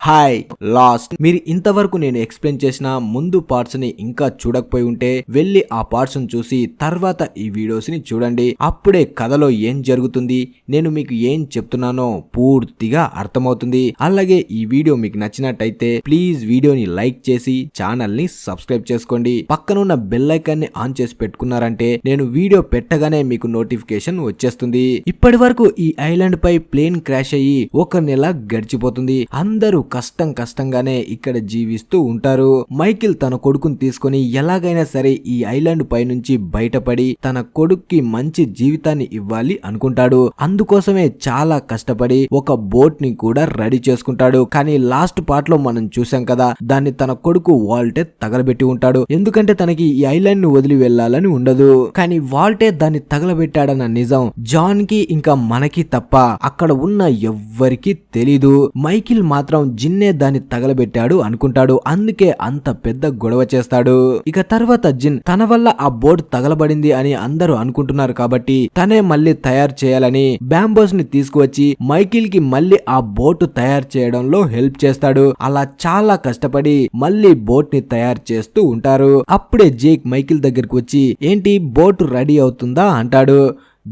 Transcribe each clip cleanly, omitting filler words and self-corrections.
Hi last మీరు ఇంతవరకు నేను ఎక్స్ప్లెయిన్ చేసిన ముందు పార్ట్స్ ని ఇంకా చూడకపోయి ఉంటే వెళ్ళి ఆ పార్ట్స్ ని చూసి తర్వాత ఈ వీడియోస్ ని చూడండి. అప్పుడే కథలో ఏం జరుగుతుంది, నేను మీకు ఏం చెప్తున్నానో పూర్తిగా అర్థమవుతుంది. అలాగే ఈ వీడియో మీకు నచ్చినట్టయితే ప్లీజ్ వీడియోని లైక్ చేసి ఛానల్ ని సబ్స్క్రైబ్ చేసుకోండి. పక్కనున్న బెల్ ఐకాన్ ని ఆన్ చేసి పెట్టుకున్నారంటే నేను వీడియో పెట్టగానే మీకు నోటిఫికేషన్ వచ్చేస్తుంది. ఇప్పటి వరకు ఈ ఐలాండ్ పై ప్లేన్ క్రాష్ అయ్యి ఒక నెల గడిచిపోతుంది. అందరూ కష్టంగానే ఇక్కడ జీవిస్తూ ఉంటారు. మైకిల్ తన కొడుకుని తీసుకొని ఎలాగైనా సరే ఈ ఐలాండ్ పై నుంచి బయటపడి తన కొడుక్కి మంచి జీవితాన్ని ఇవ్వాలి అనుకుంటాడు. అందుకోసమే చాలా కష్టపడి ఒక బోట్ ని కూడా రెడీ చేసుకుంటాడు. కానీ లాస్ట్ పార్ట్ లో మనం చూసాం కదా, దాన్ని తన కొడుకు వాల్టే తగలబెట్టి ఉంటాడు. ఎందుకంటే తనకి ఈ ఐలాండ్ ని వదిలి వెళ్లాలని ఉండదు. కానీ వాల్టే దాన్ని తగలబెట్టాడన్న నిజం జాన్ కి ఇంకా మనకి తప్ప అక్కడ ఉన్న ఎవ్వరికి తెలీదు. మైకిల్ మాత్రం జిన్నే దాన్ని తగలబెట్టాడు అనుకుంటాడు. అందుకే అంత పెద్ద గొడవ చేస్తాడు. ఇక తర్వాత జిన్ తన వల్ల ఆ బోట్ తగలబడింది అని అందరూ అనుకుంటున్నారు కాబట్టి తనే మళ్ళీ తయారు చేయాలని బ్యాంబోస్ ని తీసుకువచ్చి మైకిల్ కి మళ్ళీ ఆ బోట్ తయారు చేయడంలో హెల్ప్ చేస్తాడు. అలా చాలా కష్టపడి మళ్ళీ బోట్ ని తయారు చేస్తూ ఉంటారు. అప్పుడే జేక్ మైకిల్ దగ్గరికి వచ్చి ఏంటి బోట్ రెడీ అవుతుందా అంటాడు.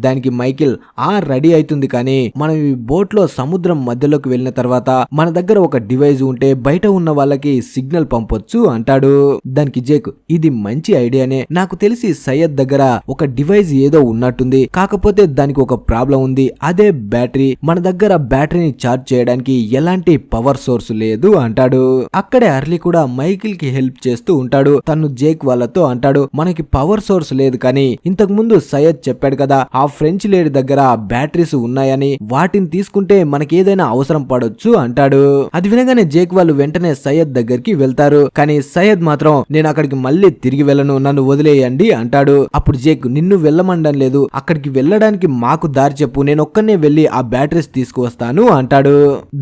దానికి మైకిల్ రెడీ అవుతుంది, కానీ మనం ఈ బోట్ లో సముద్రం మధ్యలోకి వెళ్ళిన తర్వాత మన దగ్గర ఒక డివైస్ ఉంటే బయట ఉన్న వాళ్ళకి సిగ్నల్ పంపొచ్చు అంటాడు. దానికి జేక్ ఇది మంచి ఐడియానే, నాకు తెలిసి సయ్యద్ దగ్గర ఒక డివైస్ ఏదో ఉన్నట్టుంది, కాకపోతే దానికి ఒక ప్రాబ్లం ఉంది, అదే బ్యాటరీ. మన దగ్గర బ్యాటరీని ఛార్జ్ చేయడానికి ఎలాంటి పవర్ సోర్స్ లేదు అంటాడు. అక్కడే అర్లీ కూడా మైకిల్ కి హెల్ప్ చేస్తూ ఉంటాడు. తను జేక్ వాళ్ళతో అంటాడు, మనకి పవర్ సోర్స్ లేదు, కానీ ఇంతకు ముందు సయ్యద్ చెప్పాడు కదా ఆ ఫ్రెంచ్ లేడీ దగ్గర బ్యాటరీస్ ఉన్నాయని, వాటిని తీసుకుంటే మనకి ఏదైనా అవసరం పడొచ్చు అంటాడు. అది వినగానే జేక్ వాళ్ళు వెంటనే సయ్యద్ దగ్గరికి వెళ్తారు. కానీ సయ్యద్ మాత్రం నేను అక్కడికి మళ్ళీ తిరిగి వెళ్ళను, నన్ను వదిలేయండి అంటాడు. అప్పుడు జేక్ నిన్ను వెళ్ళమండం లేదు, అక్కడికి వెళ్ళడానికి మాకు దారి చెప్పు, నేను ఒక్కనే వెళ్లి ఆ బ్యాటరీస్ తీసుకువస్తాను అంటాడు.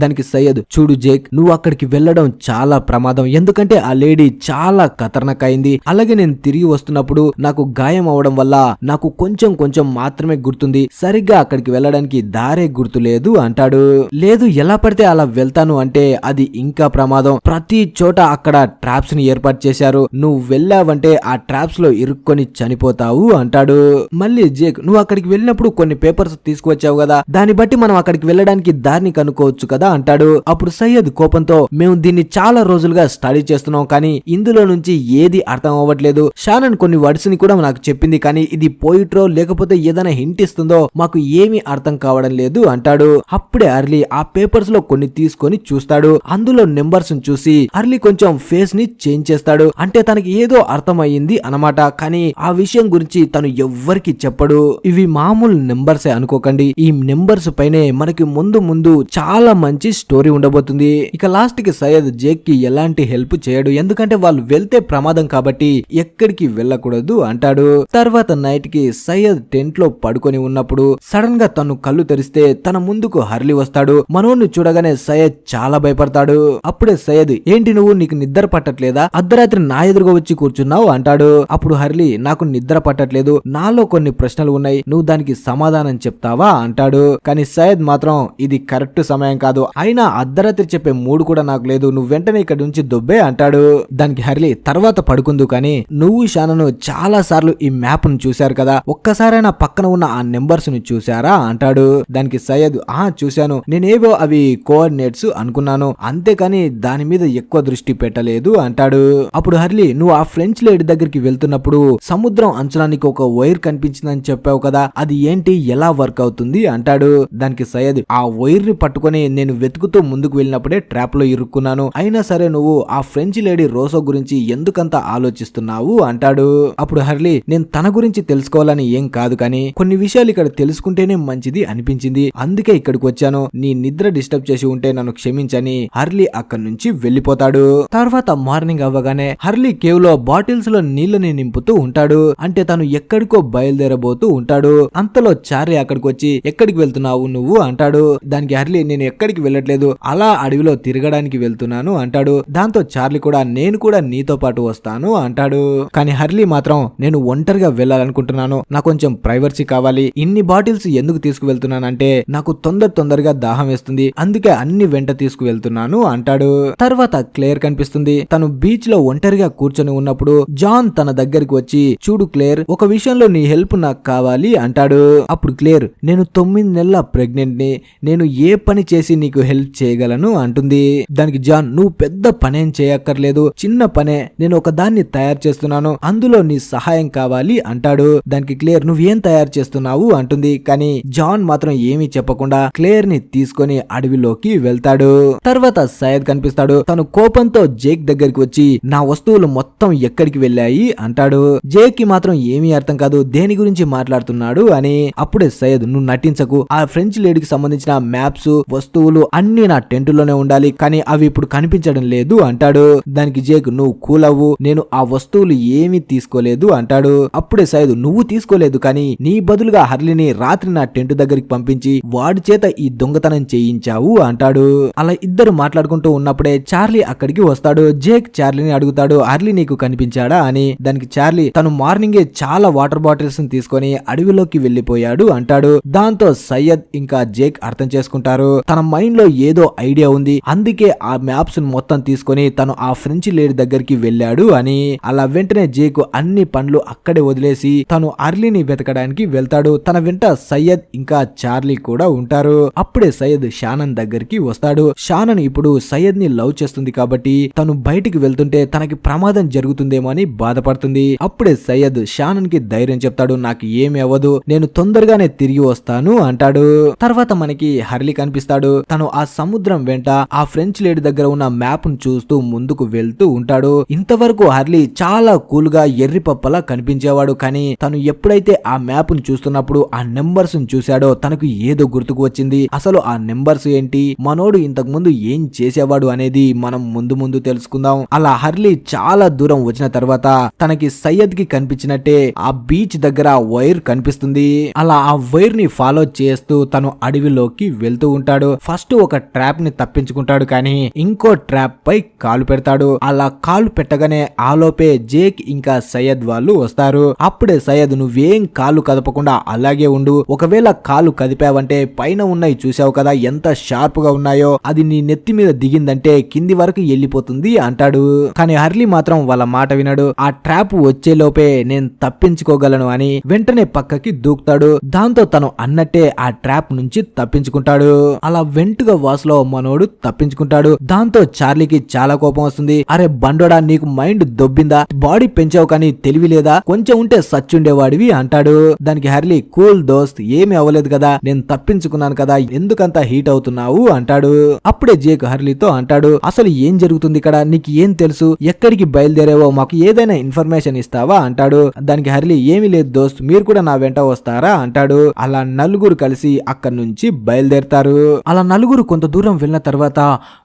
దానికి సయ్యద్ చూడు జేక్, నువ్వు అక్కడికి వెళ్ళడం చాలా ప్రమాదం, ఎందుకంటే ఆ లేడీ చాలా ఖతర్నాక్ అయింది. అలాగే నేను తిరిగి వస్తున్నప్పుడు నాకు గాయం అవడం వల్ల నాకు కొంచెం మాత్రమే గుర్తుంది, సరిగ్గా అక్కడికి వెళ్ళడానికి దారే గుర్తు లేదు అంటాడు. లేదు ఎలా పడితే అలా వెళ్తాను అంటే అది ఇంకా ప్రమాదం, ప్రతి చోట అక్కడ ట్రాప్స్ ని ఏర్పాటు చేశారు, నువ్వు వెళ్ళావంటే ఆ ట్రాప్స్ లో ఇరుక్కొని చనిపోతావు అంటాడు. మళ్ళీ జేక్ నువ్వు అక్కడికి వెళ్ళినప్పుడు కొన్ని పేపర్స్ తీసుకువచ్చావు కదా, దాన్ని బట్టి మనం అక్కడికి వెళ్ళడానికి దారిని కనుక్కోవచ్చు కదా అంటాడు. అప్పుడు సయ్యద్ కోపంతో మేము దీన్ని చాలా రోజులుగా స్టడీ చేస్తున్నాం, కానీ ఇందులో నుంచి ఏది అర్థం అవ్వట్లేదు, షానన్ కొన్ని వర్డ్స్ ని కూడా నాకు చెప్పింది, కానీ ఇది పోయిట్రో లేకపోతే ఏదైనా హింట్ ఇస్తుందో మాకు ఏమీ అర్థం కావడం లేదు అంటాడు. అప్పుడే అర్లీ ఆ పేపర్స్ లో కొన్ని తీసుకొని చూస్తాడు. అందులో నెంబర్స్ చూసి అర్లీ కొంచెం ఫేస్ ని చేంజ్ చేస్తాడు. అంటే తనకి ఏదో అర్థం అయ్యింది అన్నమాట, కానీ ఆ విషయం గురించి తను ఎవ్వరికి చెప్పడు. ఇవి మామూలు నెంబర్సే అనుకోకండి, ఈ నెంబర్స్ పైనే మనకి ముందు చాలా మంచి స్టోరీ ఉండబోతుంది. ఇక లాస్ట్ కి సయ్యద్ జేక్ కి ఎలాంటి హెల్ప్ చేయడు, ఎందుకంటే వాళ్ళు వెళ్తే ప్రమాదం కాబట్టి ఎక్కడికి వెళ్ళకూడదు అంటాడు. తర్వాత నైట్ కి సయ్యద్ టెంట్ లో పడుకొని ఉన్నప్పుడు సడన్ గా తను కళ్ళు తెరిస్తే తన ముందుకు హర్లీ వస్తాడు. మనోన్ని చూడగానే సయ్యద్ చాలా భయపడతాడు. అప్పుడే సయ్యద్ ఏంటి నువ్వు, నీకు నిద్ర పట్టట్లేదా, అర్ధరాత్రి నా ఎదురుగా వచ్చి కూర్చున్నావు అంటాడు. అప్పుడు హర్లీ నాకు నిద్ర పట్టట్లేదు, నాలో కొన్ని ప్రశ్నలు ఉన్నాయి, నువ్వు దానికి సమాధానం చెప్తావా అంటాడు. కానీ సయ్యద్ మాత్రం ఇది కరెక్ట్ సమయం కాదు, అయినా అర్ధరాత్రి చెప్పే మూడు కూడా నాకు లేదు, నువ్వు వెంటనే ఇక్కడ నుంచి దొబ్బే అంటాడు. దానికి హర్లీ తర్వాత పడుకుందు, కానీ నువ్వు షానను చాలా సార్లు ఈ మ్యాప్ ను చూశారు కదా, ఒక్కసారైనా పక్కన ఉన్న ఆ నెంబర్స్ ని చూసారా అంటాడు. దానికి సయ్యద్ చూశాను, నేనేవో అవి కోఆర్డినేట్స్ అనుకున్నాను, అంతేకాని దాని మీద ఎక్కువ దృష్టి పెట్టలేదు అంటాడు. అప్పుడు హర్లీ నువ్వు ఆ ఫ్రెంచ్ లేడీ దగ్గరికి వెళ్తున్నప్పుడు సముద్రం అంచనానికి ఒక వైర్ కనిపించిందని చెప్పావు కదా, అది ఏంటి, ఎలా వర్క్ అవుతుంది అంటాడు. దానికి సయ్యద్ ఆ వైర్ ని పట్టుకొని నేను వెతుకుతూ ముందుకు వెళ్ళినప్పుడే ట్రాప్ లో ఇరుక్కున్నాను, అయినా సరే నువ్వు ఆ ఫ్రెంచ్ లేడీ రోసో గురించి ఎందుకంత ఆలోచిస్తున్నావు అంటాడు. అప్పుడు హర్లీ నేను తన గురించి తెలుసుకోవాలని ఏం కాదు, కానీ కొన్ని విషయాలు ఇక్కడ తెలుసుకుంటేనే మంచిది అనిపించింది, అందుకే ఇక్కడికి వచ్చాను, నీ నిద్ర డిస్టర్బ్ చేసి ఉంటే నన్ను క్షమించని హర్లీ అక్కడి నుంచి వెళ్లిపోతాడు. తర్వాత మార్నింగ్ అవ్వగానే హర్లీ కేవ్ లో బాటిల్స్ లో నీళ్ళని నింపుతూ ఉంటాడు, అంటే తను ఎక్కడికో బయలుదేరబోతూ ఉంటాడు. అంతలో చార్లీ అక్కడికి వచ్చి ఎక్కడికి వెళ్తున్నావు నువ్వు అంటాడు. దానికి హర్లీ నేను ఎక్కడికి వెళ్ళట్లేదు, అలా అడవిలో తిరగడానికి వెళ్తున్నాను అంటాడు. దాంతో చార్లీ కూడా నేను కూడా నీతో పాటు వస్తాను అంటాడు. కానీ హర్లీ మాత్రం నేను ఒంటరిగా వెళ్ళాలనుకుంటున్నాను, నాకు కొంచెం ప్రైవసీ కావాలి. ఇన్ని బాటిల్స్ ఎందుకు తీసుకువెళ్తున్నానంటే నాకు తొందరగా దాహం వేస్తుంది, అందుకే అన్ని వెంట తీసుకువెళ్తున్నాను అంటాడు. తర్వాత క్లేర్ కనిపిస్తుంది. తను బీచ్ లో ఒంటరిగా కూర్చొని ఉన్నప్పుడు జాన్ తన దగ్గరికి వచ్చి, చూడు క్లేర్, ఒక విషయంలో నీ హెల్ప్ నాకు కావాలి అంటాడు. అప్పుడు క్లేర్, నేను 9 నెలల ప్రెగ్నెంట్ ని, నేను ఏ పని చేసి నీకు హెల్ప్ చేయగలను అంటుంది. దానికి జాన్, నువ్వు పెద్ద పనేం చేయక్కర్లేదు, చిన్న పనే, నేను ఒక దాన్ని తయారు చేస్తున్నాను, అందులో నీ సహాయం కావాలి అంటాడు. దానికి క్లేర్, నువ్వేం తయారు చేస్తున్నావు అంటుంది. కానీ జాన్ మాత్రం ఏమీ చెప్పకుండా క్లేర్ ని తీసుకొని అడవిలోకి వెళ్తాడు. తర్వాత సయ్యద్ కనిపిస్తాడు. తను కోపంతో జేక్ దగ్గరికి వచ్చి, నా వస్తువులు మొత్తం ఎక్కడికి వెళ్ళాయి అంటాడు. జేక్ కి మాత్రం ఏమీ అర్థం కాదు, దేని గురించి మాట్లాడుతున్నాడు అని. అప్పుడే సయ్యద్, నువ్వు నటించకు, ఆ ఫ్రెంచ్ లేడీకి సంబంధించిన మ్యాప్స్, వస్తువులు అన్ని నా టెంట్ లోనే ఉండాలి, కానీ అవి ఇప్పుడు కనిపించడం లేదు అంటాడు. దానికి జేక్, నువ్వు కూల్ అవ్వు, నేను ఆ వస్తువులు ఏమీ తీసుకోలేదు అంటాడు. అప్పుడే సయ్యద్, నువ్వు తీసుకోలేదు, కానీ నీ బదులుగా హర్లీని రాత్రి నా టెంట్ దగ్గరికి పంపించి వాడి చేత ఈ దొంగతనం చేయించావు అంటాడు. అలా ఇద్దరు మాట్లాడుకుంటూ ఉన్నప్పుడే చార్లీ అక్కడికి వస్తాడు. జేక్ చార్లీని అడుగుతాడు, హర్లీ నీకు కనిపించాడా అని. దానికి చార్లీ, తను మార్నింగే చాలా వాటర్ బాటిల్స్ తీసుకొని అడవిలోకి వెళ్లిపోయాడు అంటాడు. దాంతో సయ్యద్ ఇంకా జేక్ అర్థం చేసుకుంటారు, తన మైండ్ లో ఏదో ఐడియా ఉంది, అందుకే ఆ మ్యాప్స్ మొత్తం తీసుకొని తను ఆ ఫ్రెంచ్ లేడీ దగ్గరికి వెళ్ళాడు అని. అలా వెంటనే జేక్ అన్ని పనులు అక్కడే వదిలేసి తను హర్లీని వెతకడానికి వెళ్తాడు. తన వెంట సయ్యద్ ఇంకా చార్లీ కూడా ఉంటారు. అప్పుడే సయ్యద్ షానన్ దగ్గరికి వస్తాడు. షానన్ ఇప్పుడు సయ్యద్ ని లవ్ చేస్తుంది కాబట్టి తను బయటికి వెళ్తుంటే తనకి ప్రమాదం జరుగుతుందేమో అని బాధపడుతుంది. అప్పుడే సయ్యద్ షానన్ కి ధైర్యం చెప్తాడు, నాకు ఏమి అవ్వదు, నేను తొందరగానే తిరిగి వస్తాను అంటాడు. తర్వాత మనకి హర్లీ కనిపిస్తాడు. తను ఆ సముద్రం వెంట ఆ ఫ్రెంచ్ లేడీ దగ్గర ఉన్న మ్యాప్ ను చూస్తూ ముందుకు వెళ్తూ ఉంటాడు. ఇంతవరకు హర్లీ చాలా కూల్ గా ఎర్రిపప్పలా కనిపించేవాడు, కానీ తను ఎప్పుడైతే ఆ మ్యాప్ ను చూస్తున్నప్పుడు ఆ నెంబర్స్ ను చూశాడో తనకు ఏదో గుర్తుకు వచ్చింది. అసలు ఆ నెంబర్స్ ఏంటి, మనోడు ఇంతకు ముందు ఏం చేసేవాడు అనేది మనం ముందు తెలుసుకుందాం. అలా హర్లీ చాలా దూరం వచ్చిన తర్వాత తనకి సయ్యద్ కి కనిపించినట్టే ఆ బీచ్ దగ్గర వైర్ కనిపిస్తుంది. అలా ఆ వైర్ ని ఫాలో చేస్తూ తను అడవిలోకి వెళ్తూ ఉంటాడు. ఫస్ట్ ఒక ట్రాప్ ని తప్పించుకుంటాడు, కానీ ఇంకో ట్రాప్ పై కాలు పెడతాడు. అలా కాలు పెట్టగానే ఆలోపే జేక్ ఇంకా సయ్యద్ వాళ్ళు వస్తారు. అప్పుడే సయ్యద్, నువ్వేం కాలు కదపకుండా అలాగే ఉండు, ఒకవేళ కాలు కదిపావంటే పైన ఉన్నాయి చూసావు కదా ఎంత షార్ప్ గా ఉన్నాయో, అది నీ నెత్తి మీద దిగిందంటే కింది వరకు వెళ్ళిపోతుంది అంటాడు. కానీ హర్లీ మాత్రం వాళ్ళ మాట వినడు. ఆ ట్రాప్ వచ్చే లోపే నేను తప్పించుకోగలను అని వెంటనే పక్కకి దూకుతాడు. దాంతో తను అన్నట్టే ఆ ట్రాప్ నుంచి తప్పించుకుంటాడు. అలా వెంటుగా వాసులో మనోడు తప్పించుకుంటాడు. దాంతో చార్లీకి చాలా కోపం వస్తుంది. అరే బండోడా, నీకు మైండ్ దొబ్బిందా, బాడీ పెంచావు కానీ తెలివి లేదా, కొంచెం ఉంటే సచ్చుండేవాడివి అంటాడు. దానికి హర్లీ, కూల్ దోస్త్, ఏమి అవ్వలేదు కదా, నేను తప్పించుకున్నాను కదా, ఎందుకంత హీట్ అవుతున్నావు అంటాడు. అప్పుడే జేక్ హర్లీతో అంటాడు, అసలు ఏం జరుగుతుంది ఇక్కడ, నీకు ఏం తెలుసు, ఎక్కడికి బయలుదేరేవో మాకు ఏదైనా ఇన్ఫర్మేషన్ ఇస్తావా అంటాడు. దానికి హర్లీ, ఏమీ లేదు దోస్త్, మీరు కూడా నా వెంట వస్తారా అంటాడు. అలా నలుగురు కలిసి అక్కడి నుంచి బయలుదేరతారు. అలా నలుగురు కొంత దూరం వెళ్ళిన తర్వాత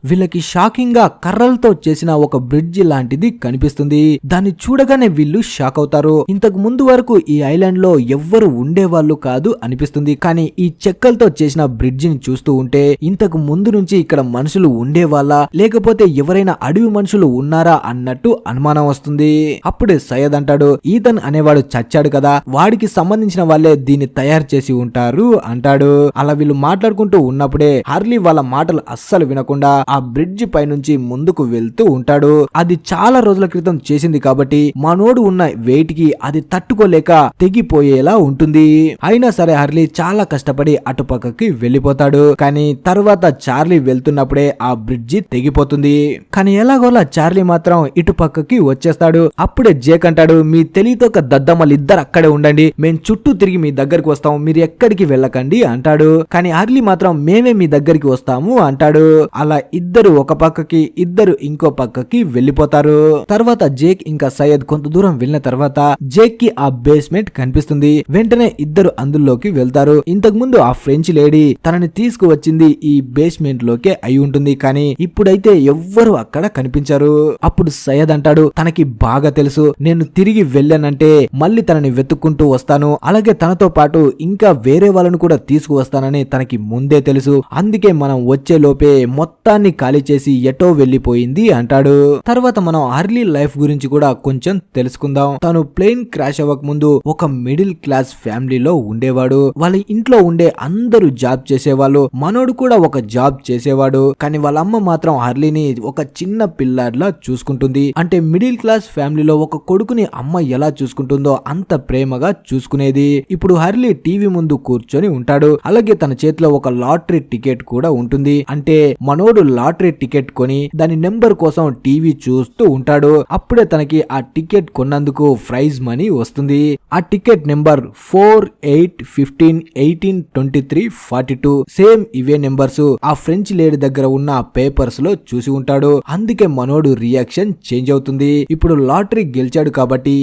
వీళ్ళకి షాకింగ్ గా కర్రలతో చేసిన ఒక బ్రిడ్జ్ లాంటిది కనిపిస్తుంది. దాన్ని చూడగానే వీళ్ళు షాక్ అవుతారు. ఇంతకు ముందు వరకు ఈ ఐలాండ్ లో ఎవ్వరు ఉండేవాళ్ళు కాదు అనిపిస్తుంది, కానీ ఈ చెక్కలతో చేసిన బ్రిడ్జ్ ని చూస్తూ ఉంటే ఇంతకు ముందు నుంచి ఇక్కడ మనుషులు ఉండేవాళ్ళ, లేకపోతే ఎవరైనా అడవి మనుషులు ఉన్నారా అన్నట్టు అనుమానం వస్తుంది. అప్పుడే సయ్యద్ అంటాడు, ఈతన్ అనేవాడు చచ్చాడు కదా, వాడికి సంబంధించిన వాళ్ళే దీన్ని తయారు చేసి ఉంటారు అంటాడు. అలా వీళ్ళు మాట్లాడుకుంటూ ఉన్నప్పుడే హర్లీ వాళ్ళ మాటలు అస్సలు వినకుండా ఆ బ్రిడ్జ్ పై నుంచి ముందుకు వెళ్తూ ఉంటాడు. అది చాలా రోజుల క్రితం చేసింది కాబట్టి మనోడు ఉన్న వెయిట్ కి అది తట్టుకోలేక తెగిపోయేలా ఉంటుంది. అయినా సరే హర్లీ చాలా కష్టపడి అటుపక్కకి వెళ్ళిపోతాడు. కానీ తర్వాత చార్లీ వెళ్తున్నప్పుడే ఆ బ్రిడ్జి తెగిపోతుంది. కానీ ఎలాగోలా చార్లీ మాత్రం ఇటు పక్కకి వచ్చేస్తాడు. అప్పుడే జేక్ అంటాడు, మీ తెలివితో ఒక దద్దమ్మలు ఇద్దరు అక్కడే ఉండండి, మేం చుట్టూ తిరిగి మీ దగ్గరికి వస్తాం, మీరు ఎక్కడికి వెళ్ళకండి అంటాడు. కానీ హర్లీ మాత్రం మేమే మీ దగ్గరికి వస్తాము అంటాడు. అలా ఇద్దరు ఒక పక్కకి, ఇద్దరు ఇంకో పక్కకి వెళ్ళిపోతారు. తర్వాత జేక్ ఇంకా సయ్యద్ కొంత దూరం వెళ్ళిన తర్వాత జేక్ కి ఆ బేస్మెంట్ కనిపిస్తుంది. వెంటనే ఇద్దరు అందులోకి వెళ్తారు. ఇంతకు ముందు ఆ ఫ్రెంచ్ లేడీ తనని తీసుకువచ్చింది ఈ బేస్మెంట్ లోకే అయి ఉంటుంది, కానీ ఇప్పుడైతే ఎవ్వరు అక్కడ కనిపించారు. అప్పుడు సయ్యద్ అంటాడు, తనకి బాగా తెలుసు, నేను తిరిగి వెళ్ళానంటే మళ్ళీ తనని వెతుక్కుంటూ వస్తాను, అలాగే తనతో పాటు ఇంకా వేరే వాళ్ళను కూడా తీసుకువస్తానని తనకి ముందే తెలుసు, అందుకే మనం వచ్చే లోపే మొత్తాన్ని ఖాళీ చేసి ఎటో వెళ్లిపోయింది అంటాడు. తర్వాత మనం హర్లీ లైఫ్ గురించి కూడా కొంచెం తెలుసుకుందాం. తను ప్లేన్ క్రాష్ అవ్వక ముందు ఒక మిడిల్ క్లాస్ ఫ్యామిలీలో ఉండేవాడు. వాళ్ళ ఇంట్లో ఉండే అందరూ జాబ్ చేసేవాళ్ళు, మనోడు కూడా ఒక జాబ్ చేసేవాడు. కానీ వాళ్ళ అమ్మ మాత్రం హర్లీని ఒక చిన్న పిల్లాడిలా చూసుకుంటుంది. అంటే మిడిల్ క్లాస్ ఫ్యామిలీలో ఒక కొడుకుని అమ్మ ఎలా చూసుకుంటుందో అంత ప్రేమగా చూసుకునేది. ఇప్పుడు హర్లీ టీవీ ముందు కూర్చొని ఉంటాడు. అలాగే తన చేతిలో ఒక లాటరీ టికెట్ కూడా ఉంటుంది. అంటే మనోడు లాటరీ టికెట్ కొని దాని నెంబర్ కోసం టీవీ చూస్తూ ఉంటాడు. అప్పుడే తనకి ఆ టికెట్ కొన్నందుకు ప్రైజ్ మనీ వస్తుంది. ఆ టికెట్ నెంబర్ 4, 8, 15, 18, 23, 42 సేమ్ ఇవే నెంబర్స్ ఆ ఫ్రెంచ్ లేడీ దగ్గర ఉన్న పేపర్స్ లో చూసి ఉంటాడు. అందుకే మనోడు రియాక్షన్ చేంజ్ అవుతుంది. ఇప్పుడు లాటరీ గెలిచాడు కాబట్టి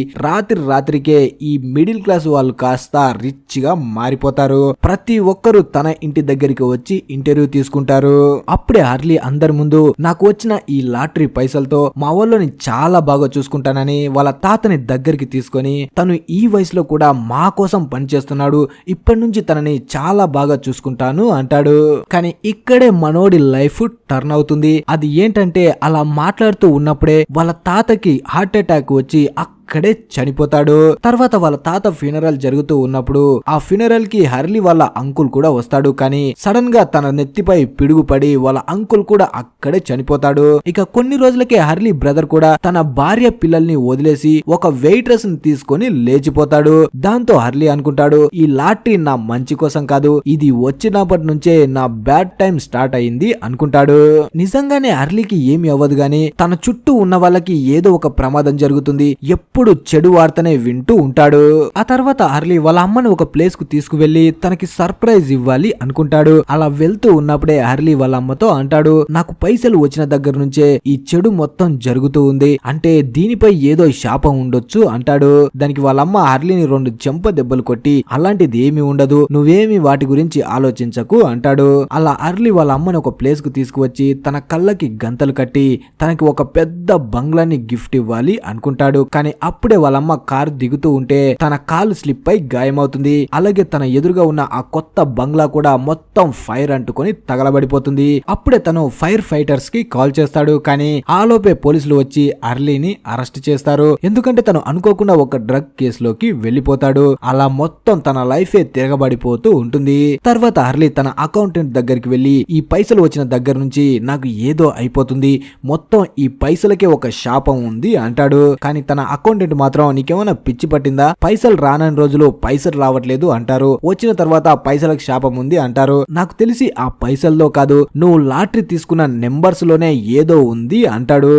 రాత్రికే ఈ మిడిల్ క్లాస్ వాళ్ళు కాస్త రిచ్ గా మారిపోతారు. ప్రతి ఒక్కరు తన ఇంటి దగ్గరికి వచ్చి ఇంటర్వ్యూ తీసుకుంటారు. అప్పుడే హర్లీ అందరి ముందు నాకు వచ్చిన ఈ లాటరీ పైసలతో మా వాళ్ళని చాలా బాగా చూసుకుంటానని వాళ్ళ తాతని దగ్గరికి తీసుకొని తను ఈ వయసులో కూడా మా కోసం పనిచేస్తున్నాడు, ఇప్పటి నుంచి తనని చాలా బాగా చూసుకుంటాను అంటాడు. కానీ ఇక్కడే మనోడి లైఫ్ టర్న్ అవుతుంది. అది ఏంటంటే అలా మాట్లాడుతూ ఉన్నప్పుడే వాళ్ళ తాతకి హార్ట్ అటాక్ వచ్చి అక్కడే చనిపోతాడు. తర్వాత వాళ్ళ తాత ఫ్యూనరల్ జరుగుతూ ఉన్నప్పుడు ఆ ఫ్యూనరల్ కి హర్లీ వాళ్ళ అంకుల్ కూడా వస్తాడు. కానీ సడన్ గా తన నెత్తిపై పిడుగు పడి వాళ్ళ అంకుల్ కూడా అక్కడే చనిపోతాడు. ఇక కొన్ని రోజులకే హర్లీ బ్రదర్ కూడా తన భార్య పిల్లల్ని వదిలేసి ఒక వెయిట్రెస్ ని తీసుకొని లేచిపోతాడు. దాంతో హర్లీ అనుకుంటాడు, ఈ లాటరీ నా మంచి కోసం కాదు, ఇది వచ్చినప్పటి నుంచే నా బ్యాడ్ టైం స్టార్ట్ అయింది అనుకుంటాడు. నిజంగానే హర్లీకి ఏమి అవ్వదు గానీ తన చుట్టూ ఉన్న వాళ్ళకి ఏదో ఒక ప్రమాదం జరుగుతుంది. ఎప్పుడు చెడు వార్తనే వింటూ ఉంటాడు. ఆ తర్వాత హర్లీ వాళ్ళ అమ్మని ఒక ప్లేస్ కు తీసుకువెళ్లి తనకి సర్ప్రైజ్ ఇవ్వాలి అనుకుంటాడు. అలా వెళ్తూ ఉన్నప్పుడే హర్లీ వాళ్ళ అమ్మతో అంటాడు, నాకు పైసలు వచ్చిన దగ్గర నుంచే ఈ చెడు మొత్తం జరుగుతూ ఉంది, అంటే దీనిపై ఏదో శాపం ఉండొచ్చు అంటాడు. దానికి వాళ్ళ అమ్మ హర్లీని 2 చెంప దెబ్బలు కొట్టి అలాంటిది ఏమీ ఉండదు, నువ్వేమి వాటి గురించి ఆలోచించకు అంటాడు. అలా హర్లీ వాళ్ళ అమ్మని ఒక ప్లేస్ కు తీసుకువచ్చి తన కళ్ళకి గంతలు కట్టి తనకి ఒక పెద్ద బంగ్లాని గిఫ్ట్ ఇవ్వాలి అనుకుంటాడు. కానీ అప్పుడే వాళ్ళమ్మ కారు దిగుతూ ఉంటే తన కాలు స్లిప్ అయి గాయమవుతుంది. అలాగే తన ఎదురుగా ఉన్న ఆ కొత్త బంగ్లా కూడా మొత్తం ఫైర్ అంటుకొని తగలబడిపోతుంది. అప్పుడే తను ఫైర్ ఫైటర్స్ కి కాల్ చేస్తాడు. కానీ ఆలోపే పోలీసులు వచ్చి హర్లీని అరెస్ట్ చేస్తారు. ఎందుకంటే తను అనుకోకుండా ఒక డ్రగ్ కేసులోకి వెళ్లిపోతాడు. అలా మొత్తం తన లైఫే తిరగబడిపోతూ ఉంటుంది. తర్వాత హర్లీ తన అకౌంటెంట్ దగ్గరికి వెళ్లి ఈ పైసలు వచ్చిన దగ్గర నుంచి నాకు ఏదో అయిపోతుంది, మొత్తం ఈ పైసలకే ఒక శాపం ఉంది అంటాడు. కానీ తన అకౌంటెంట్ మాత్రం నీకేమైనా పిచ్చి పట్టిందా, పైసలు రానని రోజులు పైసలు రావట్లేదు అంటారు, వచ్చిన తర్వాత పైసలకు శాపం ఉంది అంటారు. నాకు తెలిసి ఆ పైసల్లో కాదు, నువ్వు లాటరీ తీసుకున్న నెంబర్స్ లోనే ఏదో ఉంది అంటాడు.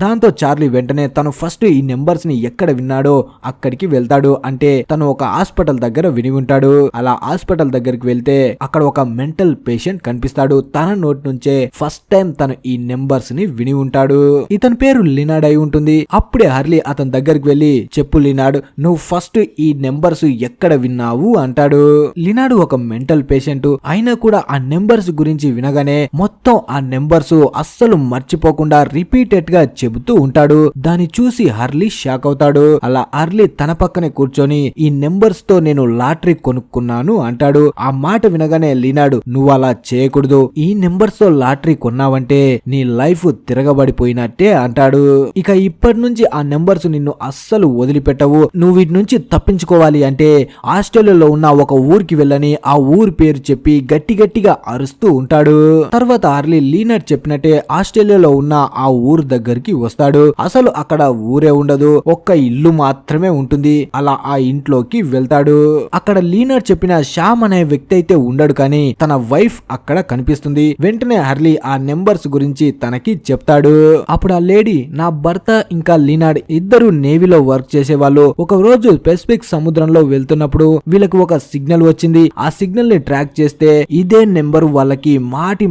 దాంతో చార్లీ వెంటనే తను ఫస్ట్ ఈ నెంబర్స్ ని ఎక్కడ విన్నాడో అక్కడికి వెళ్తాడు. అంటే తను ఒక హాస్పిటల్ దగ్గర విని ఉంటాడు. అలా హాస్పిటల్ దగ్గరికి వెళ్తే అక్కడ ఒక మెంటల్ పేషెంట్ కనిపిస్తాడు. తన నోటి నుంచే ఫస్ట్ టైం తను ఈ నెంబర్స్ ని విని ఉంటాడు. ఇతని పేరు లినాడ్ అయి ఉంటుంది. అప్పుడే హర్లీ అతని దగ్గరికి వెళ్లి, చెప్పు లినాడ్, నువ్వు ఫస్ట్ ఈ నెంబర్స్ ఎక్కడ విన్నావు అంటాడు. లినాడ్ ఒక మెంటల్ పేషెంట్ అయినా కూడా ఆ నెంబర్స్ గురించి వినగానే మొత్తం ఆ నెంబర్స్ అస్సలు మర్చిపోకుండా రిపీటెడ్ గా చెబుతూ ఉంటాడు. దాన్ని చూసి హర్లీ షాక్ అవుతాడు. అలా హర్లీ తన పక్కనే కూర్చొని ఈ నెంబర్స్ తో నేను లాటరీ కొనుక్కున్నాను అంటాడు. ఆ మాట వినగానే లినాడ్, నువ్వు అలా చేయకూడదు, ఈ నెంబర్స్ తో లాటరీ కొన్నావంటే నీ లైఫ్ తిరగబడిపోయినట్టే అంటాడు. ఇక ఇప్పటి నుంచి ఆ నెంబర్స్ నిన్ను అస్సలు వదిలిపెట్టవు, నువ్వు వీటి నుంచి తప్పించుకోవాలి అంటే ఆస్ట్రేలియాలో ఉన్న ఒక ఊరికి వెళ్ళని ఆ ఊరి పేరు చెప్పి గట్టిగా అరుస్తూ ఉంటాడు. తర్వాత హర్లీ లీనాడ్ చెప్పినట్టే ఆస్ట్రేలియాలో ఉన్న ఆ ఊరు దగ్గరికి వస్తాడు. అసలు అక్కడ ఊరే ఉండదు, ఒక్క ఇల్లు మాత్రమే ఉంటుంది. అలా ఆ ఇంట్లోకి వెళ్తాడు. అక్కడ లీనాడ్ చెప్పిన శ్యామ్ అనే వ్యక్తి అయితే ఉండడు, కానీ తన వైఫ్ అక్కడ కనిపిస్తుంది. వెంటనే హర్లీ ఆ నెంబర్స్ గురించి తనకి చెప్తాడు. అప్పుడు ఆ లేడీ, నా భర్త ఇంకా లీనాడ్ ఇద్దరు నేవీలో వర్క్ చేసేవాళ్ళు. ఒక రోజు పెసిఫిక్ సముద్రంలో వెళ్తున్నప్పుడు వీళ్ళకి ఒక సిగ్నల్ వచ్చింది. ఆ సిగ్నల్ ని ట్రాక్ చేస్తే ఇదే నెంబర్ వాళ్ళకి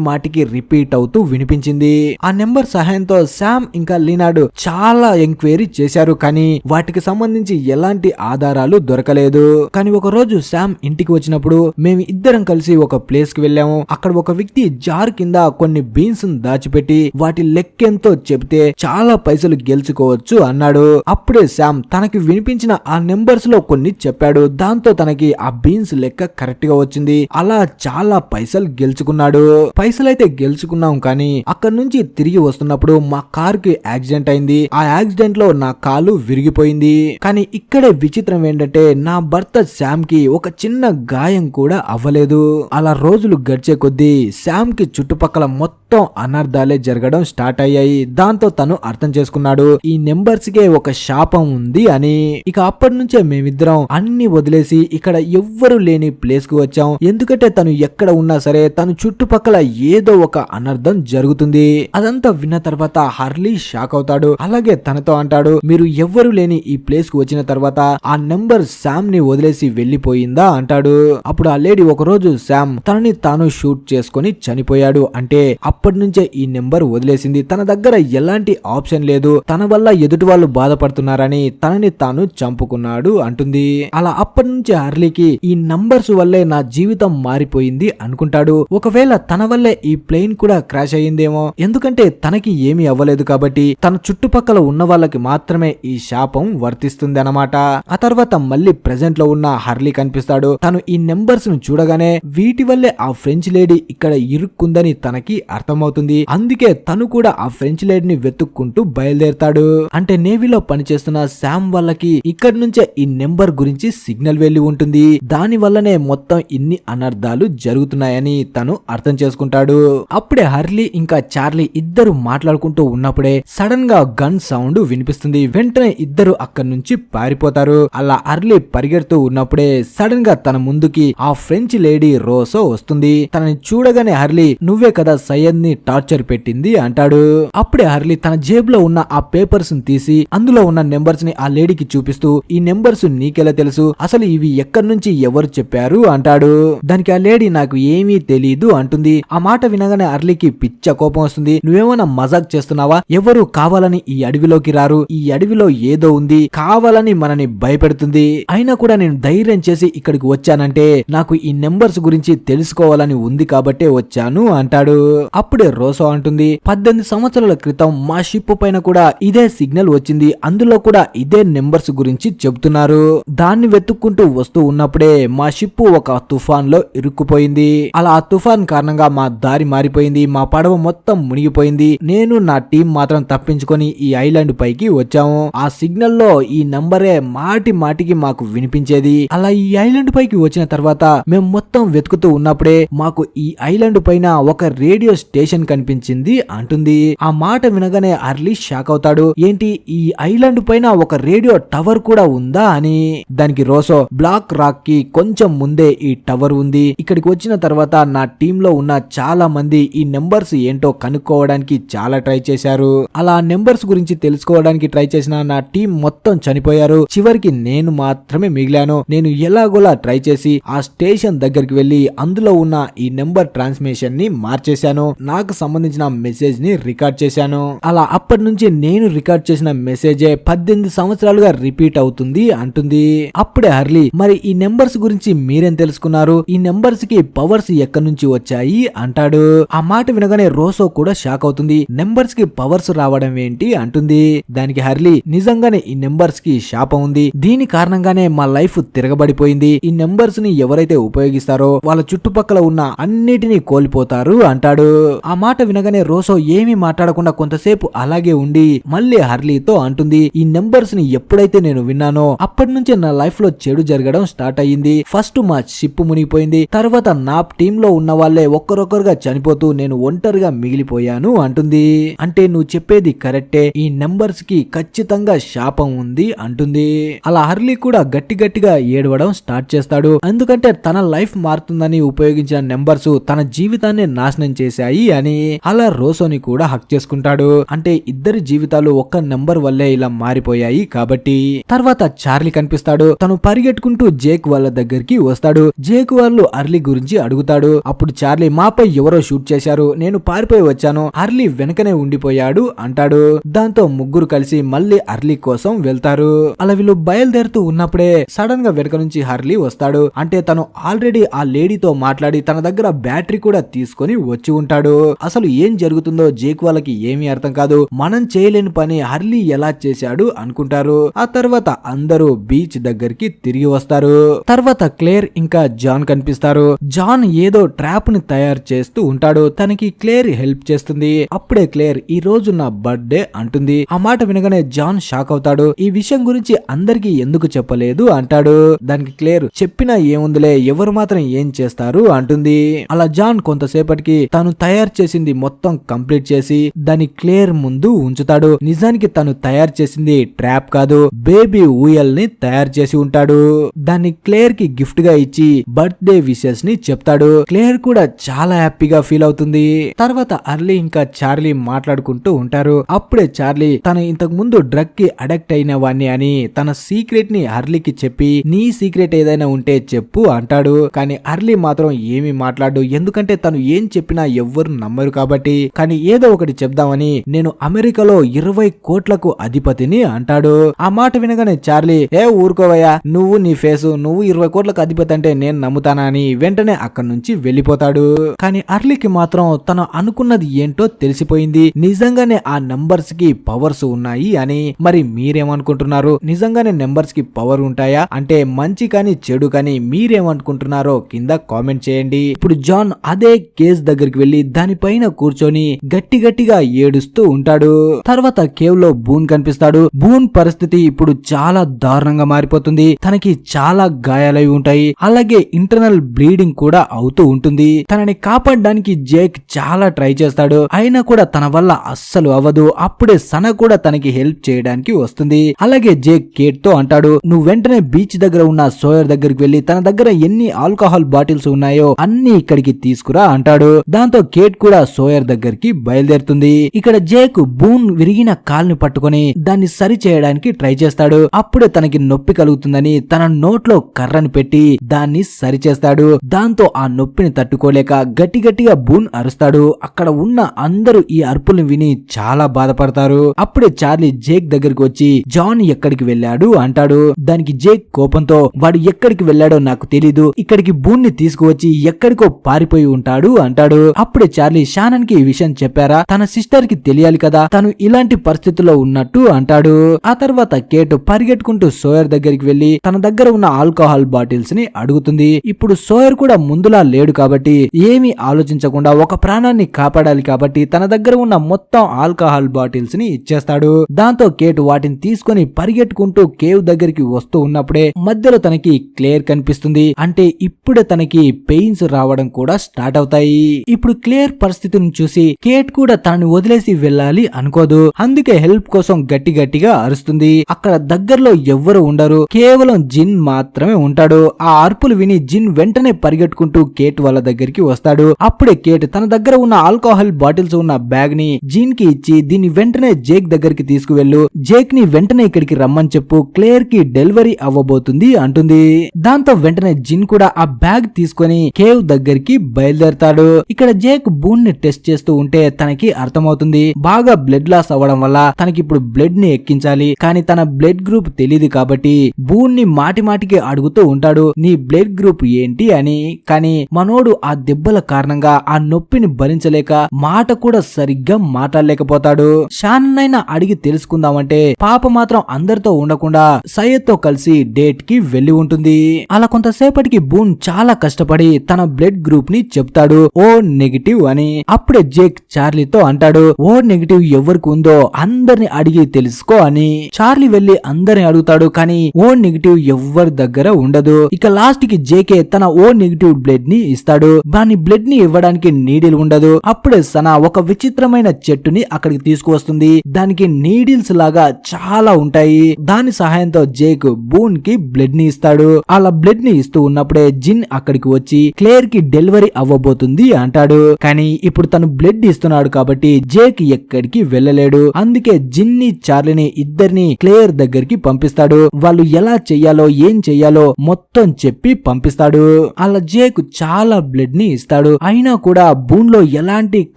మాటికి రిపీట్ అవుతూ వినిపించింది. ఆ నెంబర్ సహాయంతో శ్యామ్ ఇంకా లీనాడ్ చాలా ఎంక్వైరీ చేశారు, కానీ వాటికి సంబంధించి ఎలాంటి ఆధారాలు దొరకలేదు. కానీ ఒక రోజు శ్యామ్ ఇంటికి వచ్చినప్పుడు మేము ఇద్దరం కలిసి ఒక ప్లేస్ కి వెళ్ళాము. అక్కడ ఒక వ్యక్తి జార్ కింద కొన్ని బీన్స్ దాచిపెట్టి వాటి లెక్కెంతో చెబితే చాలా పైసలు గెలుచుకోవచ్చు అన్నాడు. అప్పుడే అప్పుడే శామ్ తనకి వినిపించిన ఆ నెంబర్స్ లో కొన్ని చెప్పాడు. దాంతో తనకి ఆ బీన్స్ లెక్క కరెక్ట్ గా వచ్చింది. అలా చాలా పైసలు గెలుచుకున్నాడు. పైసలైతే గెలుచుకున్నాం కానీ అక్కడ నుంచి తిరిగి వస్తున్నప్పుడు మా కార్ కి యాక్సిడెంట్ అయింది. ఆ యాక్సిడెంట్ లో నా కాలు విరిగిపోయింది. కానీ ఇక్కడే విచిత్రం ఏంటంటే నా భర్త శామ్ కి ఒక చిన్న గాయం కూడా అవ్వలేదు. అలా రోజులు గడిచే కొద్దీ శామ్ కి చుట్టుపక్కల మొత్తం అనర్థాలే జరగడం స్టార్ట్ అయ్యాయి. దాంతో తను అర్థం చేసుకున్నాడు ఈ నెంబర్స్ కే ఒక శాపం ఉంది అని. ఇక అప్పటి నుంచే మేమిద్దరం అన్ని వదిలేసి ఇక్కడ ఎవ్వరు లేని ప్లేస్ కు వచ్చాం. ఎందుకంటే తను ఎక్కడ ఉన్నా సరే తను చుట్టుపక్కల ఏదో ఒక అనర్థం జరుగుతుంది. అదంతా విన్న తర్వాత హర్లీ షాక్ అవుతాడు. అలాగే తనతో అంటాడు, మీరు ఎవ్వరు లేని ఈ ప్లేస్ కు వచ్చిన తర్వాత ఆ నెంబర్ శామ్ ని వదిలేసి వెళ్లిపోయిందా అంటాడు. అప్పుడు ఆ లేడీ ఒక రోజు శామ్ తనని తాను షూట్ చేసుకుని చనిపోయాడు. అంటే అప్పటి నుంచే ఈ నెంబర్ వదిలేసింది. తన దగ్గర ఎలాంటి ఆప్షన్ లేదు. తన వల్ల ఎదుటి వాళ్ళు బాధపడుతున్నారని తనని తాను చంపుకున్నాడు అంటుంది. అలా అప్పటి నుంచే హర్లీకి ఈ నంబర్స్ వల్లే నా జీవితం మారిపోయింది అనుకుంటాడు. ఒకవేళ తన వల్లే ఈ ప్లేన్ కూడా క్రాష్ అయ్యిందేమో. ఎందుకంటే తనకి ఏమీ అవ్వలేదు కాబట్టి తన చుట్టుపక్కల ఉన్న వాళ్ళకి మాత్రమే ఈ శాపం వర్తిస్తుంది అన్నమాట. ఆ తర్వాత మళ్ళీ ప్రెజెంట్ లో ఉన్న హర్లీ కనిపిస్తాడు. తను ఈ నెంబర్స్ ను చూడగానే వీటి వల్లే ఆ ఫ్రెంచ్ లేడీ ఇక్కడ ఇరుక్కుందని తనకి అర్థమవుతుంది. అందుకే తను కూడా ఆ ఫ్రెంచ్ లేడీని వెతుక్కుంటూ బయలుదేరతాడు. అంటే నేవీలో పనిచేస్తున్న శామ్ వాళ్ళకి ఇక్కడి నుంచే ఈ నెంబర్ గురించి సిగ్నల్ వెళ్లి ఉంటుంది. దాని వల్లనే మొత్తం ఇన్ని అనర్థాలు జరుగుతున్నాయని తను అర్థం చేసుకుంటాడు. అప్పుడే హర్లీ ఇంకా చార్లీ ఇద్దరు మాట్లాడుకుంటూ ఉన్నప్పుడే సడన్ గా గన్ సౌండ్ వినిపిస్తుంది. వెంటనే ఇద్దరు అక్కడి నుంచి పారిపోతారు. అలా హర్లీ పరిగెడుతూ ఉన్నప్పుడే సడన్ గా తన ముందుకి ఆ ఫ్రెంచ్ లేడీ రోసో వస్తుంది. తనని చూడగానే హర్లీ నువ్వే కదా సయ్యద్ ని టార్చర్ పెట్టింది అంటాడు. అప్పుడే హర్లీ తన జేబులో ఉన్న ఆ పేపర్స్ ని తీసి అందులో ఉన్న నెంబర్స్ ని ఆ లేడీకి చూపిస్తూ ఈ నెంబర్స్ నీకెలా తెలుసు, అసలు ఇవి ఎక్కడి నుంచి ఎవరు చెప్పారు అంటాడు. దానికి ఆ లేడీ నాకు ఏమీ తెలీదు అంటుంది. ఆ మాట వినగానే హర్లీకి పిచ్చ కోపం వస్తుంది. నువ్వేమైనా మజాక్ చేస్తున్నావా? ఎవరు కావాలని ఈ అడవిలోకి రారు. ఈ అడవిలో ఏదో ఉంది, కావాలని మనని భయపెడుతుంది. అయినా కూడా నేను ధైర్యం చేసి ఇక్కడికి వచ్చానంటే నాకు ఈ నెంబర్స్ గురించి తెలుసుకోవాలని ఉంది కాబట్టే వచ్చాను అంటాడు. అప్పుడే రోసో అంటుంది, 18 సంవత్సరాల క్రితం మా షిప్ పైన కూడా ఇదే సిగ్నల్ వచ్చింది. అందులో కూడా ఇదే నెంబర్స్ గురించి చెబుతున్నారు. దాన్ని వెతుక్కుంటూ వస్తూ ఉన్నప్పుడే మా షిప్ ఒక తుఫాన్ లో ఇరుక్కుపోయింది. అలా ఆ తుఫాన్ కారణంగా మా దారి మారిపోయింది. మా పడవ మొత్తం మునిగిపోయింది. నేను నా టీం మాత్రం తప్పించుకొని ఈ ఐలాండ్ పైకి వచ్చాము. ఆ సిగ్నల్ లో ఈ నంబరే మాటి మాటికి మాకు వినిపించేది. అలా ఈ ఐలాండ్ పైకి వచ్చిన తర్వాత మేము మొత్తం వెతుకుతూ ఉన్నప్పుడే మాకు ఈ ఐలాండ్ పైన ఒక రేడియో స్టేషన్ కనిపించింది అంటుంది. ఆ మాట వినగానే హర్లీ షాక్ అవుతాడు. ఏంటి ఈ ఐలాండ్ పైన ఒక రేడియో టవర్ కూడా ఉందా అని. దానికి రోసో బ్లాక్ రాక్ కి కొంచెం ముందే ఈ టవర్ ఉంది. ఇక్కడికి వచ్చిన తర్వాత నా టీమ్ లో ఉన్న చాలా మంది ఈ నెంబర్స్ ఏంటో కనుక్కోవడానికి చాలా ట్రై చేశారు. అలా నెంబర్స్ గురించి తెలుసుకోవడానికి ట్రై చేసిన నా టీం మొత్తం చనిపోయారు. చివరికి నేను మాత్రమే మిగిలాను. నేను ఎలాగోలా ట్రై చేసి ఆ స్టేషన్ దగ్గరికి వెళ్లి అందులో ఉన్న ఈ నెంబర్ ట్రాన్స్మిషన్ ని మార్చేశాను. నాకు సంబంధించిన మెసేజ్ ని రికార్డ్ చేశాను. అలా అప్పటి నుంచి నేను రికార్డ్ చేసిన మెసేజే 18 సంవత్సరాలుగా రిపీట్ అవుతుంది అంటుంది. అప్పుడే హర్లీ మరి ఈ నెంబర్స్ గురించి మీరేం తెలుసుకున్నారు? ఈ నెంబర్స్ కి పవర్స్ ఎక్కడి నుంచి వచ్చాయి అంటాడు. ఆ మాట వినగానే రోసో కూడా షాక్ అవుతుంది. నెంబర్స్ కి పవర్స్ రావడం ఏంటి అంటుంది. దానికి హర్లీ నిజంగానే ఈ నెంబర్స్ కి శాపం ఉంది. దీని కారణంగానే మా లైఫ్ తిరగబడిపోయింది. ఈ నెంబర్స్ ని ఎవరైతే ఉపయోగిస్తారో వాళ్ళ చుట్టుపక్కల ఉన్న అన్నిటినీ కోల్పోతారు అంటాడు. ఆ మాట వినగానే రోసో ఏమీ మాట్లాడకుండా కొంతసేపు అలాగే ఉండి మళ్ళీ హర్లీతో అంటుంది, ఈ నెంబర్స్ ని ఎప్పుడైతే నేను విన్నానో అప్పటి నుంచే నా లైఫ్ లో చెడు జరగడం స్టార్ట్ అయ్యింది. ఫస్ట్ మా షిప్ మునిగిపోయింది. తర్వాత నా టీమ్ లో ఉన్న వాళ్ళే ఒక్కరొక్కరుగా చనిపోతూ నేను ఒంటరిగా మిగిలిపోయాను అంటుంది. అంటే నువ్వు చెప్పేది కరెక్టే, ఈ నెంబర్స్ కి ఖచ్చితంగా శాపం ఉంది అంటుంది. అలా హర్లీ కూడా గట్టిగా ఏడవడం స్టార్ట్ చేస్తాడు. ఎందుకంటే తన లైఫ్ మారుతుందని ఉపయోగించిన నెంబర్స్ తన జీవితాన్ని నాశనం చేశాయి అని. అలా రోసోని కూడా హక్ చేసుకుంటాడు. అంటే ఇద్దరి జీవితాలు ఒక్క నెంబర్ వల్లే ఇలా మారిపోయాయి కాబట్టి. తర్వాత చార్లీ కనిపిస్తాడు. తను పరిగెట్టుకుంటూ జేక్ వాళ్ళ దగ్గరికి వస్తాడు. జేక్ వాళ్ళు హర్లీ గురించి అడుగుతాడు. అప్పుడు చార్లీ మాపై ఎవరో షూట్ చేశారు, నేను పారిపోయి వచ్చాను, హర్లీ వెనకనే ఉండిపోయాడు అంటాడు. దాంతో ముగ్గురు కలిసి మళ్ళీ హర్లీ కోసం వెళ్తారు. అలా వీళ్ళు బయలుదేరుతూ ఉన్నప్పుడే సడన్ గా వెనక నుంచి హర్లీ వస్తాడు. అంటే తను ఆల్రెడీ ఆ లేడీతో మాట్లాడి తన దగ్గర బ్యాటరీ కూడా తీసుకొని వచ్చి ఉంటాడు. అసలు ఏం జరుగుతుందో జేక్ వాళ్ళకి ఏమీ అర్థం కాదు. మనం చేయలేని పని హర్లీ ఎలా చేశాడు వెళ్ళిపోయాడు అనుకుంటారు. ఆ తర్వాత అందరూ బీచ్ దగ్గరికి తిరిగి వస్తారు. తర్వాత క్లేర్ ఇంకా జాన్ కనిపిస్తారు. జాన్ ఏదో ట్రాప్ ని తయారు చేస్తూ ఉంటాడు. తనకి క్లేర్ హెల్ప్ చేస్తుంది. అప్పుడే క్లేర్ ఈ రోజు నా బర్త్డే అంటుంది. ఆ మాట వినగానే జాన్ షాక్ అవుతాడు. ఈ విషయం గురించి అందరికి ఎందుకు చెప్పలేదు అంటాడు. దానికి క్లేర్ చెప్పినా ఏముందిలే, ఎవరు మాత్రం ఏం చేస్తారు అంటుంది. అలా జాన్ కొంతసేపటికి తను తయారు చేసింది మొత్తం కంప్లీట్ చేసి దాని క్లేర్ ముందు ఉంచుతాడు. నిజానికి తను తయారు చేసింది ట్రాప్ కాదు, బేబీ ఊయల్ ని తయారు చేసి ఉంటాడు. దాన్ని క్లేర్ కి గిఫ్ట్ గా ఇచ్చి బర్త్డే విషెస్ ని చెప్తాడు. క్లేర్ కూడా చాలా హ్యాపీగా ఫీల్ అవుతుంది. తర్వాత అర్లీ ఇంకా చార్లీ మాట్లాడుకుంటూ ఉంటారు. అప్పుడే చార్లీ తను ఇంతకు ముందు డ్రగ్ కి అడిక్ట్ అయిన వాణ్ణి అని తన సీక్రెట్ ని అర్లీకి చెప్పి నీ సీక్రెట్ ఏదైనా ఉంటే చెప్పు అంటాడు. కానీ అర్లీ మాత్రం ఏమీ మాట్లాడు, ఎందుకంటే తను ఏం చెప్పినా ఎవ్వరు నమ్మరు కాబట్టి. కానీ ఏదో ఒకటి చెప్దామని నేను అమెరికాలో 20 కోట్లకు అధిపతిని అంటాడు. ఆ మాట వినగానే చార్లీ ఊరుకోవయ్యా, నువ్వు నీ ఫేసు, నువ్వు 20 కోట్లకు అధిపతి అంటే నేను నమ్ముతానా అని వెంటనే అక్కడి నుంచి వెళ్ళిపోతాడు. కానీ అర్లీకి మాత్రం తను అనుకున్నది ఏంటో తెలిసిపోయింది. నిజంగానే ఆ నంబర్స్ కి పవర్స్ ఉన్నాయి అని. మరి మీరేమనుకుంటున్నారు? నిజంగానే నెంబర్స్ కి పవర్ ఉంటాయా? అంటే మంచి కానీ చెడు కానీ మీరేమనుకుంటున్నారో కింద కామెంట్ చేయండి. ఇప్పుడు జాన్ అదే కేస్ దగ్గరికి వెళ్లి దానిపైన కూర్చొని గట్టి గట్టిగా ఏడుస్తూ ఉంటాడు. తర్వాత కేవ్ లో బూన్ కనిపిస్తాడు. బూన్ పరిస్థితి ఇప్పుడు చాలా దారుణంగా మారిపోతుంది. తనకి చాలా గాయాలై ఉంటాయి. అలాగే ఇంటర్నల్ బ్లీడింగ్ కూడా అవుతూ ఉంటుంది. తనని కాపాడడానికి జేక్ చాలా ట్రై చేస్తాడు. అయినా కూడా తన వల్ల అస్సలు అవ్వదు. అప్పుడే సన కూడా తనకి హెల్ప్ చేయడానికి వస్తుంది. అలాగే జేక్ కేట్ తో అంటాడు, నువ్వు వెంటనే బీచ్ దగ్గర ఉన్న సోయర్ దగ్గరికి వెళ్లి తన దగ్గర ఎన్ని ఆల్కహాల్ బాటిల్స్ ఉన్నాయో అన్ని ఇక్కడికి తీసుకురా అంటాడు. దాంతో కేట్ కూడా సోయర్ దగ్గరికి బయలుదేరుతుంది. ఇక్కడ జేక్ బూన్ విరిగిన కాల్ని పట్టుకొని దాన్ని సరి చేయడానికి ట్రై చేస్తాడు. అప్పుడే తనకి నొప్పి కలుగుతుందని తన నోట్లో కర్రని పెట్టి దాన్ని సరి చేస్తాడు. దాంతో ఆ నొప్పిని తట్టుకోలేక గట్టి గట్టిగా బూన్ అరుస్తాడు. అక్కడ ఉన్న అందరూ ఈ అరుపుల్ని విని చాలా బాధపడతారు. అప్పుడే చార్లీ జేక్ దగ్గరికి వచ్చి జాన్ ఎక్కడికి వెళ్ళాడు అంటాడు. దానికి జేక్ కోపంతో వాడు ఎక్కడికి వెళ్ళాడో నాకు తెలీదు, ఇక్కడికి బూన్ ని తీసుకువచ్చి ఎక్కడికో పారిపోయి ఉంటాడు అంటాడు. అప్పుడే చార్లీ షానన్ కి ఈ విషయం చెప్పారా, తన సిస్టర్ కి తెలియాలి కదా తను ఇలాంటి పరిస్థితుల్లో ఉన్నట్టు అంటాడు. ఆ తర్వాత కేట్ పరిగెట్టుకుంటూ సోయర్ దగ్గరికి వెళ్లి తన దగ్గర ఉన్న ఆల్కహాల్ బాటిల్స్ ని అడుగుతుంది. ఇప్పుడు సోయర్ కూడా ముందులా లేడు కాబట్టి ఏమీ ఆలోచించకుండా ఒక ప్రాణాన్ని కాపాడాలి కాబట్టి తన దగ్గర ఉన్న మొత్తం ఆల్కహాల్ బాటిల్స్ ని ఇచ్చేస్తాడు. దాంతో కేట్ వాటిని తీసుకొని పరిగెట్టుకుంటూ కేవ్ దగ్గరికి వస్తూ ఉన్నప్పుడే మధ్యలో తనకి క్లేర్ కనిపిస్తుంది. అంటే ఇప్పుడే తనకి పెయిన్స్ రావడం కూడా స్టార్ట్ అవుతాయి. ఇప్పుడు క్లేర్ పరిస్థితిని చూసి కేట్ కూడా తనని వదిలేసి వెళ్ళాలి అనుకోదు. అందుకే హెల్ప్ కోసం గట్టి గట్టిగా అరుస్తుంది. అక్కడ దగ్గరలో ఎవ్వరు ఉండరు, కేవలం జిన్ మాత్రమే ఉంటాడు. ఆ అరుపులు విని జిన్ వెంటనే పరిగెట్టుకుంటూ కేట్ వాళ్ళ దగ్గరికి వస్తాడు. అప్పుడే కేట్ తన దగ్గర ఉన్న ఆల్కహాల్ బాటిల్స్ ఉన్న బ్యాగ్ ని జిన్ కి ఇచ్చి దీన్ని వెంటనే జేక్ దగ్గరికి తీసుకువెళ్ళు, జేక్ ని వెంటనే ఇక్కడికి రమ్మని చెప్పు, క్లేర్ కి డెలివరీ అవ్వబోతుంది అంటుంది. దాంతో వెంటనే జిన్ కూడా ఆ బ్యాగ్ తీసుకొని కేవ్ దగ్గరికి బయలుదేరతాడు. ఇక్కడ జేక్ బూన్ ని టెస్ట్ చేస్తూ ఉంటే తనకి అర్థమవుతుంది బాగా బ్లడ్ లాస్ అవ్వడం వల్ల తనకి ఇప్పుడు బ్లడ్ ని ఎక్కించాలి. కానీ తన బ్లడ్ గ్రూప్ తెలియదు కాబట్టి బూన్ ని మాటి మాటికి అడుగుతూ ఉంటాడు, నీ బ్లడ్ గ్రూప్ ఏంటి అని. కానీ మనోడు ఆ దెబ్బల కారణంగా ఆ నొప్పిని భరించలేక మాట కూడా సరిగ్గా మాట్లాడలేకపోతాడు. షాన్నైనా అడిగి తెలుసుకుందామంటే పాప మాత్రం అందరితో ఉండకుండా సయ్యద్ తో కలిసి డేట్ కి వెళ్లి ఉంటుంది. అలా కొంతసేపటికి బూన్ చాలా కష్టపడి తన బ్లడ్ గ్రూప్ ని చెప్తాడు, ఓ నెగిటివ్ అని. అప్పుడే జేక్ చార్లీతో అంటాడు, ఓ నెగిటివ్ ఎవరికి ఉందో అందరిని అడిగి తెలుసుకో అని. చార్లీ వెళ్లి అందరిని అడుగుతాడు. కానీ ఓ నెగిటివ్ ఎవ్వరి దగ్గర ఉండదు. ఇక లాస్ట్ కి జేకే తన ఓ నెగిటివ్ బ్లడ్ ని ఇస్తాడు. దాని బ్లడ్ ని ఇవ్వడానికి నీడిల్ ఉండదు. అప్పుడే సనా ఒక విచిత్రమైన చెట్టుని అక్కడికి తీసుకువస్తుంది. దానికి నీడిల్స్ లాగా చాలా ఉంటాయి. దాని సహాయంతో జేక్ బూన్ కి బ్లడ్ ని ఇస్తాడు. అలా బ్లడ్ ని ఇస్తూ ఉన్నప్పుడే జిన్ అక్కడికి వచ్చి క్లేర్ కి డెలివరీ అవ్వబోతుంది అంటాడు. కానీ ఇప్పుడు తను బ్లడ్ ఇస్తున్నాడు కాబట్టి జేక్ ఎక్కడికి వెళ్ళలేడు. అందుకే జిన్ ని చార్లీని ఇద్దరిని క్లేర్ దగ్గరికి పంపిస్తాడు. వాళ్ళు ఎలా చెయ్యాలో ఏం చెయ్యాలో మొత్తం చెప్పి పంపిస్తాడు. అలా జేక్ చాలా బ్లడ్ ని ఇస్తాడు. అయినా కూడా బూన్ లో ఎలాంటి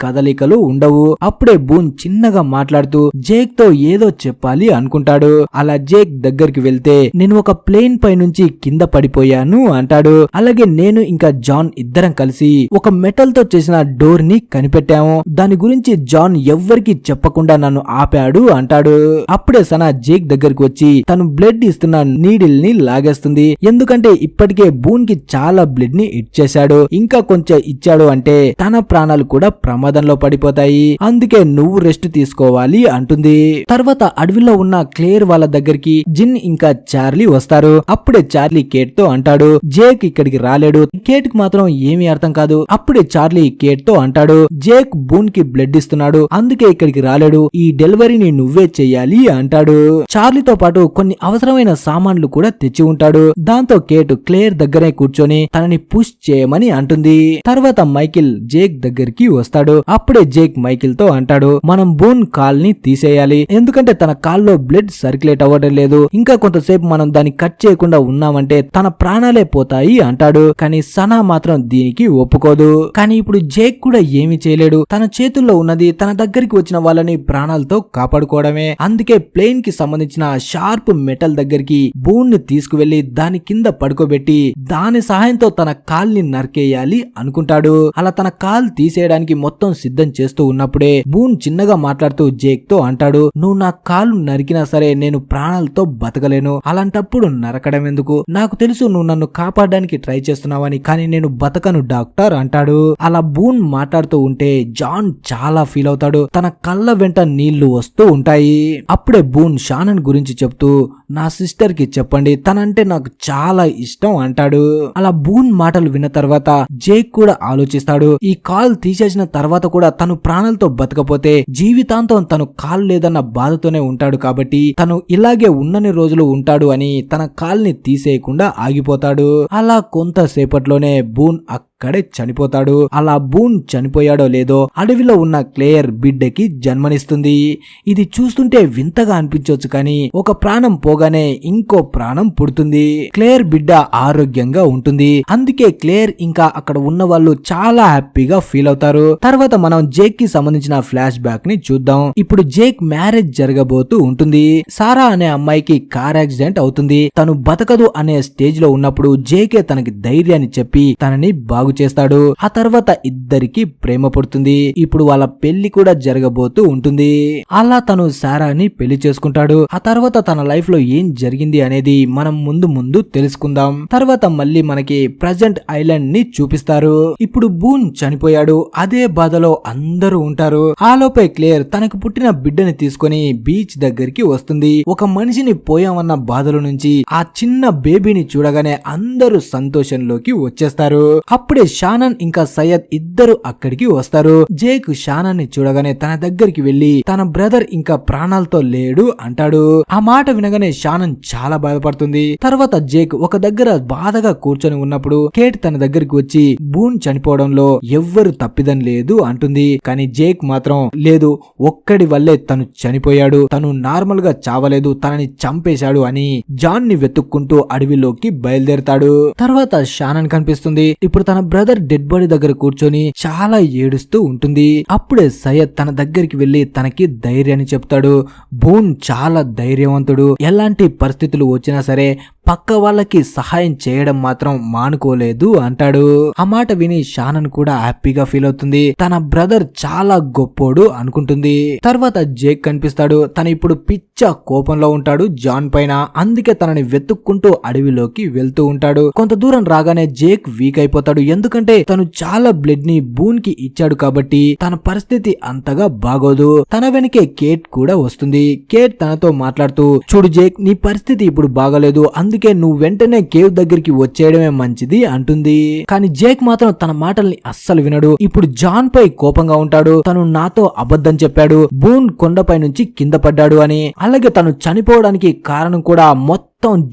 కదలికలు ఉండవు. అప్పుడే బూన్ చిన్నగా మాట్లాడుతూ జేక్ తో ఏదో చెప్పాలి అనుకుంటాడు. అలా జేక్ దగ్గరికి వెళ్తే నేను ఒక ప్లేన్ పై నుంచి కింద పడిపోయాను అంటాడు. అలాగే నేను ఇంకా జాన్ ఇద్దరం కలిసి ఒక మెటల్ తో చేసిన డోర్ ని కనిపెట్టాము. దాని గురించి జాన్ ఎవ్వరికి చెప్పకుండా నన్ను ఆపాడు అంటాడు. అప్పుడే సనా జేక్ దగ్గరికి వచ్చి తను బ్లడ్ ఇస్తున్న నీడిల్ ని లాగేస్తుంది. ఎందుకంటే ఇప్పటికే బూన్ కి చాలా బ్లడ్ ని ఇచ్చేశాడు, ఇంకా కొంచెం ఇచ్చాడు అంటే తన ప్రాణాలు కూడా ప్రమాదంలో పడిపోతాయి, అందుకే నువ్వు రెస్ట్ తీసుకోవాలి అంటుంది. తర్వాత అడవిలో ఉన్న క్లేర్ వాళ్ళ దగ్గరికి జిన్ ఇంకా చార్లీ వస్తారు. అప్పుడే చార్లీ కేట్ తో అంటాడు జేక్ ఇక్కడికి రాలేడు. కేట్ కి మాత్రం ఏమీ అర్థం కాదు. అప్పుడే చార్లీ కేట్ తో అంటాడు జేక్ బూన్ కి బ్లడ్ ఇస్తున్నాడు, అందుకే ఇక్కడికి రాలేడు, ఈ డెలివరీని నువ్వే చెయ్యాలి అంటాడు. చార్లీతో పాటు కొన్ని అవసరమైన సామాన్లు కూడా తెచ్చి ఉంటాడు. దాంతో కేట్ క్లేర్ దగ్గరే కూర్చొని తనని పుష్ చేయమని అంటుంది. తర్వాత మైకిల్ జేక్ దగ్గరికి వస్తాడు. అప్పుడే జేక్ మైకిల్ తో అంటాడు మనం బూన్ కాల్ ని తీసేయాలి, ఎందుకంటే తన కాల్లో బ్లడ్ సర్క్యులేట్ అవ్వడం లేదు, ఇంకా కొంతసేపు మనం దాన్ని కట్ చేయకుండా ఉన్నామంటే తన ప్రాణాలే పోతాయి అంటాడు. కానీ సనా మాత్రం దీనికి ఒప్పుకోదు. కానీ ఇప్పుడు జేక్ కూడా ఏమీ చేయలేడు, తన చేతుల్లో ఉన్నది తన దగ్గరికి వచ్చిన వాళ్ళని ప్రాణాలతో కాపాడుకోవడమే. అందుకే ప్లేన్ కి సంబంధించిన షార్ప్ మెటల్ దగ్గరికి బూన్ ని తీసుకువెళ్లి దాని కింద పడుకోబెట్టి దాని సహాయంతో తన కాల్ని నరికేయాలి అనుకుంటాడు. అలా తన కాల్ తీసేయడానికి మొత్తం సిద్ధం చేస్తూ ఉన్నప్పుడే బూన్ చిన్నగా మాట్లాడుతూ జేక్ తో అంటాడు నువ్వు నా కాలు నరికినా సరే నేను ప్రాణాలతో బతకలేను, అలాంటప్పుడు నరకడం ఎందుకు, నాకు తెలుసు నువ్వు నన్ను కాపాడడానికి ట్రై చేస్తున్నావని, కానీ నేను బతకను డాక్టర్ అంటాడు. అలా బూన్ మాట్లాడుతూ ఉంటే జాన్ చాలా ఫీల్ అవుతాడు, తన కళ్ళ వెంట నీళ్లు వస్తూ ఉంటాయి. అప్పుడే బూన్ షానన్ గురించి చెప్తూ నా సిస్టర్ కి చెప్పండి, తనంటే నాకు చాలా ఇష్టం అంటాడు. అలా బూన్ మాటలు విన్న తర్వాత జేక్ కూడా ఆలోచిస్తాడు, ఈ కాల్ తీసేసిన తర్వాత కూడా తను ప్రాణాలతో బతకపోతే జీవితాంతం తను కాల్ లేదన్న బాధతోనే ఉంటాడు, కాబట్టి తను ఇలాగే ఉన్నన్ని రోజులు ఉంటాడు అని తన కాల్ని తీసేయకుండా ఆగిపోతాడు. అలా కొంతసేపట్లోనే బూన్ అక్కడే చనిపోతాడు. అలా బూన్ చనిపోయాడో లేదో అడవిలో ఉన్న క్లేర్ బిడ్డకి జన్మనిస్తుంది. ఇది చూస్తుంటే వింతగా అనిపించవచ్చు, కానీ ఒక ప్రాణం పోగానే ఇంకో ప్రాణం పుడుతుంది. క్లేర్ బిడ్డ ఆరోగ్యంగా ఉంటుంది, అందుకే క్లేర్ ఇంకా అక్కడ ఉన్న వాళ్ళు చాలా హ్యాపీగా ఫీల్ అవుతారు. తర్వాత మనం జేక్ కి సంబంధించిన ఫ్లాష్ బ్యాక్ ని చూద్దాం. ఇప్పుడు జేక్ మ్యారేజ్ జరగబోతూ ఉంటుంది. సారా అనే అమ్మాయికి కార్ యాక్సిడెంట్ అవుతుంది. తను బతకదు అనే స్టేజ్ లో ఉన్నప్పుడు జేకే తనకి ధైర్యాన్ని చెప్పి తనని బాగు చేస్తాడు. ఆ తర్వాత ఇద్దరికి ప్రేమ పుడుతుంది. ఇప్పుడు వాళ్ళ పెళ్లి కూడా జరగబోతూ ఉంటుంది. అలా తను సారాని పెళ్లి చేసుకుంటాడు. ఆ తర్వాత తన లైఫ్ లో ఏం జరిగింది అనేది మనం ముందు తెలుసుకుందాం. తర్వాత మళ్ళీ మనకి ప్రజెంట్ ఐలాండ్ ని చూపిస్తారు. ఇప్పుడు బూన్ చనిపోయాడు, అదే బాధలో అందరూ ఉంటారు. ఆలోపే క్లేర్ తనకు పుట్టిన బిడ్డని తీసుకొని బీచ్ దగ్గరికి వస్తుంది. ఒక మనిషిని పోయామన్న బాధల నుంచి ఆ చిన్న బేబీని చూడగానే అందరూ సంతోషంలోకి వచ్చేస్తారు. అప్పుడే షానన్ ఇంకా సయ్యద్ ఇద్దరు అక్కడికి వస్తారు. జేక్ షానన్ ని చూడగానే తన దగ్గరికి వెళ్లి తన బ్రదర్ ఇంకా ప్రాణాలతో లేడు అంటాడు. ఆ మాట వినగానే షానన్ చాలా బాధపడుతుంది. తర్వాత జేక్ ఒక దగ్గర బాధగా కూర్చొని ఉన్నప్పుడు కేట్ తన దగ్గరికి వచ్చి బూన్ చనిపోవడంలో ఎవ్వరు తప్పిదం లేదు అంటుంది. కానీ జేక్ మాత్రం లేదు, ఒక్కడి వల్లే తను చనిపోయాడు, తను నార్మల్ గా చావలేదు, తనని చంపేశాడు అని జాన్ ని వెతుక్కుంటూ అడవిలోకి బయలుదేరతాడు. తర్వాత షానన్ కనిపిస్తుంది. ఇప్పుడు తన బ్రదర్ డెడ్ బాడీ దగ్గర కూర్చొని చాలా ఏడుస్తూ ఉంటుంది. అప్పుడే సయ్యద్ తన దగ్గరికి వెళ్లి తనకి ధైర్యాన్ని చెప్తాడు. బూన్ చాలా ధైర్యవంతుడు, ఎలాంటి పరిస్థితులు వచ్చినా సరే పక్క వాళ్ళకి సహాయం చేయడం మాత్రం మానుకోలేదు అంటాడు. ఆ మాట విని షానన్ కూడా హ్యాపీగా ఫీల్ అవుతుంది. తన బ్రదర్ చాలా గొప్పోడు అనుకుంటుంది. తర్వాత జేక్ కనిపిస్తాడు. తను ఇప్పుడు పిచ్చ కోపంలో ఉంటాడు జాన్ పైన, అందుకే తనని వెతుక్కుంటూ అడవిలోకి వెళ్తూ ఉంటాడు. కొంత దూరం రాగానే జేక్ వీక్ అయిపోతాడు, ఎందుకంటే తను చాలా బ్లడ్ ని బూన్ కి ఇచ్చాడు కాబట్టి తన పరిస్థితి అంతగా బాగోదు. తన వెనకే కేట్ కూడా వస్తుంది. కేట్ తనతో మాట్లాడుతూ చూడు జేక్, నీ పరిస్థితి ఇప్పుడు బాగలేదు, అందుకే నువ్వు వెంటనే కేవ్ దగ్గరికి వచ్చేయడమే మంచిది అంటుంది. కానీ జేక్ మాత్రం తన మాటల్ని అస్సలు వినడు. ఇప్పుడు జాన్ పై కోపంగా ఉంటాడు. తను నాతో అబద్ధం చెప్పాడు, బూన్ కొండపై నుంచి కింద పడ్డాడు అని, అలాగే తను చనిపోవడానికి కారణం కూడా మొత్తం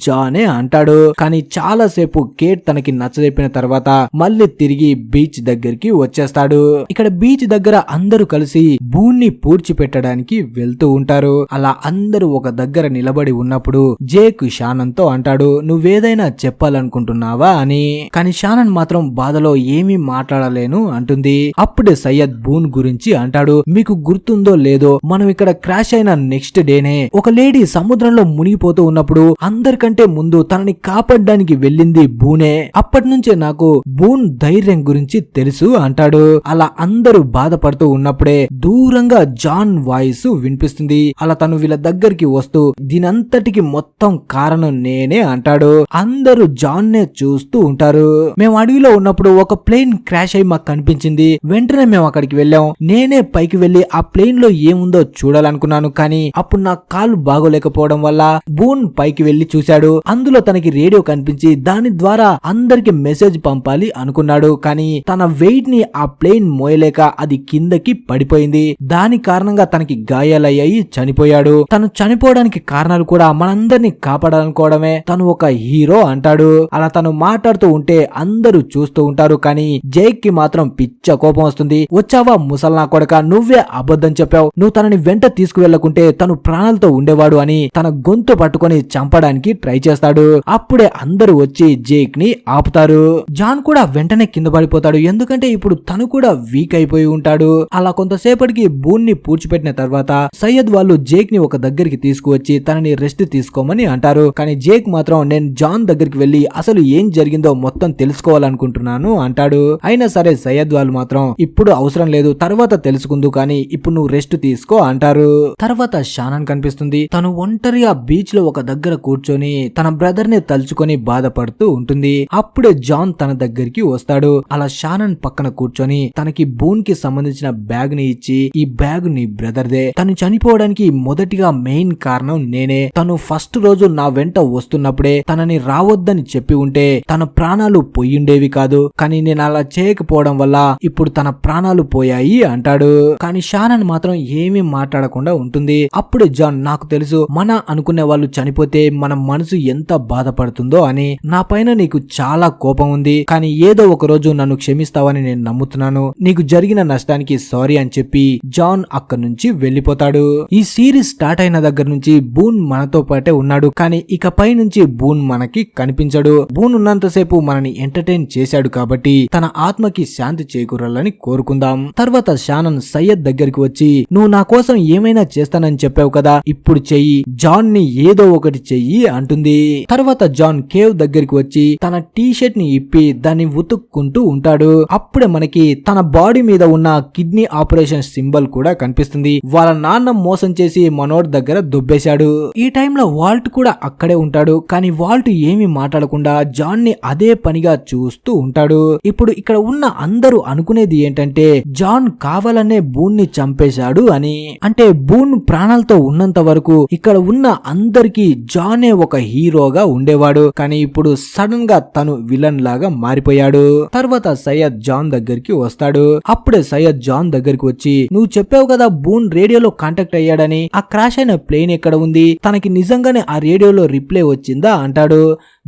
జానే అంటాడు. కానీ చాలా సేపు కేట్ తనకి నచ్చజెప్పిన తర్వాత మళ్ళీ తిరిగి బీచ్ దగ్గరికి వచ్చేస్తాడు. ఇక్కడ బీచ్ దగ్గర అందరూ కలిసి బూన్ ని పూడ్చిపెట్టడానికి వెళ్తూ ఉంటారు. అలా అందరూ ఒక దగ్గర నిలబడి ఉన్నప్పుడు జేక్ షానన్ తో అంటాడు, నువ్వేదైనా చెప్పాలనుకుంటున్నావా అని. కానీ షానన్ మాత్రం బాధలో ఏమీ మాట్లాడలేను అంటుంది. అప్పుడే సయ్యద్ బూన్ గురించి అంటాడు, మీకు గుర్తుందో లేదో మనం ఇక్కడ క్రాష్ అయిన నెక్స్ట్ డేనే ఒక లేడీ సముద్రంలో మునిగిపోతూ ఉన్నప్పుడు అందరికంటే ముందు తనని కాపాడడానికి వెళ్ళింది బూనే. అప్పటి నుంచే నాకు బూన్ ధైర్యం గురించి తెలుసు అంటాడు. అలా అందరూ బాధపడుతూ ఉన్నప్పుడే దూరంగా జాన్ వాయిస్ వినిపిస్తుంది. అలా తను వీళ్ళ దగ్గరికి వస్తూ దీనంతటికి మొత్తం కారణం నేనే అంటాడు. అందరూ జాన్ నే చూస్తూ ఉంటారు. మేము అడవిలో ఉన్నప్పుడు ఒక ప్లేన్ క్రాష్ అయి మాకు కనిపించింది. వెంటనే మేము అక్కడికి వెళ్ళాం. నేనే పైకి వెళ్లి ఆ ప్లేన్ లో ఏముందో చూడాలనుకున్నాను, కానీ అప్పుడు నా కాలు బాగోలేకపోవడం వల్ల బూన్ పైకి వెళ్లి చూశాడు. అందులో తనకి రేడియో కనిపించి దాని ద్వారా అందరికి మెసేజ్ పంపాలి అనుకున్నాడు. కానీ తన వెయిట్ ని ఆ ప్లేన్ మోయలేక అది కిందకి పడిపోయింది. దాని కారణంగా తనకి గాయాలయ్యాయి, చనిపోయాడు. తను చనిపోవడానికి కారణాలు కూడా మనందరినీ కాపాడాలనుకోవడమే. తను ఒక హీరో అంటాడు. అలా తను మాట్లాడుతూ ఉంటే అందరూ చూస్తూ ఉంటారు. కానీ జేక్ కి మాత్రం పిచ్చ కోపం వస్తుంది. వచ్చావా ముసల్నా కొడక, నువ్వే అబద్ధం చెప్పావు. నువ్వు తనని వెంట తీసుకువెళ్లకుంటే తను ప్రాణాలతో ఉండేవాడు అని తన గొంతు పట్టుకొని చంపడానికి ట్రై చేస్తాడు. అప్పుడే అందరూ వచ్చి జేక్ ని ఆపుతారు. జాన్ కూడా వెంటనే కింద పడిపోతాడు. ఎందుకంటే ఇప్పుడు తను కూడా వీక్ అయిపోయి ఉంటాడు. అలా కొంతసేపటికి బూన్ ని పూడ్చిపెట్టిన తర్వాత సయ్యద్ వాళ్ళు జేక్ ని ఒక దగ్గరికి తీసుకువచ్చి తనని రెస్ట్ తీసుకోమని అంటారు. కానీ జేక్ మాత్రం నేను జాన్ దగ్గరికి వెళ్లి అసలు ఏం జరిగిందో మొత్తం తెలుసుకోవాలనుకుంటున్నాను అంటాడు. అయినా సరే సయ్యద్ వాళ్ళు మాత్రం ఇప్పుడు అవసరం లేదు, తర్వాత తెలుసుకుందు, కానీ ఇప్పుడు నువ్వు రెస్ట్ తీసుకో అంటారు. తర్వాత షానన్ కనిపిస్తుంది. తను ఒంటరిగా బీచ్ లో ఒక దగ్గర కూర్చొని తన బ్రదర్ ని తలుచుకొని బాధపడుతూ ఉంటుంది. అప్పుడే జాన్ తన దగ్గరికి వస్తాడు. అలా షానన్ పక్కన కూర్చొని తనకి బూన్ కి సంబంధించిన బ్యాగ్ ని ఇచ్చి, ఈ బ్యాగ్ నీ బ్రదర్ దే, తను చనిపోవడానికి మొదటిగా మెయిన్ కారణం నేనే. తను ఫస్ట్ రోజు నా వెంట వస్తున్నప్పుడే తనని రావద్దని చెప్పి ఉంటే తన ప్రాణాలు పోయిండేవి కాదు, కానీ నేను అలా చేయకపోవడం వల్ల ఇప్పుడు తన ప్రాణాలు పోయాయి అంటాడు. కానీ షానన్ మాత్రం ఏమీ మాట్లాడకుండా ఉంటుంది. అప్పుడే జాన్, నాకు తెలుసు మన అనుకునే వాళ్ళు చనిపోతే మన మనసు ఎంత బాధపడుతుందో అని. నా పైన నీకు చాలా కోపం ఉంది, కానీ ఏదో ఒక రోజు నన్ను క్షమిస్తావని నేను నమ్ముతున్నాను. నీకు జరిగిన నష్టానికి సారీ అని చెప్పి జాన్ అక్కడి నుంచి వెళ్లిపోతాడు. ఈ సిరీస్ స్టార్ట్ అయిన దగ్గర నుంచి బూన్ మనతో పాటే ఉన్నాడు, కానీ ఇకపై నుంచి బూన్ మనకి కనిపించడు. బూన్ ఉన్నంతసేపు మనని ఎంటర్టైన్ చేశాడు కాబట్టి తన ఆత్మకి శాంతి చేకూరాలని కోరుకుందాం. తర్వాత షానన్ సయ్యద్ దగ్గరికి వచ్చి, నువ్వు నా కోసం ఏమైనా చేస్తానని చెప్పావు కదా, ఇప్పుడు చెయ్యి, జాన్ ని ఏదో ఒకటి చెయ్యి అంటుంది. తర్వాత జాన్ కేవ్ దగ్గరికి వచ్చి తన టీ షర్ట్ ని ఇప్పి దాన్ని ఉతుక్కుంటూ ఉంటాడు. అప్పుడే మనకి తన బాడీ మీద ఉన్న కిడ్నీ ఆపరేషన్ సింబల్ కూడా కనిపిస్తుంది. వాళ్ళ నాన్న మోసం చేసి మనోడ్ దగ్గర దుబ్బేశాడు. ఈ టైంలో వాల్ట్ కూడా అక్కడే ఉంటాడు. కానీ వాల్ట్ ఏమీ మాట్లాడకుండా జాన్ ని అదే పనిగా చూస్తూ ఉంటాడు. ఇప్పుడు ఇక్కడ ఉన్న అందరూ అనుకునేది ఏంటంటే జాన్ కావాలనే బూన్ ని చంపేశాడు అని. అంటే బూన్ ప్రాణాలతో ఉన్నంత వరకు ఇక్కడ ఉన్న అందరికీ జానే ఒక హీరోగా ఉండేవాడు, కానీ ఇప్పుడు సడన్ గా తను విలన్ లాగా మారిపోయాడు. తర్వాత సయ్యద్ జాన్ దగ్గరికి వస్తాడు. అప్పుడే సయ్యద్ జాన్ దగ్గరికి వచ్చి, నువ్వు చెప్పావు కదా బూన్ రేడియోలో కాంటాక్ట్ అయ్యాడని, ఆ క్రాష్ అయిన ప్లేన్ ఎక్కడ ఉంది, తనకి నిజంగానే ఆ రేడియోలో రిప్లై వచ్చిందా అంటాడు.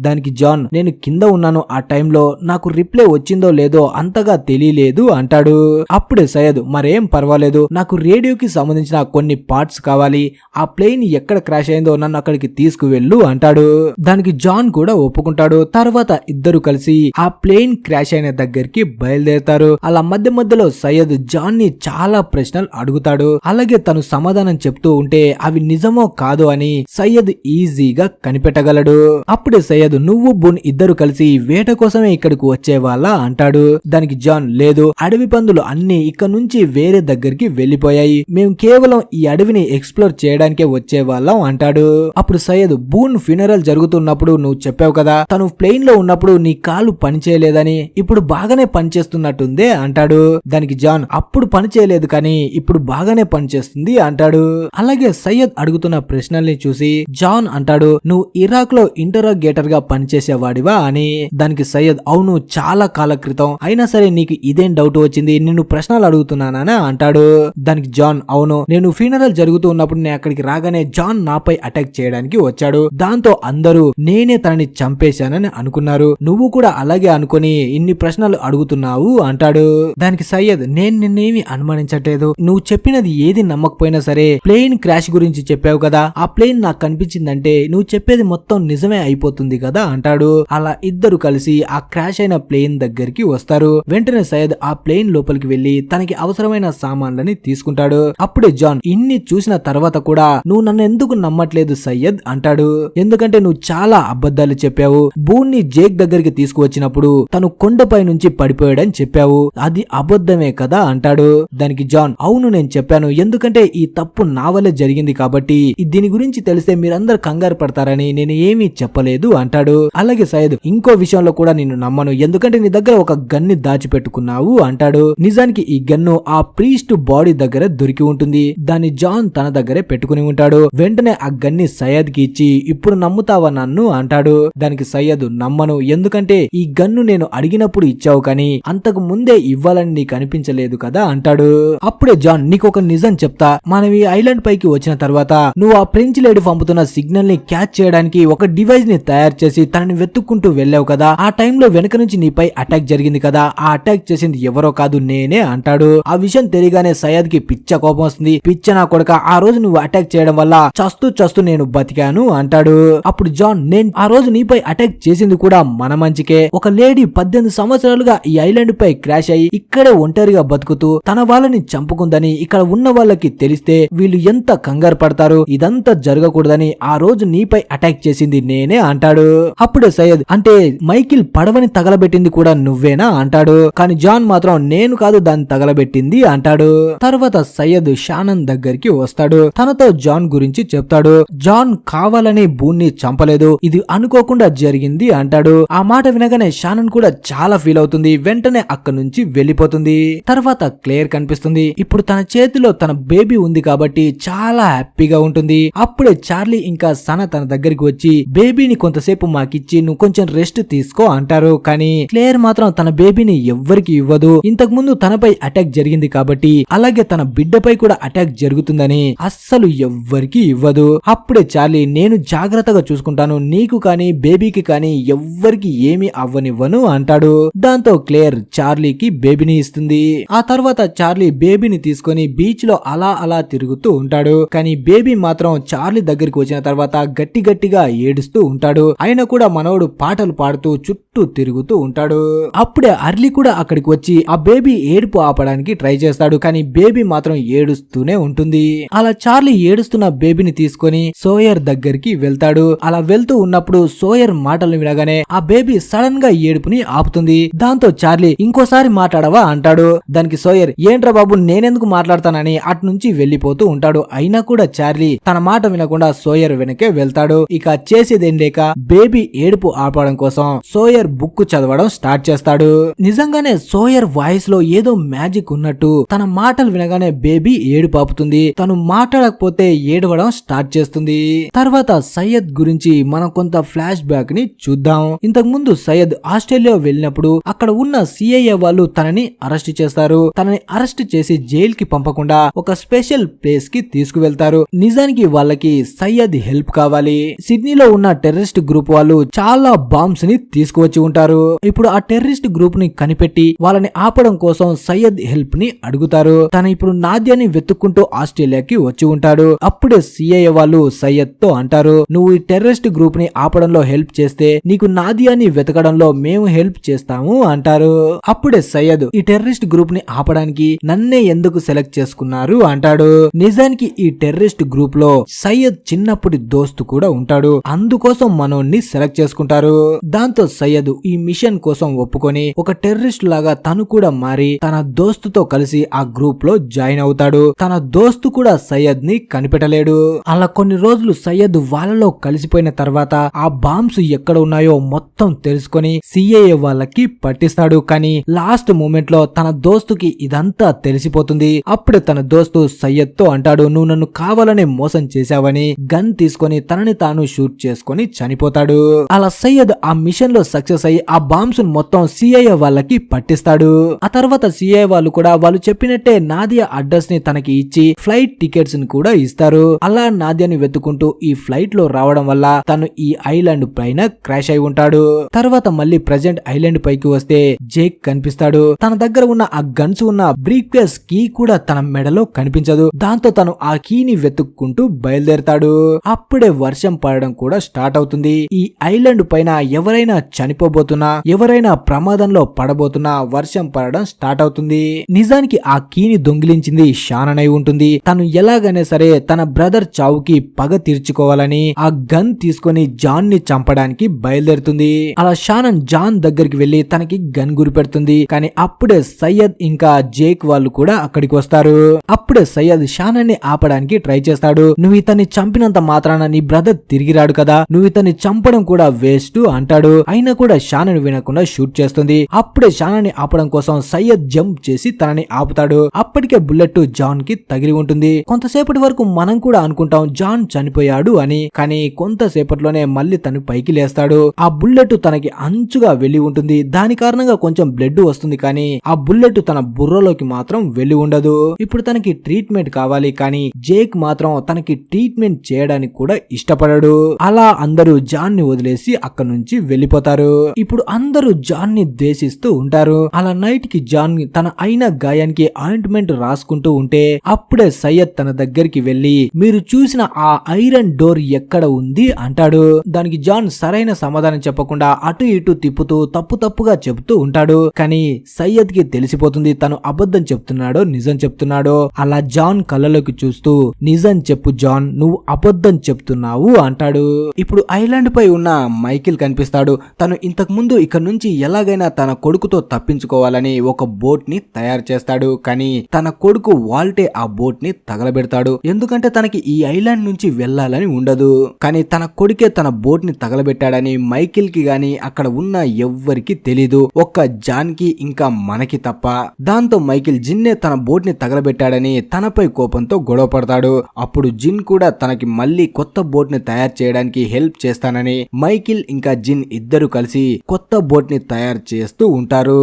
దానికి జాన్, నేను కింద ఉన్నాను ఆ టైంలో, నాకు రిప్లై వచ్చిందో లేదో అంతగా తెలియలేదు అంటాడు. అప్పుడే సయ్యద్, మరేం పర్వాలేదు, నాకు రేడియోకి సంబంధించిన కొన్ని పార్ట్స్ కావాలి, ఆ ప్లేన్ ఎక్కడ క్రాష్ అయిందో నన్ను అక్కడికి తీసుకువెళ్ళు అంటాడు. దానికి జాన్ కూడా ఒప్పుకుంటాడు. తర్వాత ఇద్దరు కలిసి ఆ ప్లేన్ క్రాష్ అయిన దగ్గరికి బయలుదేరతారు. అలా మధ్య మధ్యలో సయ్యద్ జాన్ ని చాలా ప్రశ్నలు అడుగుతాడు. అలాగే తను సమాధానం చెప్తూ ఉంటే అవి నిజమో కాదో అని సయ్యద్ ఈజీగా కనిపెట్టగలడు. అప్పుడే సయ్యద్, నువ్వు బున్ ఇద్దరు కలిసి వేట కోసమే ఇక్కడికి వచ్చేవాళ్ళ అంటాడు. దానికి జాన్, లేదు, అడవి పందులు అన్ని ఇక్కడ నుంచి వేరే దగ్గరికి వెళ్లిపోయాయి, మేము కేవలం ఈ అడవిని ఎక్స్ప్లోర్ చేయడానికే వచ్చేవాళ్ళం అంటాడు. అప్పుడు సయ్యద్, బూన్ ఫ్యూనరల్ జరుగుతున్నప్పుడు నువ్వు చెప్పావు కదా తను ప్లేన్ లో ఉన్నప్పుడు నీ కాలు పని చేయలేదని, ఇప్పుడు బాగానే పనిచేస్తున్నట్టుందే అంటాడు. దానికి జాన్, అప్పుడు పని చేయలేదు కానీ ఇప్పుడు బాగానే పనిచేస్తుంది అంటాడు. అలాగే సయ్యద్ అడుగుతున్న ప్రశ్నల్ని చూసి జాన్ అంటాడు, నువ్వు ఇరాక్ లో ఇంటరాగేటర్ గా పనిచేసేవాడివా అని. దానికి సయ్యద్, అవును, చాలా కాల క్రితం, అయినా సరే నీకు ఇదేం డౌట్ వచ్చింది, నిన్ను ప్రశ్నలు అడుగుతున్నానా అంటాడు. దానికి జాన్, అవును, నేను ఫ్యూనరల్ జరుగుతూ ఉన్నప్పుడు నేను అక్కడికి రాగానే జాన్ నాపై అటాక్ చేయడానికి వచ్చాడు, దాంతో అందరూ నేనే తనని చంపేశానని అనుకున్నారు, నువ్వు కూడా అలాగే అనుకుని ఇన్ని ప్రశ్నలు అడుగుతున్నావు అంటాడు. దానికి సయ్యద్, నేను నిన్నేమి అనుమానించట్లేదు, నువ్వు చెప్పినది ఏది నమ్మకపోయినా సరే ప్లేన్ క్రాష్ గురించి చెప్పావు కదా, ఆ ప్లేన్ నాకు కనిపించిందంటే నువ్వు చెప్పేది మొత్తం నిజమే అయిపోతుంది కదా అంటాడు. అలా ఇద్దరు కలిసి ఆ క్రాష్ అయిన ప్లేన్ దగ్గరికి వస్తారు. వెంటనే సయ్యద్ ఆ ప్లేన్ లోపలికి వెళ్లి తనకి అవసరమైన సామాన్లని తీసుకుంటాడు. అప్పుడే జాన్ ఇన్ని చూసిన తర్వాత కూడా నువ్వు నన్ను ఎందుకు నమ్మట్లేదు సయ్యద్ అంటాడు. ఎందుకంటే నువ్వు చాలా అబద్ధాలు చెప్పావు. బూన్ని జేక్ దగ్గరికి తీసుకువచ్చినప్పుడు తను కొండపై నుంచి పడిపోయాడని చెప్పావు. అది అబద్ధమే కదా అంటాడు. దానికి జాన్ అవును నేను చెప్పాను, ఎందుకంటే ఈ తప్పు నా వల్లే జరిగింది కాబట్టి దీని గురించి తెలిస్తే మీరందరూ కంగారు పడతారని నేను ఏమీ చెప్పలేదు అంటాడు. అలాగే సయ్యద్ ఇంకో విషయంలో కూడా నేను నమ్మను, ఎందుకంటే నీ దగ్గర ఒక గన్ని దాచిపెట్టుకున్నావు అంటాడు. నిజానికి ఈ గన్ను ఆ ప్రీస్ట్ బాడీ దగ్గర దొరికి ఉంటుంది. దాన్ని జాన్ తన దగ్గరే పెట్టుకుని ఉంటాడు. వెంటనే ఆ గన్ని సయ్యద్ కి ఇచ్చి ఇప్పుడు నమ్ముతావా నన్ను అంటాడు. దానికి సయ్యద్ నమ్మను, ఎందుకంటే ఈ గన్ను నేను అడిగినప్పుడు ఇచ్చావు కానీ అంతకు ముందే ఇవ్వాలని నీకు అనిపించలేదు కదా అంటాడు. అప్పుడే జాన్ నీకు ఒక నిజం చెప్తా, మనం ఈ ఐలాండ్ పైకి వచ్చిన తర్వాత నువ్వు ఆ ఫ్రెంచ్ లేడీ పంపుతున్న సిగ్నల్ ని క్యాచ్ చేయడానికి ఒక డివైస్ ని తయారు చేసి తనని వెతుక్కుంటూ వెళ్ళావు కదా, ఆ టైంలో వెనక నుంచి నీపై అటాక్ జరిగింది కదా, ఆ అటాక్ చేసింది ఎవరో కాదు నేనే అంటాడు. ఆ విషయం తెలియగానే సయ్యద్ కి పిచ్చ కోపం వస్తుంది. పిచ్చ నా కొడుక, ఆ రోజు నువ్వు అటాక్ చేయడం వల్ల చస్తూ నేను బతికాను అంటాడు. అప్పుడు జాన్ నేను ఆ రోజు నీపై అటాక్ చేసింది కూడా మన మంచికే. ఒక లేడీ 18 సంవత్సరాలుగా ఈ ఐలాండ్ పై క్రాష్ అయ్యి ఇక్కడే ఒంటరిగా బతుకుతూ తన వాళ్ళని చంపుకుందని ఇక్కడ ఉన్న వాళ్ళకి తెలిస్తే వీళ్ళు ఎంత కంగారు పడతారు. ఇదంతా జరగకూడదని ఆ రోజు నీపై అటాక్ చేసింది నేనే అంటాడు. అప్పుడే సయ్యద్ అంటే మైకిల్ పడవని తగలబెట్టింది కూడా నువ్వేనా అంటాడు. కానీ జాన్ మాత్రం నేను కాదు దాన్ని తగలబెట్టింది అంటాడు. తర్వాత సయ్యద్ షానన్ దగ్గరికి వస్తాడు. తనతో జాన్ గురించి చెప్తాడు. జాన్ కావాలని బూన్ని చంపలేదు, ఇది అనుకోకుండా జరిగింది అంటాడు. ఆ మాట వినగానే షానన్ కూడా చాలా ఫీల్ అవుతుంది. వెంటనే అక్కడి నుంచి వెళ్లిపోతుంది. తర్వాత క్లేర్ కనిపిస్తుంది. ఇప్పుడు తన చేతిలో తన బేబీ ఉంది కాబట్టి చాలా హ్యాపీగా ఉంటుంది. అప్పుడే చార్లీ ఇంకా సన తన దగ్గరికి వచ్చి బేబీని కొంతసేపు మాకిచ్చి నువ్వు కొంచెం రెస్ట్ తీసుకో అంటారు. కానీ క్లేర్ మాత్రం తన బేబీని ఎవ్వరికి ఇవ్వదు. ఇంతకు ముందు తనపై అటాక్ జరిగింది కాబట్టి అలాగే తన బిడ్డపై కూడా అటాక్ జరుగుతుందని అస్సలు ఎవ్వరికి ఇవ్వదు. అప్పుడే చార్లీ నేను జాగ్రత్తగా చూసుకుంటాను, నీకు కానీ బేబీకి కానీ ఎవ్వరికి ఏమీ అవ్వనివ్వను అంటాడు. దాంతో క్లేర్ చార్లీకి బేబీని ఇస్తుంది. ఆ తర్వాత చార్లీ బేబీని తీసుకొని బీచ్ లో అలా తిరుగుతూ ఉంటాడు. కానీ బేబీ మాత్రం చార్లీ దగ్గరికి వచ్చిన తర్వాత గట్టిగా ఏడుస్తూ ఉంటాడు. అయినా కూడా మనోడు పాటలు పాడుతూ చుట్టూ తిరుగుతూ ఉంటాడు. అప్పుడే అర్లీ కూడా అక్కడికి వచ్చి ఆ బేబీ ఏడుపు ఆపడానికి ట్రై చేస్తాడు. కానీ బేబీ మాత్రం ఏడుస్తూనే ఉంటుంది. అలా చార్లీ ఏడుస్తున్న బేబీని తీసుకొని సోయర్ దగ్గరికి వెళ్తాడు. అలా వెళ్తూ ఉన్నప్పుడు సోయర్ మాటలు వినగానే ఆ బేబీ సడన్ గా ఏడుపుని ఆపుతుంది. దాంతో చార్లీ ఇంకోసారి మాట్లాడవా అంటాడు. దానికి సోయర్ ఏంట్రా బాబు నేనెందుకు మాట్లాడతానని అటు నుంచి వెళ్లిపోతూ ఉంటాడు. అయినా కూడా చార్లీ తన మాట వినకుండా సోయర్ వెనకే వెళ్తాడు. ఇక చేసేదేం లేక బేబీ ఏడుపు ఆపడం కోసం సోయర్ బుక్ చదవడం స్టార్ట్ చేస్తాడు. నిజంగానే సోయర్ వాయిస్ లో ఏదో మ్యాజిక్ ఉన్నట్టు తన మాటలు వినగానే బేబీ ఏడుపు ఆపుతుంది. తను మాట్లాడకపోతే ఏడవడం స్టార్ట్ చేస్తుంది. తర్వాత సయ్యద్ గురించి మనం కొంత ఫ్లాష్ బ్యాక్ ని చూద్దాం. ఇంతకు ముందు సయ్యద్ ఆస్ట్రేలియా వెళ్ళినప్పుడు అక్కడ ఉన్న సిఐఏ వాళ్ళు తనని అరెస్ట్ చేస్తారు. తనని అరెస్ట్ చేసి జైల్ కి పంపకుండా ఒక స్పెషల్ ప్లేస్ కి తీసుకువెళ్తారు. నిజానికి వాళ్ళకి సయ్యద్ హెల్ప్ కావాలి. సిడ్నీలో ఉన్న టెర్రరిస్ట్ గ్రూప్ వాళ్ళు చాలా బాంబ్స్ ని తీసుకువచ్చి ఉంటారు. ఇప్పుడు ఆ టెర్రరిస్ట్ గ్రూప్ ని కనిపెట్టి వాళ్ళని ఆపడం కోసం సయ్యద్ హెల్ప్ ని అడుగుతారు. తను ఇప్పుడు నాద్యాని వెతుక్కుంటూ ఆస్ట్రేలియాకి వచ్చి ఉంటాడు. అప్పుడే సిఐఏ వాళ్ళు సయ్యద్ తో అంటారు, నువ్వు ఈ టెర్రరిస్ట్ గ్రూప్ ని ఆపడంలో హెల్ప్ చేస్తే నీకు నాదియాని వెతకడంలో మేము హెల్ప్ చేస్తాము అంటారు. అప్పుడే సయ్యద్ ఈ టెర్రరిస్ట్ గ్రూప్ ని ఆపడానికి నన్నే ఎందుకు సెలెక్ట్ చేసుకున్నారు అంటాడు. నిజానికి ఈ టెర్రరిస్ట్ గ్రూప్ లో సయ్యద్ చిన్నప్పటి దోస్తు కూడా ఉంటాడు. అందుకోసం మనోన్ని సెలెక్ట్ చేసుకుంటారు. దాంతో సయ్యద్ ఈ మిషన్ కోసం ఒప్పుకొని ఒక టెర్రరిస్ట్ లాగా తను కూడా మారి తన దోస్తుతో కలిసి ఆ గ్రూప్ లో జాయిన్ అవుతాడు. తన దోస్తు కూడా సయ్యద్ ని కనిపెట్టలేడు. అలా కొన్ని రోజులు సయ్యద్ వాళ్ళలో కలిసిపోయిన తర్వాత ఆ బాంబ్స్ ఎక్కడ ఉన్నాయో మొత్తం తెలుసుకొని సిఐఏ వాళ్ళకి పట్టిస్తాడు. కానీ లాస్ట్ మూమెంట్ లో తన దోస్తుకి ఇదంతా తెలిసిపోతుంది. అప్పుడే తన దోస్తు సయ్యద్ తో అంటాడు, నువ్వు నన్ను కావాలనే మోసం చేశావని. గన్ తీసుకొని తనని తాను షూట్ చేసుకొని చనిపోతాడు. అలా సయ్యద్ ఆ మిషన్ లో సక్సెస్ అయ్యి ఆ బాంబ్స్ మొత్తం సిఐఏ వాళ్ళకి పట్టిస్తాడు. ఆ తర్వాత సిఐఏ వాళ్ళు కూడా వాళ్ళు చెప్పినట్టే నాదియా అడ్రస్ ని తనకి ఇచ్చి ఫ్లైట్ టికెట్స్ ని కూడా ఇస్తారు. అలా నాదియాని వెతుకుంటూ ఈ ఫ్లైట్ లో రావడం వల్ల తను ఈ ఐలాండ్ పైన క్రాష్ అయి ఉంటాడు. తర్వాత మళ్ళీ ప్రెజెంట్ ఐలాండ్ పైకి వస్తే జేక్ కనిపిస్తాడు. తన దగ్గర ఉన్న ఆ గన్స్ ఉన్న బ్రీఫ్ కేస్ కీ కూడా తన మెడలో కనిపించదు. దాంతో తను ఆ కీని వెతుక్కుంటూ బయలుదేరతాడు. అప్పుడే వర్షం పడడం కూడా స్టార్ట్ అవుతుంది. ఈ ఐలాండ్ పైన ఎవరైనా చనిపోబోతున్నా, ఎవరైనా ప్రమాదంలో పడబోతున్నా వర్షం పడడం స్టార్ట్ అవుతుంది. నిజానికి ఆ కీని దొంగిలించింది షానన్ అయి ఉంటుంది. తను ఎలాగైనా సరే తన బ్రదర్ చావుకి పగ తీర్చుకోవాలని ఆ గన్ తీసుకొని జాన్ ని చంపడానికి బయలుదేరుతుంది. అలా షానన్ జాన్ దగ్గరికి వెళ్లి తనకి గన్ గురిపెడుతుంది. కానీ అప్పుడే సయ్యద్ ఇంకా జేక్ వాళ్ళు కూడా అక్కడికి వస్తారు. అప్పుడే సయ్యద్ షానన్ ని ఆపడానికి ట్రై చేస్తాడు. నువ్వు ఇతన్ని చంపినంత మాత్రాన నీ బ్రదర్ తిరిగి రాడు కదా, నువ్వు ఇతన్ని చంపడం కూడా వేస్ట్ అంటాడు. అయినా కూడా షానన్ వినకుండా షూట్ చేస్తుంది. అప్పుడే షానన్ ని ఆపడం కోసం సయ్యద్ జంప్ చేసి తనని ఆపుతాడు. అప్పటికే బుల్లెట్ జాన్ కి తగిలి ఉంటుంది. కొంతసేపటి వరకు మనం కూడా అనుకుంటాం జాన్ చనిపోయాడు అని, కానీ కొంతసేపట్లోనే మళ్ళీ తను పైకి లేస్తాడు. ఆ బుల్లెట్ తనకి అంచుగా వెళ్లి ఉంటుంది. దాని కారణంగా కొంచెం బ్లడ్ వస్తుంది, కానీ ఆ బుల్లెట్ తన బుర్రలోకి మాత్రం వెళ్లి ఉండదు. ఇప్పుడు తనకి ట్రీట్మెంట్ కావాలి, కానీ జేక్ మాత్రం తనకి ట్రీట్మెంట్ చేయడానికి కూడా ఇష్టపడడు. అలా అందరూ జాన్ ని వదిలేసి అక్కడి నుంచి వెళ్లిపోతారు. ఇప్పుడు అందరూ జాన్ ని ద్వేషిస్తూ ఉంటారు. అలా నైట్ కి జాన్ తన అయిన గాయానికి ఆయింట్మెంట్ రాసుకుంటూ ఉంటే అప్పుడే సయ్యద్ తన దగ్గరికి వెళ్లి మీరు చూసిన ఆ ఐరన్ డోర్ ఎక్కడ ఉంది అంటాడు. దానికి జాన్ సరైన సమాధానం చెప్పకుండా అటు ఇటు తిప్పుతూ తప్పుగా చెబుతూ ఉంటాడు. కానీ సయ్యద్ కి తెలిసిపోతుంది తను అబద్ధం చెప్తున్నాడో నిజం చెప్తున్నాడో. అలా జాన్ కళ్ళలోకి చూస్తూ నిజం చెప్పు జాన్, నువ్వు అబద్ధం చెప్తున్నావు అంటాడు. ఇప్పుడు ఐలాండ్ పై ఉన్న మైకిల్ కనిపిస్తాడు. తను ఇంతకు ముందు ఇక్కడ నుంచి ఎలాగైనా తన కొడుకుతో తప్పించుకోవాలని ఒక బోట్ ని తయారు చేస్తాడు. కానీ తన కొడుకు వాల్టే ఆ బోట్ ని తగలబెడతాడు. ఎందుకంటే తనకి ఈ ఐలాండ్ నుంచి వెళ్లాలని ఉండదు. కానీ తన కొడుకే తన బోట్ ని తగలబెట్టాడని మైకిల్ కి గాని అక్కడ ఉన్న ఎవ్వరికి తెలీదు, ఒక్క జాన్ కి ఇంకా మనకి తప్ప. దాంతో మైకిల్ జిన్నే తన బోట్ ని తగలబెట్టాడని తనపై కోపంతో గొడవ పడతాడు. అప్పుడు జిన్ కూడా తనకి మళ్ళీ కొత్త బోట్ ని తయారు చేయడానికి హెల్ప్ చేస్తానని మైకిల్ ఇంకా జిన్ ఇద్దరు కలిసి కొత్త బోట్ ని తయారు చేస్తూ ఉంటారు.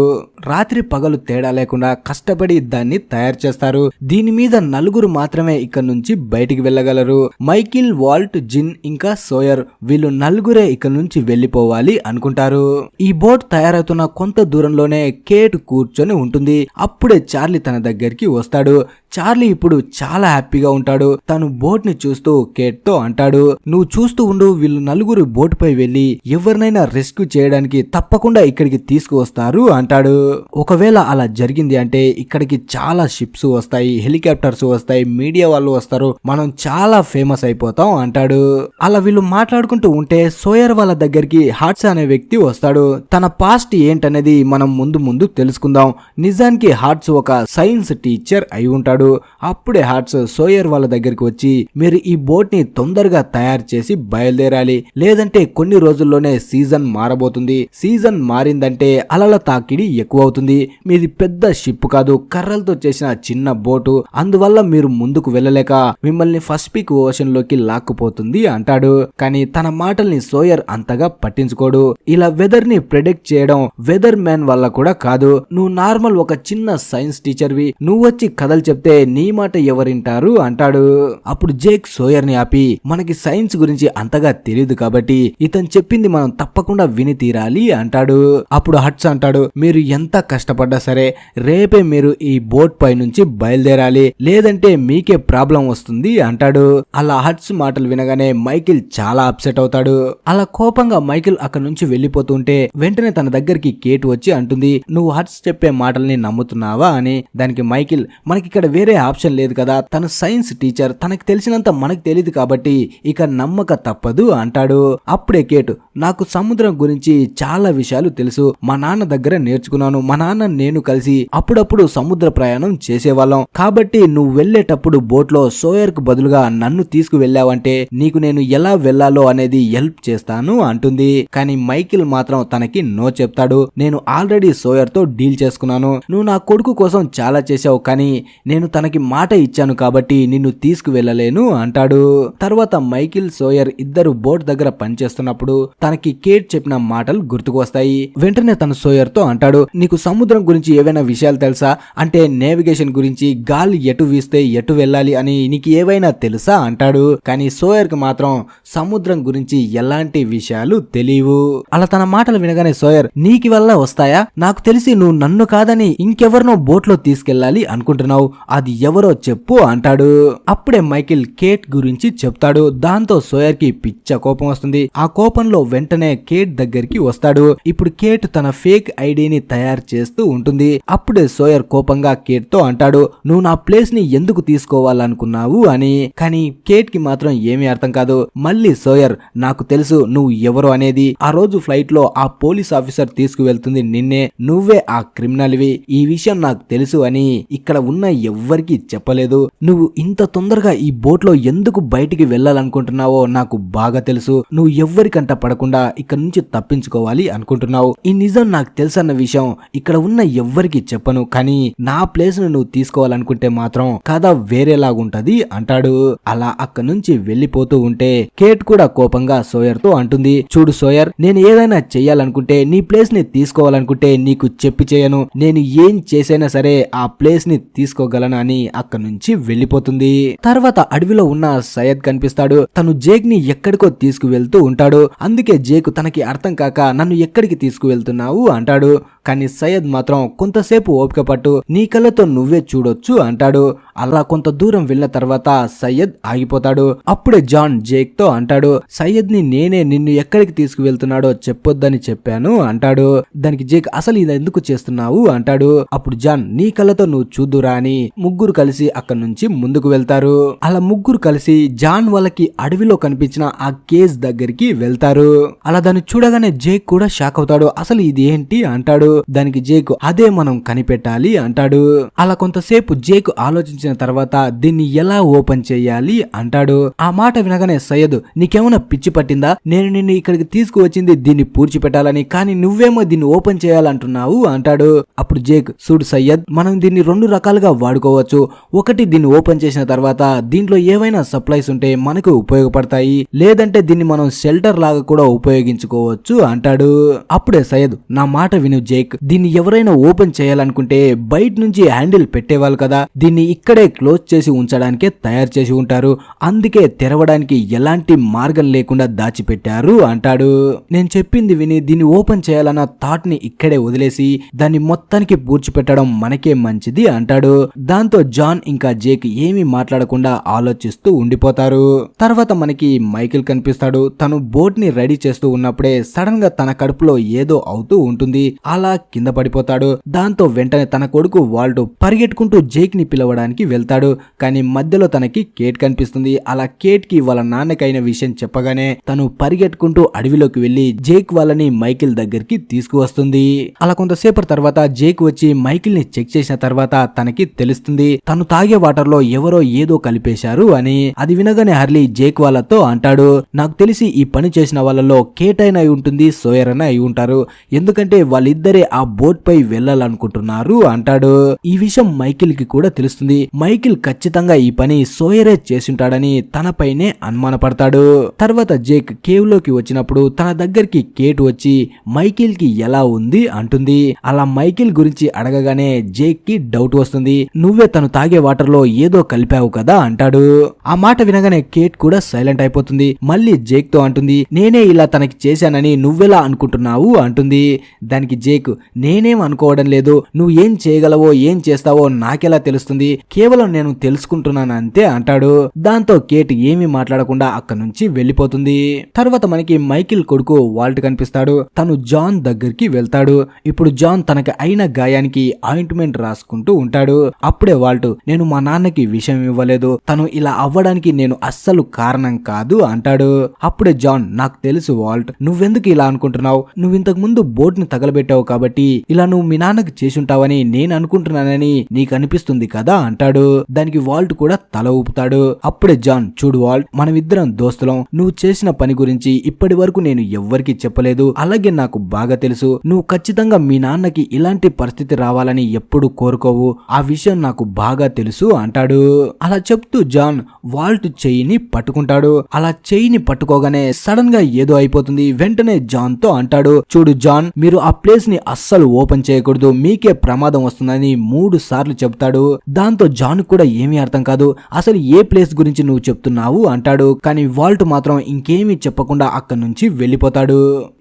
రాత్రి పగలు తేడా లేకుండా కష్టపడి దాన్ని తయారు చేస్తారు. దీని మీద నలుగురు మాత్రమే ఇక్కడ నుంచి బయటికి వెళ్ళగలరు. మైకిల్, వాల్ట్, జిన్ ఇంకా సోయర్ వీళ్ళు నలుగురే ఇక్కడ నుంచి వెళ్లిపోవాలి అనుకుంటారు. ఈ బోట్ తయారవుతున్న కొంత దూరంలోనే కేట్ కూర్చొని ఉంటుంది. అప్పుడే చార్లీ తన దగ్గరికి వస్తాడు. చార్లీ ఇప్పుడు చాలా హ్యాపీగా ఉంటాడు. తను బోట్ ని చూస్తూ కేట్ తో అంటాడు, నువ్వు చూస్తూ ఉండు, వీళ్ళు నలుగురు బోట్ పై వెళ్లి ఎవరినైనా రెస్క్యూ చేయడానికి తప్పకుండా ఇక్కడికి తీసుకువస్తారు అంటాడు. ఒకవేళ అలా జరిగింది అంటే ఇక్కడికి చాలా షిప్స్ వస్తాయి, హెలికాప్టర్స్ వస్తాయి, మీడియా వాళ్ళు వస్తారు, మనం చాలా ఫేమస్ అయిపోతాం అంటాడు. అలా వీళ్ళు మాట్లాడుకుంటూ ఉంటే సోయర్ వాళ్ళ దగ్గరికి హార్ట్స్ అనే వ్యక్తి వస్తాడు. తన పాస్ట్ ఏంటనేది మనం ముందు తెలుసుకుందాం. నిజానికి హార్ట్స్ ఒక సైన్స్ టీచర్ అయి ఉంటాడు. అప్పుడే హార్ట్స్ సోయర్ వాళ్ళ దగ్గరికి వచ్చి మీరు ఈ బోట్ ని తొందరగా తయారు చేసి బయలుదేరాలి, లేదంటే కొన్ని రోజుల్లోనే సీజన్ మారబోతుంది. సీజన్ మారిందంటే అలల తాకిడి ఎక్కువ అవుతుంది. మీది పెద్ద షిప్ కాదు, కర్రలతో చేసిన చిన్న బోటు, అందువల్ల మీరు ముందుకు వెళ్ళలేక మిమ్మల్ని పసిఫిక్ ఓషన్ లోకి లాక్కుపోతుంది అంటాడు. కానీ తన మాటల్ని సోయర్ అంతగా పట్టించుకోడు. ఇలా వెదర్ ని ప్రెడిక్ట్ చేయడం వెదర్ మ్యాన్ వల్ల కూడా కాదు. నువ్వు నార్మల్ ఒక చిన్న సైన్స్ టీచర్వి, నువ్వు వచ్చి కథలు చెప్తే నీ మాట ఎవరింటారు అంటాడు. అప్పుడు జేక్ సోయర్ ని ఆపి మనకి సైన్స్ గురించి అంతగా తెలియదు కాబట్టి ఇతను చెప్పింది మనం తప్పకుండా విని తీరాలి అంటాడు. అప్పుడు హట్స్ అంటాడు, మీరు ఎంత కష్టపడ్డా సరే రేపే మీరు ఈ బోట్ పై నుంచి బయలుదేరాలి, లేదంటే మీకే ప్రాబ్లం వస్తుంది అంటాడు. అలా హట్స్ మాటలు వినగానే మైకిల్ చాలా అప్సెట్ అవుతాడు. అలా కోపంగా మైకిల్ అక్కడ నుంచి వెళ్లిపోతుంటే వెంటనే తన దగ్గరికి కేట్ వచ్చి అంటుంది, నువ్వు హట్స్ చెప్పే మాటల్ని నమ్ముతున్నావా అని. దానికి మైకిల్, మనకి ఇక్కడ వేరే ఆప్షన్ లేదు కదా, తను సైన్స్ టీచర్, తనకి తెలిసినంత మనకు తెలియదు కాబట్టి ఇక నమ్మక తప్పదు అంటాడు. అప్పుడే కేట్, నాకు సముద్రం గురించి చాలా విషయాలు తెలుసు, మా నాన్న దగ్గర నేర్చుకున్నాను, మా నాన్న నేను కలిసి అప్పుడప్పుడు సముద్ర ప్రయాణం చేసేవాళ్ళం, కాబట్టి నువ్వు వెళ్లేటప్పుడు బోట్ లో సోయర్ కు బదులుగా నన్ను తీసుకు వెళ్ళావంటే నీకు నేను ఎలా వెళ్లాలో అనేది హెల్ప్ చేస్తాను అంటుంది. కానీ మైకిల్ మాత్రం తనకి నో చెప్తాడు. నేను ఆల్రెడీ సోయర్ తో డీల్ చేసుకున్నాను, నువ్వు నా కొడుకు కోసం చాలా చేశావు, కానీ నేను తనకి మాట ఇచ్చాను కాబట్టి నిన్ను తీసుకువెళ్ళలేను అంటాడు. తర్వాత మైకిల్, సోయర్ ఇద్దరు బోట్ దగ్గర పనిచేస్తున్నప్పుడు తనకి కేట్ చెప్పిన మాటలు గుర్తుకు వస్తాయి. వెంటనే తను సోయర్ తో అంటాడు, నీకు సముద్రం గురించి ఏవైనా విషయాలు తెలుసా, అంటే నేవిగేషన్ గురించి, గాలి ఎటు వీస్తే ఎటు వెళ్ళాలి అని నీకు ఏవైనా తెలుసా అంటాడు. కానీ సోయర్ కి మాత్రం సముద్రం గురించి ఎలాంటి విషయాలు తెలియవు. అలా తన మాటలు వినగానే సోయర్, నీకి వల్ల వస్తాయా, నాకు తెలిసి నువ్వు నన్ను కాదని ఇంకెవరినో బోట్ లో తీసుకెళ్లాలి అనుకుంటున్నావు, అది ఎవరో చెప్పు అంటాడు. అప్పుడే మైకిల్ కేట్ గురించి చెప్తాడు. దాంతో సోయర్ కి పిచ్చ కోపం వస్తుంది. ఆ కోపంలో వెంటనే కేట్ దగ్గరికి వస్తాడు. ఇప్పుడు కేట్ తన ఫేక్ ఐడిని తయారు చేస్తూ ఉంటుంది. అప్పుడే సోయర్ కోపంగా కేట్ తో అంటాడు, నువ్వు నా ప్లేస్ ని ఎందుకు తీసుకోవాలనుకున్నావు అని. కానీ కేట్ కి మాత్రం ఏమీ అర్థం కాదు. మళ్ళీ సోయర్, నాకు తెలుసు నువ్వు ఎవరు అనేది. ఆ రోజు ఫ్లైట్ లో ఆ పోలీస్ ఆఫీసర్ తీసుకువెళ్తుంది నిన్నే. నువ్వే ఆ క్రిమినల్వి. ఈ విషయం నాకు తెలుసు అని ఇక్కడ ఉన్న ఎవ్వరికి చెప్పలేదు. నువ్వు ఇంత తొందరగా ఈ బోట్ లో ఎందుకు బయటికి వెళ్ళాలనుకుంటున్నావో నాకు బాగా తెలుసు. నువ్వు ఎవ్వరికంట పడకుండా ఇక్కడ నుంచి తప్పించుకోవాలి అనుకుంటున్నావు. ఈ నిజం నాకు తెలుసన్న విషయం ఇక్కడ ఉన్న ఎవ్వరికి చెప్పను. కానీ నా ప్లేస్ ను నువ్వు తీసుకోవాలనుకుంటే మాత్రం కథ వేరేలాగుంటది అంటాడు. అలా అక్కడి నుంచి వెళ్లిపోతూ ఉంటే కేట్ కూడా కోపంగా సోయర్ తో అంటుంది, చూడు సోయర్, నేను ఏదైనా చెయ్యాలనుకుంటే, నీ ప్లేస్ ని తీసుకోవాలనుకుంటే నీకు చెప్పి చేయను. నేను ఏం చేసైనా సరే ఆ ప్లేస్ ని తీసుకోగలను అని అక్కడి నుంచి వెళ్లిపోతుంది. తర్వాత అడవిలో ఉన్న సయ్యద్ కనిపిస్తాడు. తను జేక్ ని ఎక్కడికో తీసుకువెళ్తూ ఉంటాడు. అందుకే జేక్ తనకి అర్థం కాక నన్ను ఎక్కడికి తీసుకువెళ్తున్నావు అంటాడు. కానీ సయ్యద్ మాత్రం కొంతసేపు ఓపిక పట్టు, నీ కళ్ళతో నువ్వే చూడొచ్చు అంటాడు. అలా కొంత దూరం వెళ్ళిన తర్వాత సయ్యద్ ఆగిపోతాడు. అప్పుడే జాన్ జేక్ తో అంటాడు, సయ్యద్ ని నేనే నిన్ను ఎక్కడికి తీసుకువెళ్తున్నాడో చెప్పొద్దని చెప్పాను అంటాడు. దానికి జేక్, అసలు ఇది ఎందుకు చేస్తున్నావు అంటాడు. అప్పుడు జాన్, నీ కళ్ళతో నువ్వు చూద్దురా అని ముగ్గురు కలిసి అక్కడి నుంచి ముందుకు వెళ్తారు. అలా ముగ్గురు కలిసి జాన్ వాళ్ళకి అడవిలో కనిపించిన ఆ కేజ్ దగ్గరికి వెళ్తారు. అలా దాన్ని చూడగానే జేక్ కూడా షాక్ అవుతాడు. అసలు ఇది ఏంటి అంటాడు. దానికి జేక్, అదే మనం కనిపెట్టాలి అంటాడు. అలా కొంతసేపు జేక్ ఆలోచించిన తర్వాత దీన్ని ఎలా ఓపెన్ చేయాలి అంటాడు. ఆ మాట వినగానే సయ్యద్, నీకేమైనా పిచ్చి పట్టిందా? నేను నిన్ను ఇక్కడికి తీసుకువచ్చింది దీన్ని పూడ్చిపెట్టాలని, కానీ నువ్వేమో దీన్ని ఓపెన్ చేయాలంటున్నావు అంటాడు. అప్పుడు జేక్, చూడు సయ్యద్, మనం దీన్ని రెండు రకాలుగా వాడుకోవచ్చు. ఒకటి, దీన్ని ఓపెన్ చేసిన తర్వాత దీంట్లో ఏవైనా సప్లైస్ ఉంటే మనకు ఉపయోగపడతాయి. లేదంటే దీన్ని మనం షెల్టర్ లాగా కూడా ఉపయోగించుకోవచ్చు అంటాడు. అప్పుడే సయ్యద్, నా మాట విను జేక్, దీన్ని ఎవరైనా ఓపెన్ చేయాలనుకుంటే బయట నుంచి హ్యాండిల్ పెట్టేవాళ్ళు కదా, దీన్ని ఇక్కడే క్లోజ్ చేసి ఉంచడానికే తయారు చేసి ఉంటారు. అందుకే తెరవడానికి ఎలాంటి మార్గం లేకుండా దాచిపెట్టారు అంటాడు. నేను చెప్పింది విని దీన్ని ఓపెన్ చేయాలన్న థాట్ ని ఇక్కడే వదిలేసి దాన్ని మొత్తానికి పూడ్చిపెట్టడం మనకే మంచిది అంటాడు. దాంతో జాన్ ఇంకా జేక్ ఏమీ మాట్లాడకుండా ఆలోచిస్తూ ఉండిపోతారు. తర్వాత మనకి మైకిల్ కనిపిస్తాడు. తను బోట్ ని రెడీ చేస్తూ ఉన్నప్పుడే సడన్ గా తన కడుపులో ఏదో అవుతూ ఉంటుంది. అలా కింద పడిపోతాడు. దాంతో వెంటనే తన కొడుకు వాల్ట్ పరిగెట్టుకుంటూ జేక్ ని పిలవడానికి వెళ్తాడు. కానీ మధ్యలో తనకి కేట్ కనిపిస్తుంది. అలా కేట్ కి వాళ్ళ నాన్నకైన విషయం చెప్పగానే తను పరిగెట్టుకుంటూ అడవిలోకి వెళ్లి జేక్ వాళ్ళని మైకిల్ దగ్గరికి తీసుకువస్తుంది. అలా కొంతసేపటి తర్వాత జేక్ వచ్చి మైకిల్ ని చెక్ చేసిన తర్వాత తనకి తెలుస్తుంది తను తాగే వాటర్ లో ఎవరో ఏదో కలిపేశారు అని. అది వినగానే హర్లీ జేక్ వాళ్ళతో అంటాడు, నాకు తెలిసి ఈ పని చేసిన వాళ్ళలో కేట్ అయినా అయి ఉంటుంది, సోయర్ అయినా అయి ఉంటారు. ఎందుకంటే వాళ్ళిద్దరే ఆ బోట్ పై వెళ్ళాలనుకుంటున్నారు అంటాడు. ఈ విషయం మైకిల్ కి కూడా తెలుస్తుంది. మైకిల్ ఖచ్చితంగా ఈ పని సోయరే చేసుంటాడని తనపైనే అనుమానపడతాడు. తర్వాత జేక్ కేవ్ లోకి వచ్చినప్పుడు తన దగ్గరికి కేట్ వచ్చి మైకిల్ కి ఎలా ఉంది అంటుంది. అలా మైకిల్ గురించి అడగగానే జేక్ కి డౌట్ వస్తుంది. నువ్వే తను తాగే వాటర్ లో ఏదో కలిపావు కదా అంటాడు. ఆ మాట వినగానే కేట్ కూడా సైలెంట్ అయిపోతుంది. మళ్ళీ జేక్ తో అంటుంది, నేనే ఇలా తనకి చేశానని నువ్వెలా అనుకుంటున్నావు అంటుంది. దానికి జేక్, నేనేం అనుకోవడం లేదు, నువ్వు ఏం చేయగలవో ఏం చేస్తావో నాకెలా తెలుస్తుంది, కేవలం నేను తెలుసుకుంటున్నాను అంతే అంటాడు. దాంతో కేట్ ఏమీ మాట్లాడకుండా అక్కడి నుంచి వెళ్లిపోతుంది. తర్వాత మనకి మైకిల్ కొడుకు వాల్ట్ కనిపిస్తాడు. తను జాన్ దగ్గరికి వెళ్తాడు. ఇప్పుడు జాన్ తనకి అయిన గాయానికి ఆయింట్మెంట్ రాసుకుంటూ ఉంటాడు. అప్పుడే వాల్ట్, నేను మా నాన్నకి విషయం ఇవ్వలేదు, తను ఇలా అవ్వడానికి నేను అస్సలు కారణం కాదు అంటాడు. అప్పుడే జాన్, నాకు తెలుసు వాల్ట్, నువ్వెందుకు ఇలా అనుకుంటున్నావు, నువ్వు ఇంతకు ముందు బోట్ ని తగలబెట్టావు కాబట్టి ఇలా నువ్వు మీ నాన్నకి చేసుంటావని నేను అనుకుంటున్నానని నీకు అనిపిస్తుంది కదా అంటాడు. దానికి వాల్ట్ కూడా తల ఊపుతాడు. అప్పుడే జాన్, చూడు వాల్ట్, మనమిద్దరం దోస్తులం, నువ్వు చేసిన పని గురించి ఇప్పటి వరకు నేను ఎవ్వరికి చెప్పలేదు. అలాగే నాకు బాగా తెలుసు, నువ్వు ఖచ్చితంగా మీ నాన్నకి ఇలాంటి పరిస్థితి రావాలని ఎప్పుడు కోరుకోవు, ఆ విషయం నాకు బాగా తెలుసు అంటాడు. అలా చెప్తూ జాన్ వాల్ట్ చెయ్యిని పట్టుకుంటాడు. అలా చెయ్యిని పట్టుకోగానే సడన్ గా ఏదో అయిపోతుంది. వెంటనే జాన్ తో అంటాడు, చూడు జాన్, మీరు ఆ ప్లేస్ ని అస్సలు ఓపెన్ చేయకూడదు, మీకే ప్రమాదం వస్తుందని 3 సార్లు చెప్తాడు. దాంతో జాన్ కూడా ఏమీ అర్థం కాదు. అసలు ఏ ప్లేస్ గురించి నువ్వు చెప్తున్నావు అంటాడు. కానీ వాల్ట్ మాత్రం ఇంకేమీ చెప్పకుండా అక్కడి నుంచి వెళ్ళిపోతాడు.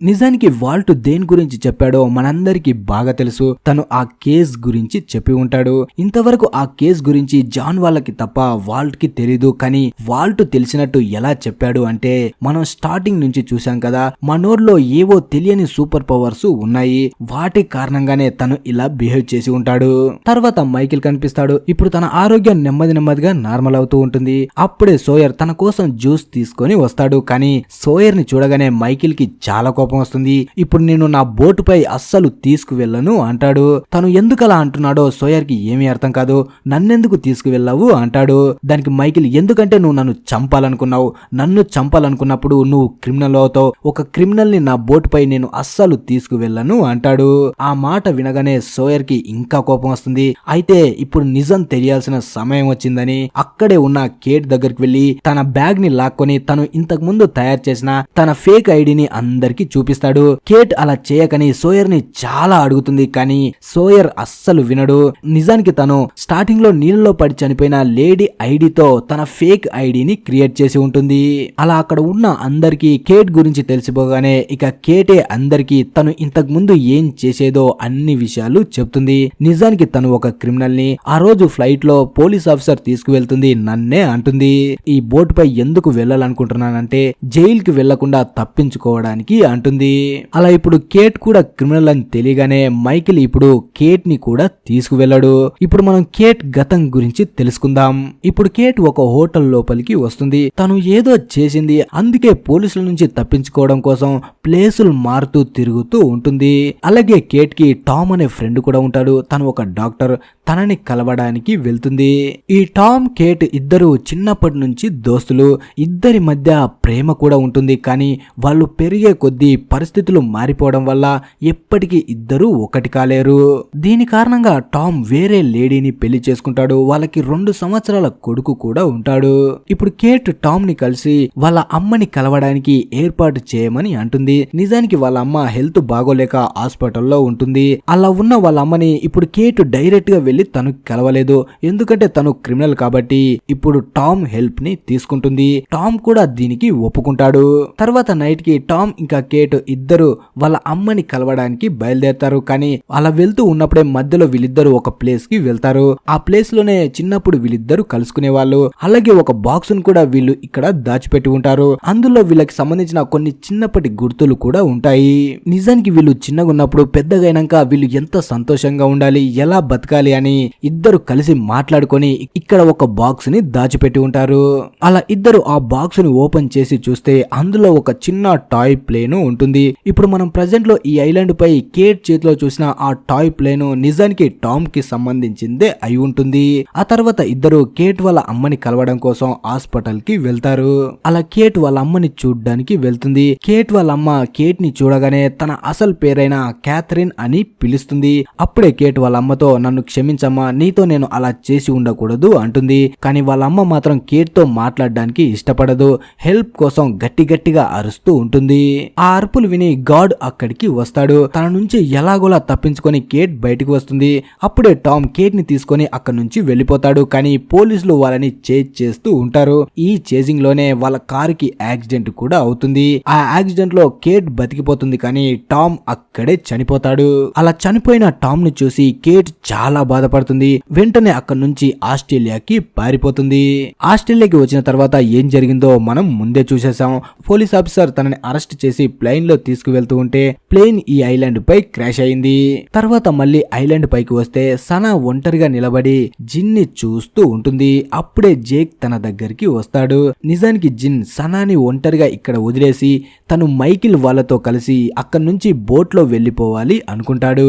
నిజానికి వాల్ట్ దేని గురించి చెప్పాడో మనందరికీ బాగా తెలుసు. తను ఆ కేస్ గురించి చెప్పి ఉంటాడు. ఇంతవరకు ఆ కేస్ గురించి జాన్ వాళ్ళకి తప్ప వాల్ట్ కి తెలీదు. కానీ వాల్ట్ తెలిసినట్టు ఎలా చెప్పాడు అంటే, మనం స్టార్టింగ్ నుంచి చూసాం కదా, మనోర్లో ఏవో తెలియని సూపర్ పవర్స్ ఉన్నాయి. వాటి కారణంగానే తను ఇలా బిహేవ్ చేసి ఉంటాడు. తర్వాత మైకిల్ కనిపిస్తాడు. ఇప్పుడు తన ఆరోగ్యం నెమ్మదిగా నార్మల్ అవుతూ ఉంటుంది. అప్పుడే సోయర్ తన కోసం జ్యూస్ తీసుకొని వస్తాడు. కానీ సోయర్ ని చూడగానే మైకిల్ కి చాలా కోపం వస్తుంది. ఇప్పుడు నేను నా బోటుపై అస్సలు తీసుకువెళ్ళను అంటాడు. తను ఎందుకలా అంటున్నాడో సోయర్ కి ఏమీ అర్థం కాదు. నన్నెందుకు తీసుకువెళ్ళావు అంటాడు. దానికి మైకిల్, ఎందుకంటే నువ్వు నన్ను చంపాలనుకున్నావు. నన్ను చంపాలనుకున్నప్పుడు నువ్వు క్రిమినల్ అవుతావు. ఒక క్రిమినల్ ని నా బోటుపై నేను అస్సలు తీసుకువెళ్ళను అంటాడు. ఆ మాట వినగానే సోయర్ కి ఇంకా కోపం వస్తుంది. అయితే ఇప్పుడు నిజం తెలియాల్సిన సమయం వచ్చిందని అక్కడే ఉన్న కేట్ దగ్గరికి వెళ్లి తన బ్యాగ్ ని లాక్కొని తను ఇంతకు ముందు తయారు చేసిన తన ఫేక్ ఐడిని అందరికి చూపిస్తాడు. కేట్ అలా చేయకని సోయర్ ని చాలా అడుగుతుంది. కానీ సోయర్ అస్సలు వినడు. నిజానికి తను స్టార్టింగ్ లో నీళ్ళలో పడి చనిపోయిన లేడీ ఐడితో తన ఫేక్ ఐడిని క్రియేట్ చేసి ఉంటుంది. అలా అక్కడ ఉన్న అందరికి కేట్ గురించి తెలిసిపోగానే ఇక కేటే అందరికి తను ఇంతకు ముందు ఏం చేసేదో అన్ని విషయాలు చెప్తుంది. నిజానికి తను ఒక క్రిమినల్ ని ఆ రోజు ఫ్లైట్ లో పోలీస్ ఆఫీసర్ తీసుకువెళ్తుంది నన్నే అంటుంది. ఈ బోట్ పై ఎందుకు వెళ్ళాలనుకుంటున్నానంటే జైలుకి వెళ్లకుండా తప్పించుకోవడానికి అంటుంది. అలా ఇప్పుడు కేట్ కూడా క్రిమినల్ అని తెలియగానే మైకిల్ ఇప్పుడు కేట్ ని కూడా తీసుకువెళ్ళాడు. ఇప్పుడు మనం కేట్ గతం గురించి తెలుసుకుందాం. ఇప్పుడు కేట్ ఒక హోటల్ లోపలికి వస్తుంది. తను ఏదో చేసింది, అందుకే పోలీసుల నుంచి తప్పించుకోవడం కోసం ప్లేసులు మారుతూ తిరుగుతూ ఉంటుంది. అలాగే కేట్ కి టామ్ అనే ఫ్రెండ్ కూడా ఉంటాడు. తను ఒక డాక్టర్. తనని కలవడానికి వెళ్తుంది. ఈ టామ్ కేట్ ఇద్దరు చిన్నప్పటి నుంచి దోస్తులు. ఇద్దరి మధ్య ప్రేమ కూడా ఉంటుంది. కానీ వాళ్ళు పెరిగే కొద్దీ పరిస్థితులు మారిపోవడం వల్ల ఎప్పటికీ ఇద్దరు ఒకటి కాలేరు. దీని కారణంగా టామ్ వేరే లేడీని పెళ్లి చేసుకుంటాడు. వాళ్ళకి 2 సంవత్సరాల కొడుకు కూడా ఉంటాడు. ఇప్పుడు కేట్ టామ్ ని కలిసి వాళ్ళ అమ్మని కలవడానికి ఏర్పాటు చేయమని అంటుంది. నిజానికి వాళ్ళ అమ్మ హెల్త్ బాగోలేక హాస్పిటల్లో ఉంటుంది. అలా ఉన్న వాళ్ళ అమ్మని ఇప్పుడు కేట్ డైరెక్ట్ గా వెళ్లి తను కలవలేదు. ఎందుకంటే తను క్రిమినల్ కాబట్టి ఇప్పుడు టామ్ హెల్ప్ ని తీసుకుంటుంది. టామ్ కూడా దీనికి ఒప్పుకుంటాడు. తర్వాత నైట్ కి టామ్ ఇంకా కేట్ ఇద్దరు వాళ్ళ అమ్మని కలవడానికి బయలుదేరతారు. కానీ అలా వెళ్తూ ఉన్నప్పుడే మధ్యలో వీళ్ళిద్దరు ఒక ప్లేస్ కి వెళ్తారు. ఆ ప్లేస్ లోనే చిన్నప్పుడు వీళ్ళిద్దరు కలుసుకునే వాళ్ళు. అలాగే ఒక బాక్స్ ను కూడా వీళ్ళు ఇక్కడ దాచిపెట్టి ఉంటారు. అందులో వీళ్ళకి సంబంధించిన కొన్ని చిన్నప్పటి గుర్తులు కూడా ఉంటాయి. నిజానికి వీళ్ళు చిన్నగా ఉన్నప్పుడు పెద్దగా అయినాక వీళ్ళు ఎంత సంతోషంగా ఉండాలి, ఎలా బతకాలి అని ఇద్దరు కలిసి మాట్లాడుకొని ఇక్కడ ఒక బాక్స్ ని దాచిపెట్టి ఉంటారు. అలా ఇద్దరు ఆ బాక్స్ ని ఓపెన్ చేసి చూస్తే అందులో ఒక చిన్న టాయ్ ప్లేన్ ఉంటుంది. ఇప్పుడు మనం ప్రెజెంట్ లో ఈ ఐలాండ్ పై కేట్ చేతిలో చూసిన ఆ టాయ్ ప్లేన్ నిజానికి టామ్ కి సంబంధించిందే అయి ఉంటుంది. ఆ తర్వాత ఇద్దరు కేట్ వాళ్ళ అమ్మని కలవడం కోసం హాస్పిటల్ కి వెళ్తారు. అలా కేట్ వాళ్ళ అమ్మని చూడ్డానికి వెళ్తుంది. కేట్ వాళ్ళ అమ్మ కేట్ ని చూడగానే తన అసలు పేరైన క్యాథరిన్ అని పిలుస్తుంది. అప్పుడే కేట్ వాళ్ళ అమ్మతో, నన్ను క్షమించమ్మా, నీతో నేను అలా చేసి ఉండకూడదు అంటుంది. కానీ వాళ్ళ అమ్మ మాత్రం కేట్ తో మాట్లాడడానికి ఇష్టపడదు. హెల్ప్ కోసం గట్టిగా అరుస్తూ ఉంటుంది. ఆ అరుపులు విని గాడ్ అక్కడికి వస్తాడు. తన నుంచి ఎలాగోలా తప్పించుకొని కేట్ బయటికి వస్తుంది. అప్పుడే టామ్ కేట్ ని తీసుకొని అక్కడి నుంచి వెళ్ళిపోతాడు. కానీ పోలీసులు వాళ్ళని చేజ్ చేస్తూ ఉంటారు. ఈ చేజింగ్ లోనే వాళ్ళ కారుకి యాక్సిడెంట్ కూడా అవుతుంది. ఆ యాక్సిడెంట్ లో కేట్ బతికిపోతుంది. కానీ టామ్ అక్కడే చనిపోతాడు. అలా చనిపోయిన టామ్ ని చూసి కేట్ చాలా బాధపడుతుంది. వెంటనే అక్కడి నుంచి ఆస్ట్రేలియాకి పారిపోతుంది. ఆస్ట్రేలియాకి వచ్చిన తర్వాత ఏం జరిగిందో మనం ముందే చూసేసాం. పోలీస్ ఆఫీసర్ తనని అరెస్ట్ చేసి ప్లేన్ లో తీసుకువెళ్తూ ఉంటే ప్లేన్ ఈ ఐలాండ్ పై క్రాష్ అయింది. తర్వాత మళ్ళీ ఐలాండ్ పైకి వస్తే సనా ఒంటరిగా నిలబడి జిన్ ని చూస్తూ ఉంటుంది. అప్పుడే జేక్ తన దగ్గరికి వస్తాడు. నిజానికి జిన్ సనాని ఒంటరిగా ఇక్కడ వదిలేసి తను మైకిల్ వాళ్ళతో కలిసి అక్కడి నుంచి బోట్ లో వెళ్లిపోవాలి అనుకుంటాడు.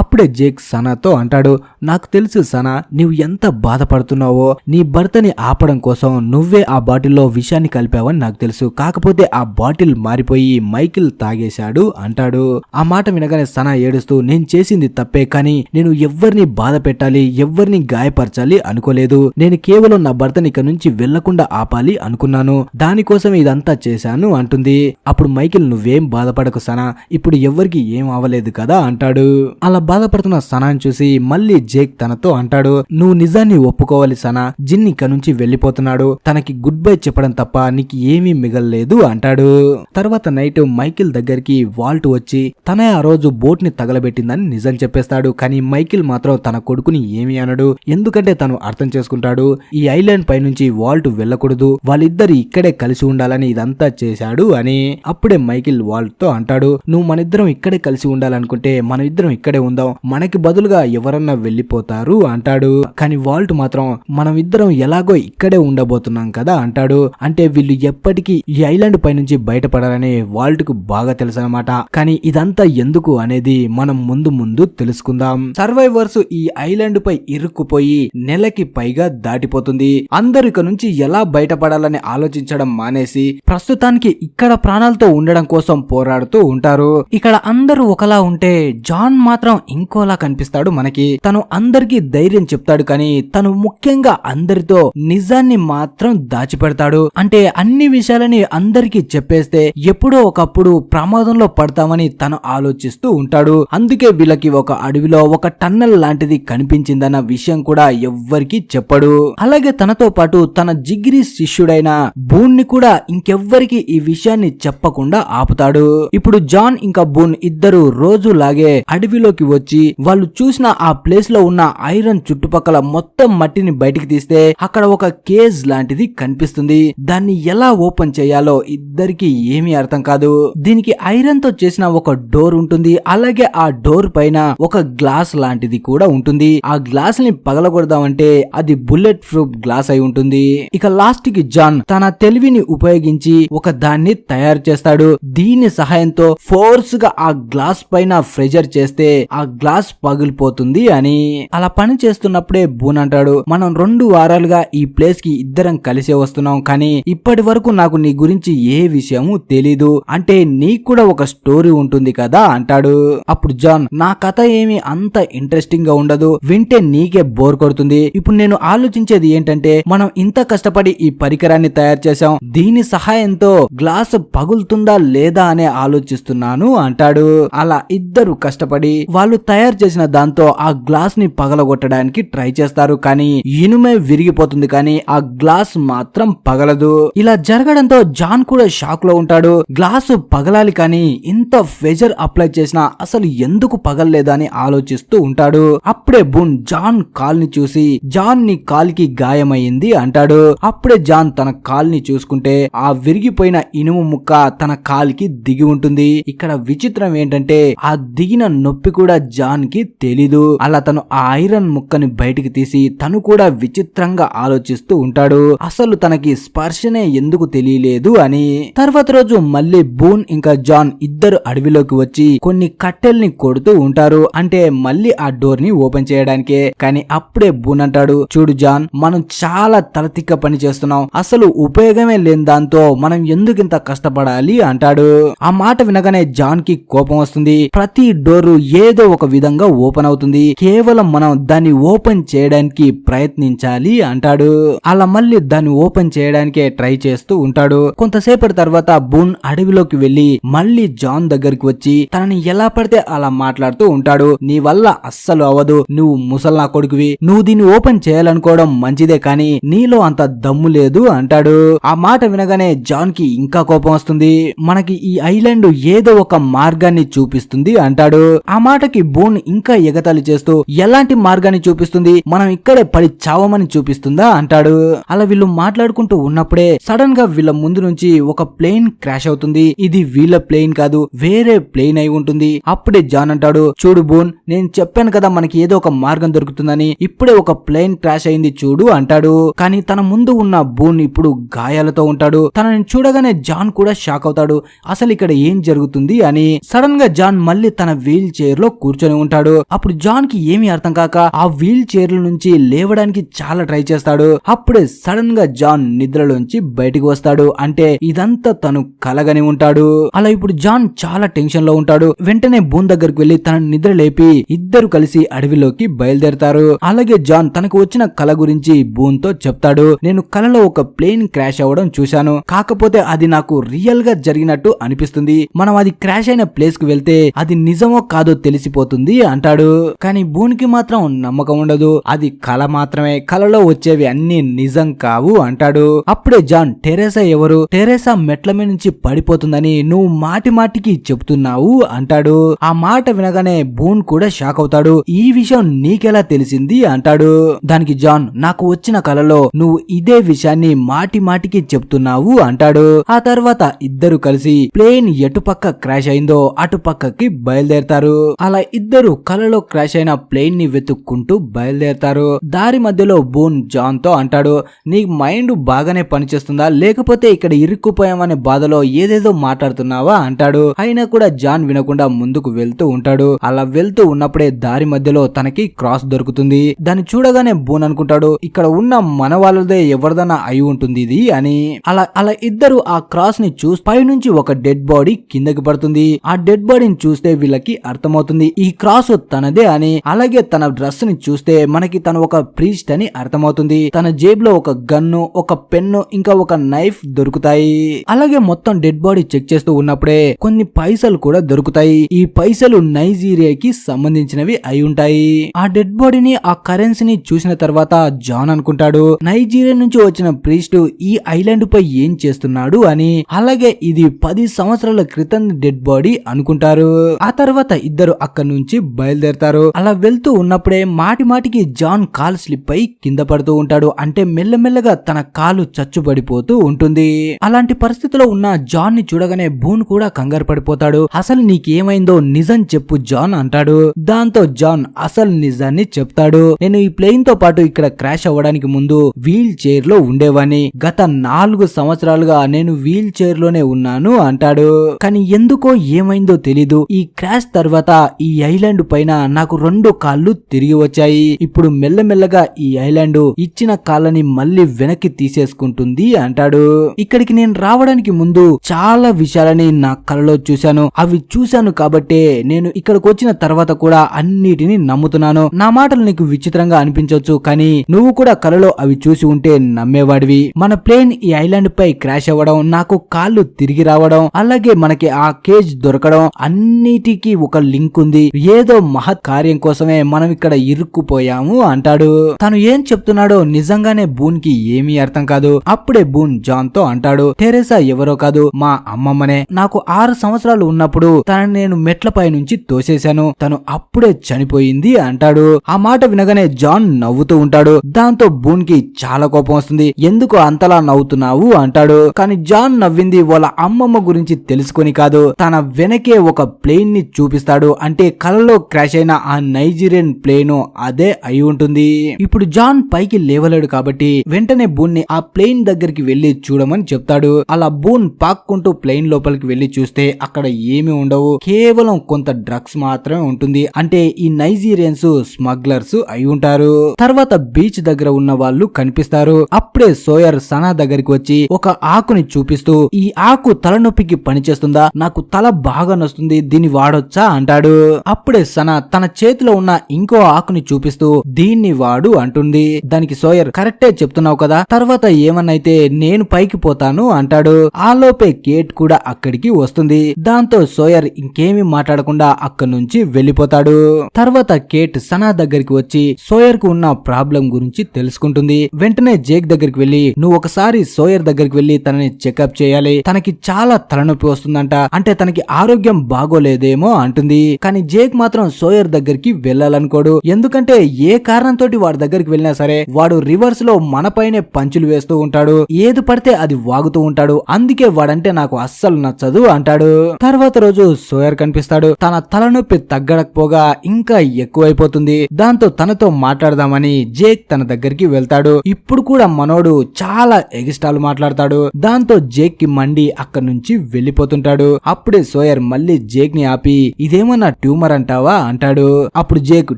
అప్పుడే జేక్ సనాతో అంటాడు, నాకు తెలుసు సనా, నువ్వు ఎంత బాధపడుతున్నావో. నీ భర్తని ఆపడం కోసం నువ్వే ఆ బాటిల్లో విషాన్ని కలిపావని నాకు తెలుసు. కాకపోతే ఆ బాటిల్ మారిపోయి మైకిల్ తాగేశాడు అంటాడు. ఆ మాట వినగానే సనా ఏడుస్తూ, నేను చేసింది తప్పే, కానీ నేను ఎవ్వరిని బాధ పెట్టాలి, ఎవ్వరిని గాయపరచాలి అనుకోలేదు. నేను కేవలం నా భర్తని ఇక నుంచి వెళ్లకుండా ఆపాలి అనుకున్నాను. దానికోసం ఇదంతా చేశాను అంటుంది. అప్పుడు మైకిల్, నువ్వేం బాధపడకు సనా, ఇప్పుడు ఎవ్వరికి ఏం అవ్వలేదు కదా అంటాడు. అలా బాధపడుతున్న సనాని చూసి మళ్ళీ జేక్ తనతో అంటాడు, నువ్వు నువ్వు నిజాన్ని ఒప్పుకోవాలి సనా, జిన్ ఇక నుంచి వెళ్లిపోతున్నాడు, తనకి గుడ్ బై చెప్పడం తప్ప నీకు ఏమీ మిగల్లేదు అంటాడు. తర్వాత నైట్ మైకిల్ దగ్గరికి వాల్ట్ వచ్చి తనే ఆ రోజు బోట్ ని తగలబెట్టిందని నిజం చెప్పేస్తాడు. కానీ మైకిల్ మాత్రం తన కొడుకుని ఏమీ అనడు, ఎందుకంటే తను అర్థం చేసుకుంటాడు ఈ ఐలాండ్ పై నుంచి వాల్ట్ వెళ్ళకూడదు, వాళ్ళిద్దరు ఇక్కడే కలిసి ఉండాలని ఇదంతా చేశాడు అని. అప్పుడే మైకిల్ వాల్ట్ తో అంటాడు, నువ్వు మనిద్దరం ఇక్కడే కలిసి ఉండాలనుకుంటే మన ఇద్దరం ఇక్కడే ఉందాం, మనకి బదులుగా ఎవరన్నా వెళ్ళిపోతారు అంటాడు. కానీ వాల్ట్ మాత్రం మనం ఇద్దరం ఎలాగో ఇక్కడే ఉండబోతున్నాం కదా అంటాడు. అంటే వీళ్ళు ఎప్పటికీ ఈ ఐలాండ్ పై నుంచి బయటపడాలని వాల్ట్ కు బాగా తెలుసు అనమాట. కానీ ఇదంతా ఎందుకు అనేది మనం ముందు ముందు తెలుసుకుందాం. సర్వైవర్స్ ఈ ఐలాండ్ పై ఇరుక్కుపోయి నెలకి పైగా దాటిపోతుంది. అందరూ ఇక నుంచి ఎలా బయటపడాలని ఆలోచించడం మానేసి ప్రస్తుతానికి ఇక్కడ ప్రాణాలతో ఉండడం కోసం పోరాడుతూ ఉంటారు. ఇక్కడ అందరూ ఒకలా ఉంటే జాన్ మాత్రం ఇంకోలా కనిపిస్తాడు మనకి. తను అందరికీ ధైర్యం చెప్తాడు, కానీ తను ముఖ్యంగా అందరితో నిజాన్ని మాత్రం దాచిపెడతాడు. అంటే అన్ని విషయాలని అందరికీ చెప్పేస్తే ఎప్పుడో ఒకప్పుడు ప్రమాదంలో పడతామని తను ఆలోచిస్తూ ఉంటాడు. అందుకే వీళ్ళకి ఒక అడవిలో ఒక టన్నెల్ లాంటిది కనిపించిందన్న విషయం కూడా ఎవ్వరికీ చెప్పడు. అలాగే తనతో పాటు తన జిగిరి శిష్యుడైన బూన్ ని కూడా ఇంకెవ్వరికి ఈ విషయాన్ని చెప్పకుండా ఆపుతాడు. ఇప్పుడు జాన్ ఇంకా బూన్ ఇద్దరు రోజు లాగే అడవిలోకి వచ్చి వాళ్ళు చూసిన ఆ ప్లేస్ లో ఉన్న ఐరన్ చుట్టుపక్కల మొత్తం మట్టిని బయటికి తీస్తే అక్కడ ఒక కేజ్ లాంటిది కనిపిస్తుంది. దాన్ని ఎలా ఓపెన్ చేయాలో ఇద్దరికి ఏమీ అర్థం కాదు. దీనికి ఐరన్ తో చేసిన ఒక డోర్ ఉంటుంది, అలాగే ఆ డోర్ పైన ఒక గ్లాస్ లాంటిది కూడా ఉంటుంది. ఆ గ్లాస్ ని పగలగొడదామంటే అది బుల్లెట్ ప్రూఫ్ గ్లాస్ అయి ఉంటుంది. ఇక లాస్ట్ కి జాన్ తన తెలివిని ఉపయోగించి ఒక దాన్ని తయారు చేస్తాడు. దీని సహాయంతో ఫోర్స్ గా ఆ గ్లాస్ పైన ప్రెషర్ చేస్తే ఆ గ్లాస్ పగిలిపోతుంది అని. అలా పని చేస్తున్నప్పుడే బూన్ అంటాడు, మనం 2 వారాలుగా ఈ ప్లేస్ కి ఇద్దరం కలిసే వస్తున్నాం, కానీ ఇప్పటి వరకు నాకు నీ గురించి ఏ విషయము తెలీదు, అంటే నీకు కూడా ఒక స్టోరీ ఉంటుంది కదా అంటాడు. అప్పుడు జాన్, నా కథ ఏమి అంత ఇంట్రెస్టింగ్ గా ఉండదు, వింటే నీకే బోర్ కొడుతుంది. ఇప్పుడు నేను ఆలోచించేది ఏంటంటే మనం ఇంత కష్టపడి ఈ పరికరాన్ని తయారు చేశాం, దీని సహాయంతో గ్లాస్ పగులుతుందా లేదా అనే ఆలోచిస్తున్నాను అంటాడు. అలా ఇద్దరు కష్టపడి వాళ్ళు తయారు చేసిన దాంతో ఆ గ్లాస్ ని పగలగొట్టడానికి ట్రై చేస్తారు, కానీ ఇనుమే విరిగిపోతుంది, కానీ ఆ గ్లాస్ మాత్రం పగలదు. ఇలా జరగడంతో జాన్ కూడా షాక్ లో ఉంటాడు. గ్లాసు పగలాలి కానీ ఇంత ప్రెషర్ అప్లై చేసినా అసలు ఎందుకు పగలలేదని ఆలోచిస్తూ ఉంటాడు. అప్పుడే బూన్ జాన్ కాల్ని చూసి జాన్ నీ కాలికి గాయమైంది అంటాడు. అప్పుడే జాన్ తన కాల్ని చూసుకుంటే ఆ విరిగిపోయిన ఇనుము ముక్క తన కాలికి దిగి ఉంటుంది. ఇక్కడ విచిత్రం ఏంటంటే ఆ దిగిన నొప్పి కూడా జాన్ కి తెలీదు. అలా తను ఆ ఐరన్ ముక్కని బయటికి తీసి తను కూడా విచిత్రంగా ఆలోచిస్తూ ఉంటాడు, అసలు తనకి స్పర్శనే ఎందుకు తెలియలేదు అని. తర్వాత రోజు మళ్ళీ బూన్ ఇంకా జాన్ ఇద్దరు అడవిలోకి వచ్చి కొన్ని కట్టెల్ని కొడుతూ ఉంటారు, అంటే మళ్ళీ ఆ డోర్ ని ఓపెన్ చేయడానికే. కానీ అప్పుడే బూన్ అంటాడు, చూడు జాన్, మనం చాలా తలతిక్క పని చేస్తున్నాం, అసలు ఉపయోగమే లేని దాంతో మనం ఎందుకింత కష్టపడాలి అంటాడు. ఆ మాట వినగానే జాన్ కి కోపం వస్తుంది. ప్రతి డోరు ఏదో ఒక విధంగా ఓపెన్ అవుతుంది, కేవలం మనం దాన్ని ఓపెన్ చేయడానికి ప్రయత్నించాలి అంటాడు. అలా మళ్ళీ దాన్ని ఓపెన్ చేయడానికే ట్రై చేస్తూ ఉంటాడు. కొంతసేపటి తర్వాత బూన్ అడవిలోకి వెళ్లి మళ్ళీ జాన్ దగ్గరికి వచ్చి తనని ఎలా పడితే అలా మాట్లాడుతూ ఉంటాడు. నీ వల్ల అస్సలు అవ్వదు, నువ్వు ముసల్నా కొడుకువి, నువ్వు దీన్ని ఓపెన్ చేయాలనుకోవడం మంచిదే, కానీ నీలో అంత దమ్ము లేదు అంటాడు. ఆ మాట వినగానే జాన్ కి ఇంకా కోపం వస్తుంది. మనకి ఈ ఐలాండ్ ఏదో ఒక మార్గాన్ని చూపిస్తుంది అంటాడు. ఆ మాటకి బూన్ ఇంకా ఎగతాళి చేస్తూ ఎలాంటి మార్గాన్ని చూపిస్తుంది, మనం ఇక్కడే పడి చావమని చూపిస్తుందా అంటాడు. అలా వీళ్ళు మాట్లాడుకుంటూ ఉన్నప్పుడే సడన్ గా వీళ్ళ ముందు నుంచి ఒక ప్లేన్ క్రాష్ అవుతుంది. ఇది వీళ్ళ ప్లేన్ కాదు, వేరే ప్లేన్ అయి ఉంటుంది. అప్పుడే జాన్ అంటాడు, చూడు బూన్, నేను చెప్పాను కదా మనకి ఏదో ఒక మార్గం దొరుకుతుందని, ఇప్పుడే ఒక ప్లేన్ క్రాష్ అయింది చూడు అంటాడు. కానీ తన ముందు ఉన్న బూన్ ఇప్పుడు గాయాలతో ఉంటాడు. తనని చూడగానే జాన్ కూడా షాక్ అవుతాడు, అసలు ఇక్కడ ఏం జరుగుతుంది అని. సడన్ గా జాన్ మళ్ళీ తన వీల్ చైర్ లో కూర్చొని ఉంటాడు. అప్పుడు జాన్ కి ఏమీ అర్థం కాక ఆ వీల్ చైర్ నుంచి లేవడానికి చాలా ట్రై చేస్తాడు. అప్పుడే సడన్ గా జాన్ నిద్రలోంచి బయటికి వస్తాడు, అంటే ఇదంతా తను కలగని ఉంటాడు. అలా ఇప్పుడు జాన్ చాలా టెన్షన్ లో ఉంటాడు. వెంటనే బూన్ దగ్గరికి వెళ్లి తన నిద్ర లేపి ఇద్దరు కలిసి అడవిలోకి బయలుదేరతారు. అలాగే జాన్ తనకు వచ్చిన కల గురించి బూన్ తో చెప్తాడు. నేను కలలో ఒక ప్లేన్ క్రాష్ అవ్వడం చూశాను, కాకపోతే అది నాకు రియల్ గా జరిగినట్టు అనిపిస్తుంది, మనం అది క్రాష్ అయిన ప్లేస్ కు వెళ్తే అది నిజమో కాదో తెలిసిపోతుంది అంటాడు. కానీ బూన్ కి మాత్రం నమ్మకం ఉండదు. అది కల మాత్రమే, కలలో వచ్చేవి అన్ని నిజం కావు అంటాడు. అప్పుడే జాన్ టెరెసా ఎవరు, టెరెసా మెట్ల మీద నుంచి పడిపోతుందని నువ్వు మాటి మాటికి చెప్తున్నావు అంటాడు. ఆ మాట వినగానే బూన్ కూడా షాక్ అవుతాడు. ఈ విషయం నీకెలా తెలిసింది అంటాడు. దానికి జాన్ నాకు వచ్చిన కలలో నువ్వు ఇదే విషయాన్ని మాటి మాటికి చెప్తున్నావు అంటాడు. ఆ తర్వాత ఇద్దరు కలిసి ప్లేన్ ఎటుపక్క క్రాష్ అయిందో అటుపక్కకి బయలుదేరతారు. అలా ఇద్దరు కలలో క్రాష్ అయిన ప్లేన్ ని వెతుక్కుంటూ బయలుదేరతారు. దారి మధ్యలో బూన్ జాన్ తో అంటాడు, నీ మైండ్ బాగానే పనిచేస్తుందా, లేకపోతే ఇక్కడ ఇరుక్కుపోయామనే బాధలో ఏదేదో మాట్లాడుతున్నావా అంటాడు. అయినా కూడా జాన్ వినకుండా ముందుకు వెళ్తూ ఉంటాడు. అలా వెళ్తూ ఉన్నప్పుడే దారి మధ్యలో తనకి క్రాస్ దొరుకుతుంది. దాన్ని చూడగానే బూన్ అనుకుంటాడు, ఇక్కడ ఉన్న మన వాళ్ళదే ఎవరిదన్నా అయి ఉంటుంది ఇది అని. అలా ఇద్దరు ఆ క్రాస్ ని చూసి పైనుంచి ఒక డెడ్ బాడీ కిందకి పడుతుంది. ఆ డెడ్ బాడీని చూస్తే వీళ్ళకి అర్థమవుతుంది ఈ క్రాస్ తనదే అని. అలాగే తన డ్రెస్ ని చూస్తే మనకి తను ఒక ప్రీస్ట్ అని అర్థమవుతుంది. తన జేబులో ఒక గన్ను, ఒక పెన్ను, ఇంకా ఒక నైఫ్ దొరుకుతాయి. అలాగే మొత్తం డెడ్ బాడీ చెక్ చేస్తూ ఉన్నప్పుడే కొన్ని పైసలు కూడా దొరుకుతాయి. ఈ పైసలు నైజీరియాకి సంబంధించినవి అయి ఉంటాయి. ఆ డెడ్ బాడీని, ఆ కరెన్సీని చూసిన తర్వాత జాన్ అనుకుంటాడు, నైజీరియా నుంచి వచ్చిన ప్రీస్ట్ ఈ ఐలాండ్ పై ఏం చేస్తున్నాడు అని. అలాగే ఇది 10 సంవత్సరాల క్రితం డెడ్ బాడీ అనుకుంటారు. ఆ తర్వాత ఇద్దరు అక్కడి నుంచి బయలుదేరతారు. అలా వెళ్తూ ఉన్నప్పుడే మాటి మాటికి జాన్ కాలు స్లిప్ అయి కింద పడుతూ ఉంటాడు. అంటే మెల్లమెల్లగా తన కాలు చచ్చుబడిపోతూ ఉంటుంది. అలాంటి పరిస్థితిలో ఉన్న జాన్ ని చూడగానే బూన్ కూడా కంగారు పడిపోతాడు. అసలు నీకేమైందో నిజం చెప్పు జాన్ అంటాడు. దాంతో జాన్ అసలు నిజాన్ని చెప్తాడు. నేను ఈ ప్లేన్ తో పాటు ఇక్కడ క్రాష్ అవ్వడానికి ముందు వీల్ చైర్ లో ఉండేవాని. గత 4 సంవత్సరాలుగా నేను వీల్ చైర్ లోనే ఉన్నాను అంటాడు. కానీ ఎందుకో ఏమైందో తెలీదు, ఈ క్రాష్ తర్వాత ఈ ఐలాండ్ పైన నాకు 2 కాళ్ళు తిరిగి వచ్చాయి. ఇప్పుడు మెల్లమెల్లగా ఈ ఐలాండ్ ఇచ్చిన కాళ్ళని మళ్ళీ వెనక్కి తీసేసుకుంటుంది అంటాడు. ఇక్కడికి నేను రావడానికి ముందు చాలా విషయాలని నా కలలో చూశాను. అవి చూశాను కాబట్టే నేను ఇక్కడికి వచ్చిన తర్వాత కూడా అన్నిటిని నమ్ముతున్నాను. నా మాటలు నీకు విచిత్రంగా అనిపించవచ్చు, కానీ నువ్వు కూడా కలలో అవి చూసి ఉంటే నమ్మేవాడివి. మన ప్లేన్ ఈ ఐలాండ్ పై క్రాష్ అవ్వడం, నాకు కాళ్ళు తిరిగి రావడం, అలాగే మనకి ఆ కేజ్ దొరకడం అన్నిటికీ ఒక లింక్ ఉంది. ఏదో మహత్ కార్యం కోసమే మనం ఇక్కడ ఇరుక్కుపోయాము అంటాడు. తను ఏం చెప్తున్నాడో నిజంగానే బూన్ కి ఏమీ అర్థం కాదు. అప్పుడే బూన్ జాన్ తో అంటాడు, టెరెసా ఎవరో కాదు, మా అమ్మమ్మనే. నాకు 6 సంవత్సరాలు ఉన్నప్పుడు తనని నేను మెట్లపై నుంచి తోసేశాను. తను అప్పుడే చనిపోయింది అంటాడు. ఆ మాట వినగానే జాన్ నవ్వుతూ ఉంటాడు. దాంతో బూన్ కి చాలా కోపం వస్తుంది. ఎందుకు అంతలా నవ్వుతున్నావు అంటాడు. కానీ జాన్ నవ్వింది వాళ్ళ అమ్మమ్మ గురించి తెలుసుకొని కాదు, తన వెనకే ఒక ప్లేన్ ని చూపిస్తాడు. అంటే కలలో క్రాష్ అయిన ఆ నైజీరియన్ ప్లేన్ అదే అయి ఉంటుంది. ఇప్పుడు జాన్ పైకి లేవలేడు కాబట్టి వెంటనే బూన్ ని ఆ ప్లేన్ దగ్గరికి వెళ్లి చూడమని చెప్తాడు. అలా బూన్ పాక్కుంటూ ప్లేన్ లోపలికి వెళ్లి చూస్తే అక్కడ ఏమీ ఉండవు, కేవలం కొంత డ్రగ్స్ మాత్రమే ఉంటుంది. అంటే ఈ నైజీరియన్స్ స్మగ్లర్స్ అయి ఉంటారు. తర్వాత బీచ్ దగ్గర ఉన్న వాళ్ళు కనిపిస్తారు. అప్పుడే సోయర్ సనా దగ్గరికి వచ్చి ఒక ఆకుని చూపిస్తూ, ఈ ఆకు తలనొప్పికి పనిచేస్తుందా, నాకు తల బాగా నొస్తుంది, దీన్ని వాడొచ్చా అంటాడు. అప్పుడే సనా తన చేతిలో ఉన్న ఇంకో ఆకుని చూపిస్తూ దీన్ని వాడు అంటుంది. దానికి సోయర్ కరెక్టే చెప్తున్నావు కదా, తర్వాత ఏమన్నైతే నేను పైకి పోతాను అంటాడు. ఆలోపే కేట్ కూడా అక్కడికి వస్తుంది. దాంతో సోయర్ ఇంకేమీ మాట్లాడకుండా అక్కడి నుంచి వెళ్లిపోతాడు. తర్వాత కేట్ సనా దగ్గరికి వచ్చి సోయర్ కు ఉన్న ప్రాబ్లం గురించి తెలుసుకుంటుంది. వెంటనే జేక్ దగ్గరికి వెళ్లి, నువ్వు ఒకసారి సోయర్ దగ్గరికి వెళ్లి తనని చెకప్ చేయాలి, తనకి చాలా తలనొప్పి వస్తుందంట, అంటే తనకి ఆరోగ్యం బాగోలేదేమో అంటుంది. కానీ జేక్ మాత్రం సోయర్ దగ్గరికి వెళ్లాలనుకోడు. ఎందుకంటే ఏ కారణంతో వాడి దగ్గరికి వెళ్ళినా సరే వాడు రివర్స్ లో మనపైనే పంచులు వేస్తూ ఉంటాడు, ఏది పడితే అది వాగుతూ ఉంటాడు, అందుకే వాడంటే నాకు అస్సలు నచ్చదు అంటాడు. తర్వాత రోజు సోయర్ కనిపిస్తాడు. తన తలనొప్పి తగ్గకపోగా ఇంకా ఎక్కువైపోతుంది. దాంతో తనతో మాట్లాడదామని జేక్ తన దగ్గరికి వెళ్తాడు. ఇప్పుడు కూడా మనోడు చాలా ఎగిస్టాలు మాట్లాడతాడు. దాంతో జేక్ కి మండి అక్కడి నుంచి వెళ్లిపోతుంటాడు. అప్పుడే సోయర్ మళ్ళీ జేక్ ని ఆపి, ఇదేమన్నా ట్యూమర్ అంటావా అంటాడు. అప్పుడు జేక్,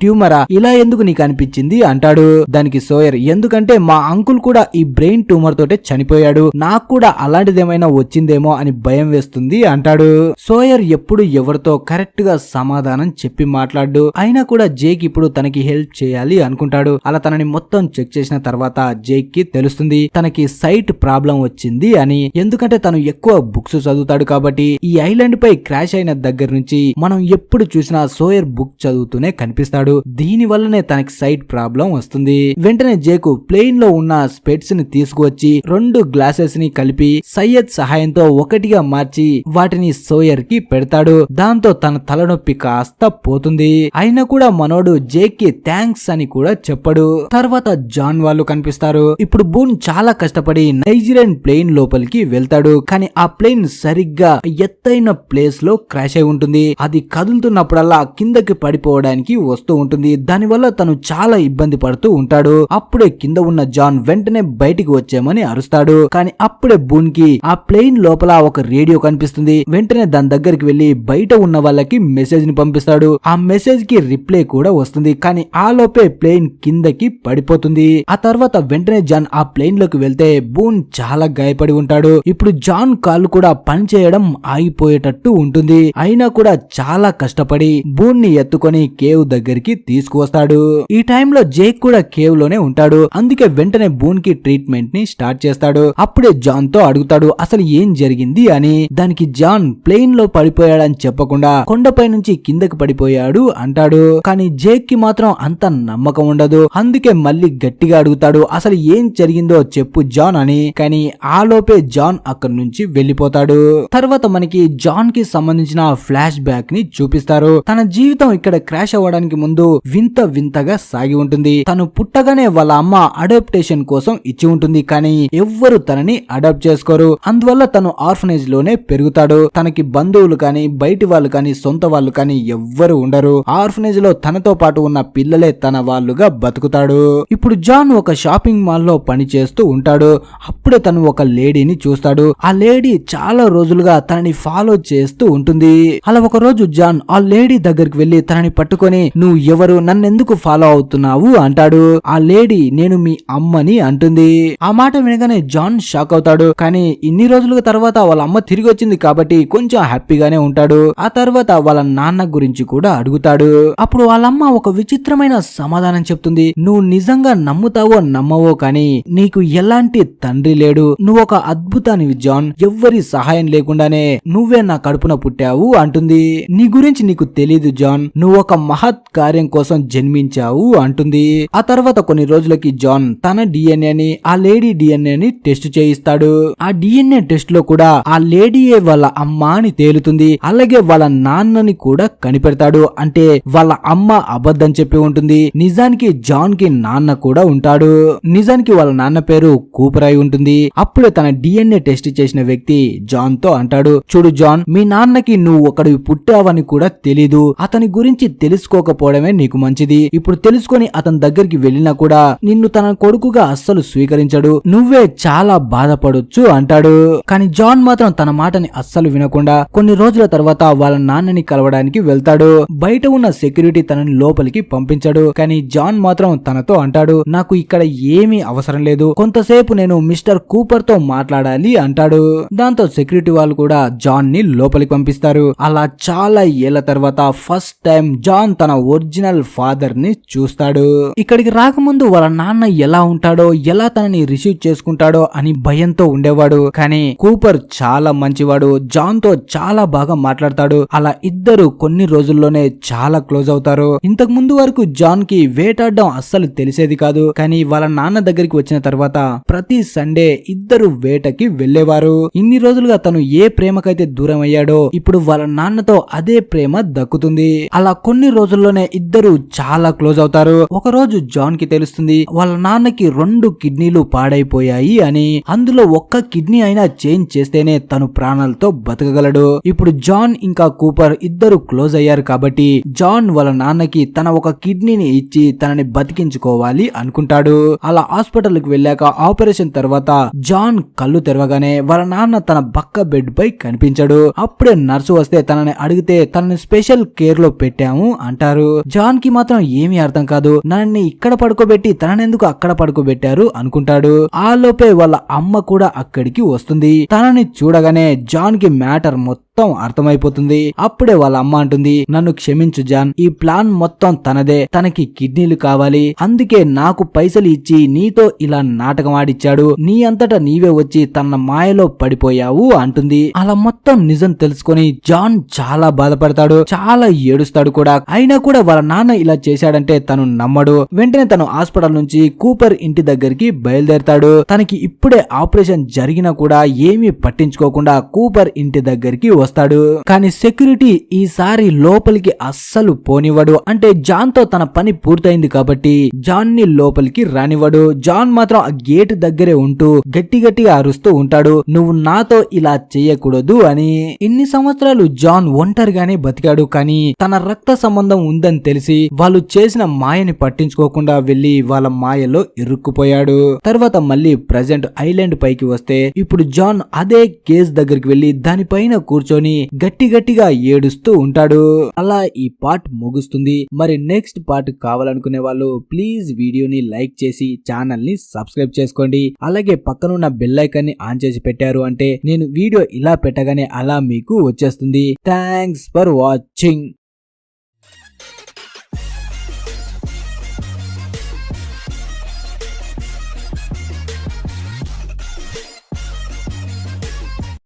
ట్యూమరా, ఇలా ఎందుకు నీకు అనిపించింది అంటాడు. దానికి సోయర్, ఎందుకంటే మా అంకుల్ కూడా ఈ బ్రెయిన్ ట్యూమర్ తోటే చనిపోయాడు, నాకు కూడా అలాంటిదేమైనా వచ్చిందేమో అని భయం వేస్తుంది అంటాడు. సోయర్ ఎప్పుడు ఎవరితో కరెక్ట్ గా సమాధానం చెప్పి మాట్లాడు. అయినా కూడా జేక్ ఇప్పుడు తనకి హెల్ప్ చేయాలి అనుకుంటాడు. అలా తనని మొత్తం చెక్ చేసిన తర్వాత జేక్ కి తెలుస్తుంది తనకి సైట్ ప్రాబ్లం వచ్చింది అని. ఎందుకంటే తను ఎక్కువ బుక్స్ చదువుతాడు కాబట్టి. ఈ ఐలాండ్ పై క్రాష్ అయిన దగ్గర నుంచి మనం ఎప్పుడు చూసినా సోయర్ బుక్ చదువుతూనే కనిపిస్తాడు. దీని వల్లనే తనకి తనకి సైట్ ప్రాబ్లం వస్తుంది. వెంటనే జేకు ప్లేన్ లో ఉన్న స్పెట్స్ ని తీసుకువచ్చి 2 గ్లాసెస్ ని కలిపి సయ్యద్ సహాయంతో ఒకటిగా మార్చి వాటిని సోయర్ కి పెడతాడు. దాంతో తన తలనొప్పి కాస్త పోతుంది. అయినా కూడా మనోడు జేక్ కి థ్యాంక్స్ అని కూడా చెప్పడు. తర్వాత జాన్ వాళ్ళు కనిపిస్తారు. ఇప్పుడు బూన్ చాలా కష్టపడి నైజీరియన్ ప్లేన్ లోపలికి వెళ్తాడు. కానీ ఆ ప్లేన్ సరిగ్గా ఎత్తైన ప్లేస్ లో క్రాష్ అయి ఉంటుంది. అది కదులుతున్నప్పుడల్లా కిందకి పడిపోవడానికి వస్తూ ఉంటుంది. దానివల్ల తను చాలా ఇబ్బంది పడుతూ ఉంటాడు. అప్పుడే కింద ఉన్న జాన్ వెంటనే బయటికి వచ్చామని అరుస్తాడు. కానీ అప్పుడే బూన్ కి ఆ ప్లేన్ లోపల ఒక రేడియో కనిపిస్తుంది. వెంటనే దాని దగ్గరికి వెళ్లి బయట ఉన్న వాళ్ళకి మెసేజ్ ని పంపిస్తాడు. ఆ మెసేజ్ కి రిప్లై కూడా వస్తుంది. కానీ ఆ లోపే ప్లేన్ కిందకి పడిపోతుంది. ఆ తర్వాత వెంటనే జాన్ ఆ ప్లేన్ లోకి వెళ్తే బూన్ చాలా గాయపడి ఉంటాడు. ఇప్పుడు జాన్ కాళ్ళు కూడా పనిచేయడం ఆగిపోయేటట్టు ఉంటుంది. అయినా కూడా చాలా కష్టపడి బూన్ ని ఎత్తుకొని కేవ్ దగ్గరికి తీసుకువస్తాడు. ఈ టైంలో జేక్ కూడా కేవ్ లోనే ఉంటాడు. అందుకే వెంటనే బూన్ కి ట్రీట్మెంట్ ని స్టార్ట్ చేస్తాడు. అప్పుడే జాన్ తో అడుగుతాడు అసలు ఏం జరిగింది అని. దానికి జాన్ ప్లేన్ లో పడిపోయాడని చెప్పకుండా కొండపై నుంచి కిందకి పడిపోయాడు అంటాడు. కానీ జేక్ కి మాత్రం అంత నమ్మకం ఉండదు. అందుకే మళ్ళీ గట్టిగా అడుగుతాడు అసలు ఏం జరిగిందో చెప్పు జాన్ అని. కానీ ఆ లోపే జాన్ అక్కడి నుంచి వెళ్లిపోతాడు. తర్వాత మనకి జాన్ కి సంబంధించిన ఫ్లాష్ బ్యాక్ ని చూపిస్తారు. తన జీవితం ఇక్కడ క్రాష్ అవ్వడానికి ముందు వింత వింతగా సాగి ఉంటుంది. తను పుట్టగానే వాళ్ళ అమ్మ అడాప్టేషన్ కోసం ఇచ్చి ఉంటుంది. కానీ ఎవ్వరు తనని అడాప్ట్ చేసుకోరు. అందువల్ల తను ఆర్ఫనేజ్ లోనే పెరుగుతాడు. తనకి బంధువులు కానీ బయటి వాళ్ళు కానీ సొంత వాళ్ళు కానీ ఎవ్వరు ఉండరు. ఆర్ఫనేజ్ లో తనతో పాటు ఉన్న పిల్లలే తన వాళ్ళుగా బతుకుతాడు. ఇప్పుడు జాన్ ఒక షాపింగ్ మాల్ లో పని చేస్తూ ఉంటాడు. అప్పుడే తను ఒక లేడీని చూస్తాడు. ఆ లేడీ చాలా రోజులుగా తనని ఫాలో చేస్తూ ఉంటుంది. అలా ఒక రోజు జాన్ ఆ లేడీ దగ్గరికి వెళ్లి తనని పట్టుకొని నువ్వు ఎవరు, నన్నెందుకు ఫాలో అవుతున్నావు అంటాడు. ఆ లేడీ నేను మీ అమ్మని అంటుంది. ఆ మాట వినగానే జాన్ షాక్ అవుతాడు. కానీ ఇన్ని రోజుల తర్వాత వాళ్ళ అమ్మ తిరిగి వచ్చింది కాబట్టి కొంచెం హ్యాపీగానే ఉంటాడు. ఆ తర్వాత వాళ్ళ నాన్న గురించి కూడా అడుగుతాడు. అప్పుడు వాళ్ళమ్మ ఒక విచిత్రమైన సమాధానం చెప్తుంది. నువ్వు నిజంగా నమ్ముతావో నమ్మవో కానీ నీకు ఎలాంటి తండ్రి లేడు. నువ్వు ఒక అద్భుతానివి జాన్. ఎవ్వరి సహాయం లేకుండానే నువ్వే నా కడుపున పుట్టావు అంటుంది. నీ గురించి నీకు తెలీదు జాన్. నువ్వు ఒక మహత్ కార్యం కోసం జన్మించావు అంటుంది. ఆ తర్వాత కొన్ని రోజులకి జాన్ తన డిఎన్ఏని ఆ లేడీ డిఎన్ఏని టెస్ట్ చేయిస్తాడు. ఆ డిఎన్ఏ టెస్ట్ లో కూడా ఆ లేడీయే వాళ్ళ అమ్మ అని తేలుతుంది. అలాగే వాళ్ళ నాన్నని కూడా కనిపెడతాడు. అంటే వాళ్ళ అమ్మ అబద్ధం చెప్పి ఉంటుంది. నిజానికి జాన్ కి నాన్న కూడా ఉంటాడు. నిజానికి వాళ్ళ నాన్న పేరు కూపర్ అయి ఉంటుంది. అప్పుడే తన డిఎన్ఏ టెస్ట్ చేసిన వ్యక్తి జాన్ తో అంటాడు చూడు జాన్, మీ నాన్నకి నువ్వు ఒకడివి పుట్టావని కూడా తెలీదు. అతని గురించి తెలుసుకోకపోవడమే నీకు మంచిది. ఇప్పుడు తెలుసుకొని అతని దగ్గరికి వెళ్ళినా కూడా నిన్ను తన కొడుకుగా అస్సలు స్వీకరించడు. నువ్వే చాలా బాధపడొచ్చు అంటాడు. కానీ జాన్ మాత్రం తన మాటని అస్సలు వినకుండా కొన్ని రోజుల తర్వాత వాళ్ళ నాన్నని కలవడానికి వెళ్తాడు. బయట ఉన్న సెక్యూరిటీ తనని లోపలికి పంపించాడు. కానీ జాన్ మాత్రం తనతో అంటాడు నాకు ఇక్కడ ఏమీ అవసరం లేదు, కొంతసేపు నేను మిస్టర్ కూపర్ తో మాట్లాడాలి అంటాడు. దాంతో సెక్యూరిటీ వాళ్ళు కూడా జాన్ ని లోపలికి పంపిస్తారు. అలా చాలా ఏళ్ల తర్వాత ఫస్ట్ టైం జాన్ తన ఒరిజినల్ ఫాదర్ ని చూస్తాడు. ఇక్కడికి రాకముందు వాళ్ళ నాన్న ఎలా ఉంటాడో ఎలా తనని రిసీవ్ చేసుకుంటాడో అని భయంతో ఉండేవాడు. కానీ కూపర్ చాలా మంచివాడు. జాన్ తో చాలా బాగా మాట్లాడతాడు. అలా ఇద్దరు కొన్ని రోజుల్లోనే చాలా క్లోజ్ అవుతారు. ఇంతకు ముందు వరకు జాన్ కి వేటాడడం అస్సలు తెలిసేది కాదు. కానీ వాళ్ళ నాన్న దగ్గరికి వచ్చిన తర్వాత ప్రతి సండే ఇద్దరు వేటకి వెళ్లేవారు. ఇన్ని రోజులుగా తను ఏ ప్రేమకైతే దూరం అయ్యాడో ఇప్పుడు వాళ్ళ నాన్నతో అదే ప్రేమ దక్కుతుంది. అలా కొన్ని రోజుల్లోనే ఇద్దరు చాలా క్లోజ్ అవుతారు. ఒక రోజు జాన్ కి తెలుస్తుంది వాళ్ళ నాన్నకి 2 కిడ్నీలు పాడైపోయాయి అని. అందులో ఒక్క కిడ్నీ అయినా చేంజ్ చేస్తేనే తను ప్రాణాలతో బతకగలడు. ఇప్పుడు జాన్ ఇంకా కూపర్ ఇద్దరు క్లోజ్ అయ్యారు కాబట్టి జాన్ వాళ్ళ నాన్నకి తన ఒక కిడ్నీని ఇచ్చి తనని బతికించుకోవాలి అనుకుంటాడు. అలా హాస్పిటల్ కి వెళ్ళాక ఆపరేషన్ తర్వాత జాన్ కళ్ళు తెరవగానే వాళ్ళ నాన్న తన పక్క బెడ్ పై కనిపించాడు. అప్పుడే నర్సు వస్తే తనని అడిగితే తనని స్పెషల్ కేర్ లో పెట్టాము అంటారు. జాన్ కి మాత్రం ఏమీ అర్థం కాదు. నన్ను ఇక్కడ పడుకోబెట్టి తననెందుకు అక్కడ పడుకోబెట్టారు అనుకుంటాడు. ఆ లోపే వాళ్ళ అమ్మ కూడా అక్కడికి వస్తుంది. తనని చూడగానే జాన్ కి మ్యాటర్ మొత్తం అర్థమైపోతుంది. అప్పుడే వాళ్ళ అమ్మ అంటుంది నన్ను క్షమించు జాన్, ఈ ప్లాన్ మొత్తం తనదే. తనకి కిడ్నీలు కావాలి, అందుకే నాకు పైసలు ఇచ్చి నీతో ఇలా నాటకం ఆడిచ్చాడు. నీ అంతటా నీవే వచ్చి తన మాయలో పడిపోయావు అంటుంది. అలా మొత్తం నిజం తెలుసుకొని జాన్ చాలా బాధపడతాడు, చాలా ఏడుస్తాడు కూడా. అయినా కూడా వాళ్ళ నాన్న ఇలా చేశాడని కాదంటే తను నమ్మడు. వెంటనే తను హాస్పిటల్ నుంచి కూపర్ ఇంటి దగ్గరికి బయలుదేరతాడు. తనకి ఇప్పుడే ఆపరేషన్ జరిగినా కూడా ఏమీ పట్టించుకోకుండా కూపర్ ఇంటి దగ్గరికి వస్తాడు. కానీ సెక్యూరిటీ ఈసారి లోపలికి అస్సలు పోనివ్వడు. అంటే జాన్ తో తన పని పూర్తయింది కాబట్టి జాన్ ని లోపలికి రానివ్వడు. జాన్ మాత్రం ఆ గేట్ దగ్గరే ఉంటూ గట్టిగా అరుస్తూ ఉంటాడు, నువ్వు నాతో ఇలా చెయ్యకూడదు అని. ఇన్ని సంవత్సరాలు జాన్ ఒంటరిగానే బతికాడు. కానీ తన రక్త సంబంధం ఉందని తెలిసి వాళ్ళు చేసిన మాయని పట్టించుకోకుండా వెళ్లి వాళ్ళ మాయలో ఇరుక్కుపోయాడు. తర్వాత మళ్ళీ ప్రెజెంట్ ఐలాండ్ పైకి వస్తే ఇప్పుడు జాన్ అదే కేస్ దగ్గరికి వెళ్లి దానిపైన కూర్చొని గట్టిగా ఏడుస్తూ ఉంటాడు. అలా ఈ పార్ట్ ముగుస్తుంది. మరి నెక్స్ట్ పార్ట్ కావాలనుకునే వాళ్ళు ప్లీజ్ వీడియోని లైక్ చేసి ఛానల్ ని సబ్స్క్రైబ్ చేసుకోండి. అలాగే పక్కనున్న బెల్ ఐకాన్ ని ఆన్ చేసి పెట్టారు అంటే నేను వీడియో ఇలా పెట్టగానే అలా మీకు వచ్చేస్తుంది. Thanks for watching.